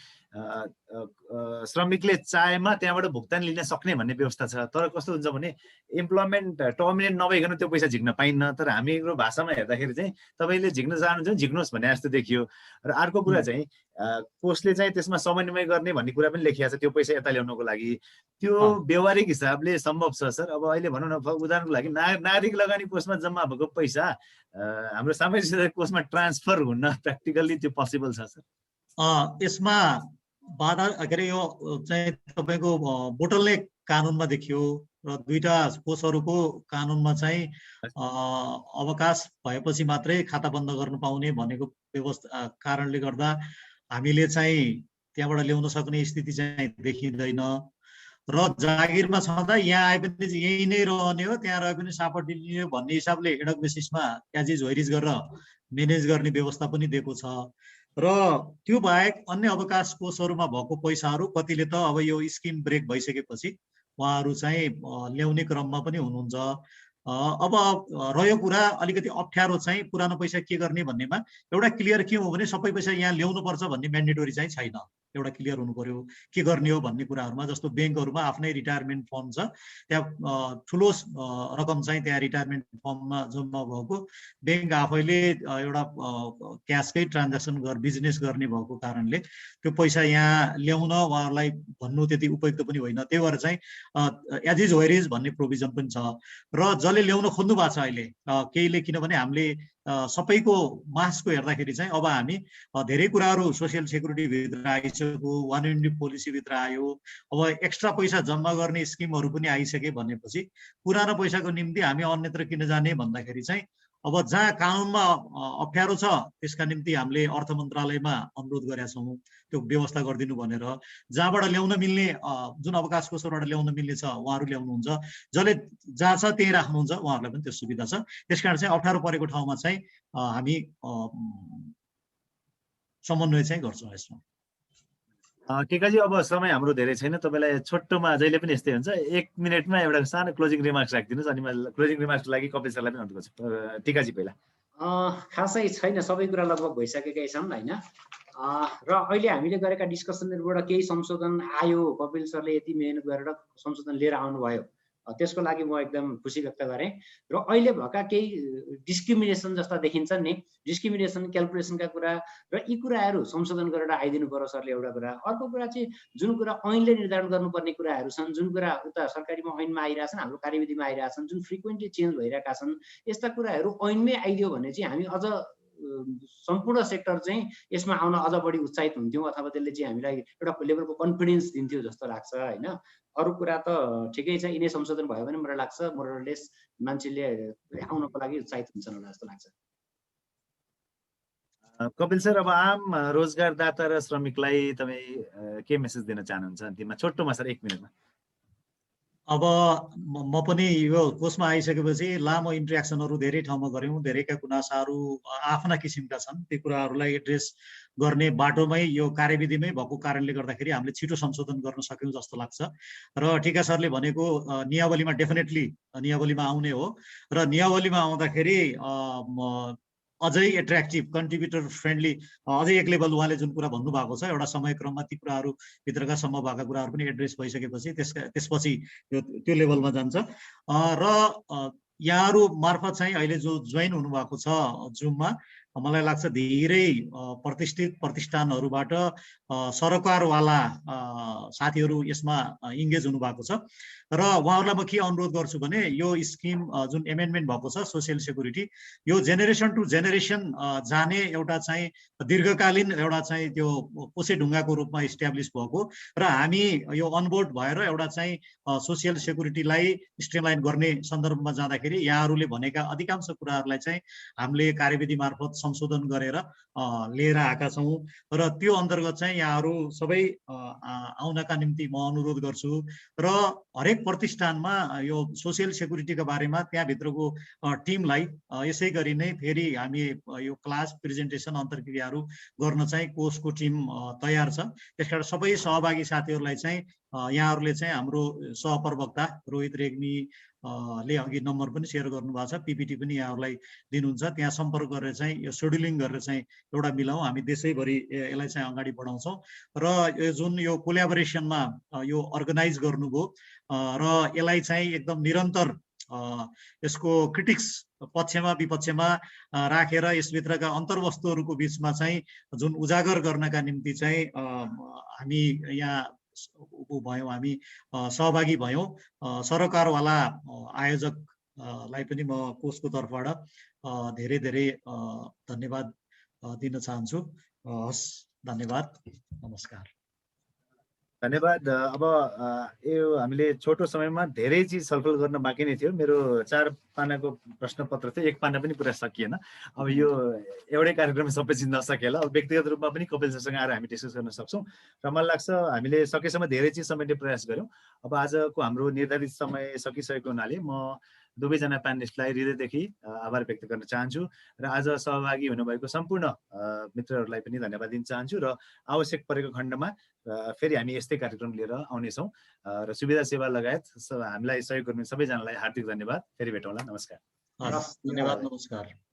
श्रमिकले चाहेमा त्यहाँबाट भुक्तानी लिन सक्ने भन्ने व्यवस्था छ। तर कस्तो हुन्छ भने इम्प्लोइमेन्ट टर्मिनेट नभइकन त्यो पैसा झिक्न पाइन्न। तर हाम्रो भाषामा हेर्दाखेरि चाहिँ तपाईँले झिक्न चाहनुहुन्छ भने झिक्नुहोस् भने जस्तो देखियो। र अर्को कुरा चाहिँ कोषले चाहिँ त्यसमा समन्वय गर्ने भन्ने कुरा पनि लेखिएको छ त्यो पैसा यता ल्याउनको लागि। त्यो अँ। व्यवहारिक हिसाबले सम्भव छ सर? अब अहिले भनौँ न उदाहरणको लागि नागरिक लगानी कोषमा जम्मा भएको पैसा हाम्रो सामाजिक सुरक्षा कोषमा ट्रान्सफर हुन प्र्याक्टिकल्ली त्यो पोसिबल छ सर? यसमा बाधा के अरे यो चाहिँ तपाईँको बोटलनेक कानुनमा देखियो र दुईटा कोषहरूको कानुनमा चाहिँ अवकाश भएपछि मात्रै खाता बन्द गर्नु पाउने भनेको व्यवस्था कारणले गर्दा हामीले चाहिँ त्यहाँबाट ल्याउन सक्ने स्थिति चाहिँ देखिँदैन र जागिरमा छँदा यहाँ आए पनि यही नै रहने हो, त्यहाँ रहे पनि सापट दिने भन्ने हिसाबले एडक बेसिसमा एजिज वैरिज गरेर म्यानेज गर्ने व्यवस्था पनि दिएको छ। र त्यो बाहेक अन्य अवकाश कोषहरूमा भएको पैसाहरू कतिले त अब यो स्किम ब्रेक भइसकेपछि उहाँहरू चाहिँ ल्याउने क्रममा पनि हुनुहुन्छ। अब रह्यो कुरा अलिकति अप्ठ्यारो चाहिँ पुरानो पैसा के गर्ने भन्नेमा एउटा क्लियर के हो भने सबै पैसा यहाँ ल्याउनु पर्छ भन्ने म्यान्डेटोरी चाहिँ छैन। एउटा क्लियर हुनु पर्यो के गर्ने हो भन्ने कुराहरूमा। जस्तो ब्याङ्कहरूमा आफ्नै रिटायरमेन्ट फन्ड छ, त्यहाँ ठुलो रकम चाहिँ त्यहाँ रिटायरमेन्ट फन्डमा जम्मा भएको ब्याङ्क आफैले एउटा क्यासकै ट्रान्ज्याक्सन बिजनेस गर्ने भएको कारणले त्यो पैसा यहाँ ल्याउन उहाँहरूलाई भन्नु त्यति उपयुक्त पनि होइन। त्यही भएर चाहिँ एज इज वेयर इज भन्ने प्रोभिजन पनि छ। र जसले ल्याउन खोज्नु भएको छ अहिले केहीले, किनभने हामीले सबैको मासको हेर्दाखेरि चाहिँ अब हामी धेरै कुराहरू सोसियल सेक्युरिटीभित्र आइसक्यो, 1 पोलिसीभित्र आयो, अब एक्स्ट्रा पैसा जम्मा गर्ने स्किमहरू पनि आइसके भनेपछि पुरानो पैसाको निम्ति हामी अन्यत्र किन जाने भन्दाखेरि चाहिँ अब जहाँ कानुनमा अप्ठ्यारो छ त्यसका निम्ति हामीले अर्थ मन्त्रालयमा अनुरोध गरेका छौँ त्यो व्यवस्था गरिदिनु भनेर। जहाँबाट ल्याउन मिल्ने जुन अवकाश कोषबाट ल्याउन मिल्ने छ उहाँहरू ल्याउनुहुन्छ, जसले जहाँ छ त्यहीँ राख्नुहुन्छ उहाँहरूलाई पनि त्यो सुविधा छ। त्यसकारण चाहिँ अप्ठ्यारो परेको ठाउँमा चाहिँ हामी समन्वय चाहिँ गर्छौँ यसमा। टिकाजी अब समय हाम्रो धेरै छैन, तपाईँलाई छोटोमा जहिले पनि यस्तै हुन्छ, 1 मिनटमा एउटा सानो क्लोजिङ रिमार्क्स राखिदिनुहोस् अनि मैले क्लोजिङ रिमार्क्सको लागि कपिल सरलाई पनि अनुरोध गर्छु। टिकाजी पहिला। खासै छैन, सबै कुरा लगभग भइसकेकै छन् होइन। र अहिले हामीले गरेका डिस्कसनहरूबाट केही संशोधन आयो, कपिल सरले यति मेहनत गरेर संशोधन लिएर आउनुभयो, त्यसको लागि म एकदम खुसी व्यक्त गरेँ। र अहिले भएका केही डिस्क्रिमिनेसन जस्ता देखिन्छन् नि, डिस्क्रिमिनेसन क्यालकुलेसनका कुरा र यी कुराहरू संशोधन गरेर आइदिनु पर्यो सरले, एउटा कुरा। अर्को कुरा चाहिँ जुन कुरा ऐनले निर्धारण गर्नुपर्ने कुराहरू छन्, जुन कुरा उता सरकारीमा ऐनमा आइरहेछन्, हाम्रो कार्यविधिमा आइरहेछन्, जुन फ्रिक्वेन्टली चेन्ज भइरहेका छन्, यस्ता कुराहरू ऐनमै आइदियो भने चाहिँ हामी अझ सम्पूर्ण सेक्टर चाहिँ यसमा आउन अझ बढी उत्साहित हुन्थ्यौँ, अथवा त्यसले चाहिँ हामीलाई एउटा लेभलको कन्फिडेन्स दिन्थ्यो जस्तो लाग्छ होइन। अरू कुरा त ठिकै छ, यिनै संशोधन भयो भने मलाई लाग्छ मोरलेस मान्छेले आउनको लागि उत्साहित हुन्छन् होला जस्तो लाग्छ। कपिल सर, अब आम रोजगारदाता र श्रमिकलाई तपाईँ के मेसेज दिन चाहनुहुन्छ अन्तिममा, छोटोमा सर 1 मिनटमा? अब म पनि यो कोषमा आइसकेपछि लामो इन्ट्रेक्सनहरू धेरै ठाउँमा गऱ्यौँ, धेरैका गुनासाहरू आफ्ना किसिमका छन्, त्यो कुराहरूलाई एड्रेस गर्ने बाटोमै यो कार्यविधिमै भएको कारणले गर्दाखेरि हामीले छिटो संशोधन गर्न सक्यौँ जस्तो लाग्छ। र टिका सरले भनेको नियावलीमा डेफिनेटली नियावलीमा आउने हो, र नियावलीमा आउँदाखेरि अझै एट्र्याक्टिभ कन्ट्रिब्युटर फ्रेन्डली अझै एक लेभल उहाँले जुन कुरा भन्नुभएको छ एउटा समयक्रममा ती कुराहरू भित्रका सम्म भएका कुराहरू पनि एड्रेस भइसकेपछि त्यसपछि त्यो लेभलमा जान्छ। र यहाँहरू मार्फत चाहिँ अहिले जो जोइन हुनुभएको छ जुममा, मलाई लाग्छ धेरै प्रतिष्ठित प्रतिष्ठानहरूबाट सरकारवाला साथीहरू यसमा इङ्गेज हुनुभएको छ। र उहाँहरूलाई म के अनुरोध गर्छु भने यो स्किम जुन एमेन्डमेन्ट भएको छ सोसियल सेक्युरिटी, यो जेनेरेसन टु जेनेरेसन जाने एउटा चाहिँ दीर्घकालीन एउटा चाहिँ त्यो कोसे ढुङ्गाको रूपमा इस्ट्याब्लिस भएको, र हामी यो अनबोर्ड भएर एउटा चाहिँ सोसियल सेक्युरिटीलाई स्ट्रिमलाइन गर्ने सन्दर्भमा जाँदाखेरि यहाँहरूले भनेका अधिकांश कुराहरूलाई चाहिँ हामीले कार्यविधि मार्फत संशोधन गरेर लिएर आएका छौँ। र त्यो अन्तर्गत चाहिँ यहाँहरू सबै आउनका निम्ति म अनुरोध गर्छु। र हरेक प्रतिष्ठानमा यो सोसियल सेक्युरिटीका बारेमा त्यहाँभित्रको टिमलाई यसै गरी नै फेरि हामी यो क्लास प्रेजेन्टेसन अन्तर्क्रियाहरू गर्न चाहिँ कोषको टिम तयार छ। त्यसकारण सबै सहभागी साथीहरूलाई चाहिँ यहाँहरूले चाहिँ हाम्रो सहप्रवक्ता रोहित रेग्मी ले अघि नम्बर पनि सेयर गर्नुभएको छ, पिपिटी पनि यहाँहरूलाई दिनुहुन्छ, त्यहाँ सम्पर्क गरेर चाहिँ यो सेड्युलिङ गरेर चाहिँ एउटा मिलाउँ, हामी देशैभरि यसलाई चाहिँ अगाडि बढाउँछौँ। र यो जुन यो कोल्याबोरेसनमा यो अर्गनाइज गर्नुभयो र यसलाई चाहिँ एकदम निरन्तर यसको क्रिटिक्स पक्षमा विपक्षमा राखेर यसभित्रका अन्तर्वस्तुहरूको बिचमा चाहिँ जुन उजागर गर्नका निम्ति चाहिँ हामी यहाँ भयौँ, हामी सहभागी भयौँ। सरकारवाला आयोजकलाई पनि म कोषको तर्फबाट धेरै धेरै धन्यवाद दिन चाहन्छु। हस्, धन्यवाद, नमस्कार। धन्यवाद। अब यो हामीले छोटो समयमा धेरै चिज छलफल गर्न बाँकी नै थियो। मेरो 4 पानाको प्रश्न पत्र थियो, 1 पाना पनि पुरा सकिएन। अब यो एउटै कार्यक्रममा सबै चिज नसकेला, अब व्यक्तिगत रूपमा पनि कपिल सरसँग आएर हामी डिस्कस गर्न सक्छौँ र मलाई लाग्छ हामीले सकेसम्म धेरै चिज समेट्ने प्रयास गऱ्यौँ। अब आजको हाम्रो निर्धारित समय सकिसकेको हुनाले म दुवैजना प्यानलिस्टलाई हृदयदेखि आभार व्यक्त गर्न चाहन्छु र आज सहभागी हुनुभएको सम्पूर्ण मित्रहरूलाई पनि धन्यवाद दिन चाहन्छु र आवश्यक परेको खण्डमा फेरि हामी यस्तै कार्यक्रम लिएर आउनेछौँ र सुविधा सेवा लगायत हामीलाई सहयोग गर्ने सबैजनालाई हार्दिक धन्यवाद। फेरि भेटौँला। नमस्कार। धन्यवाद, नमस्कार।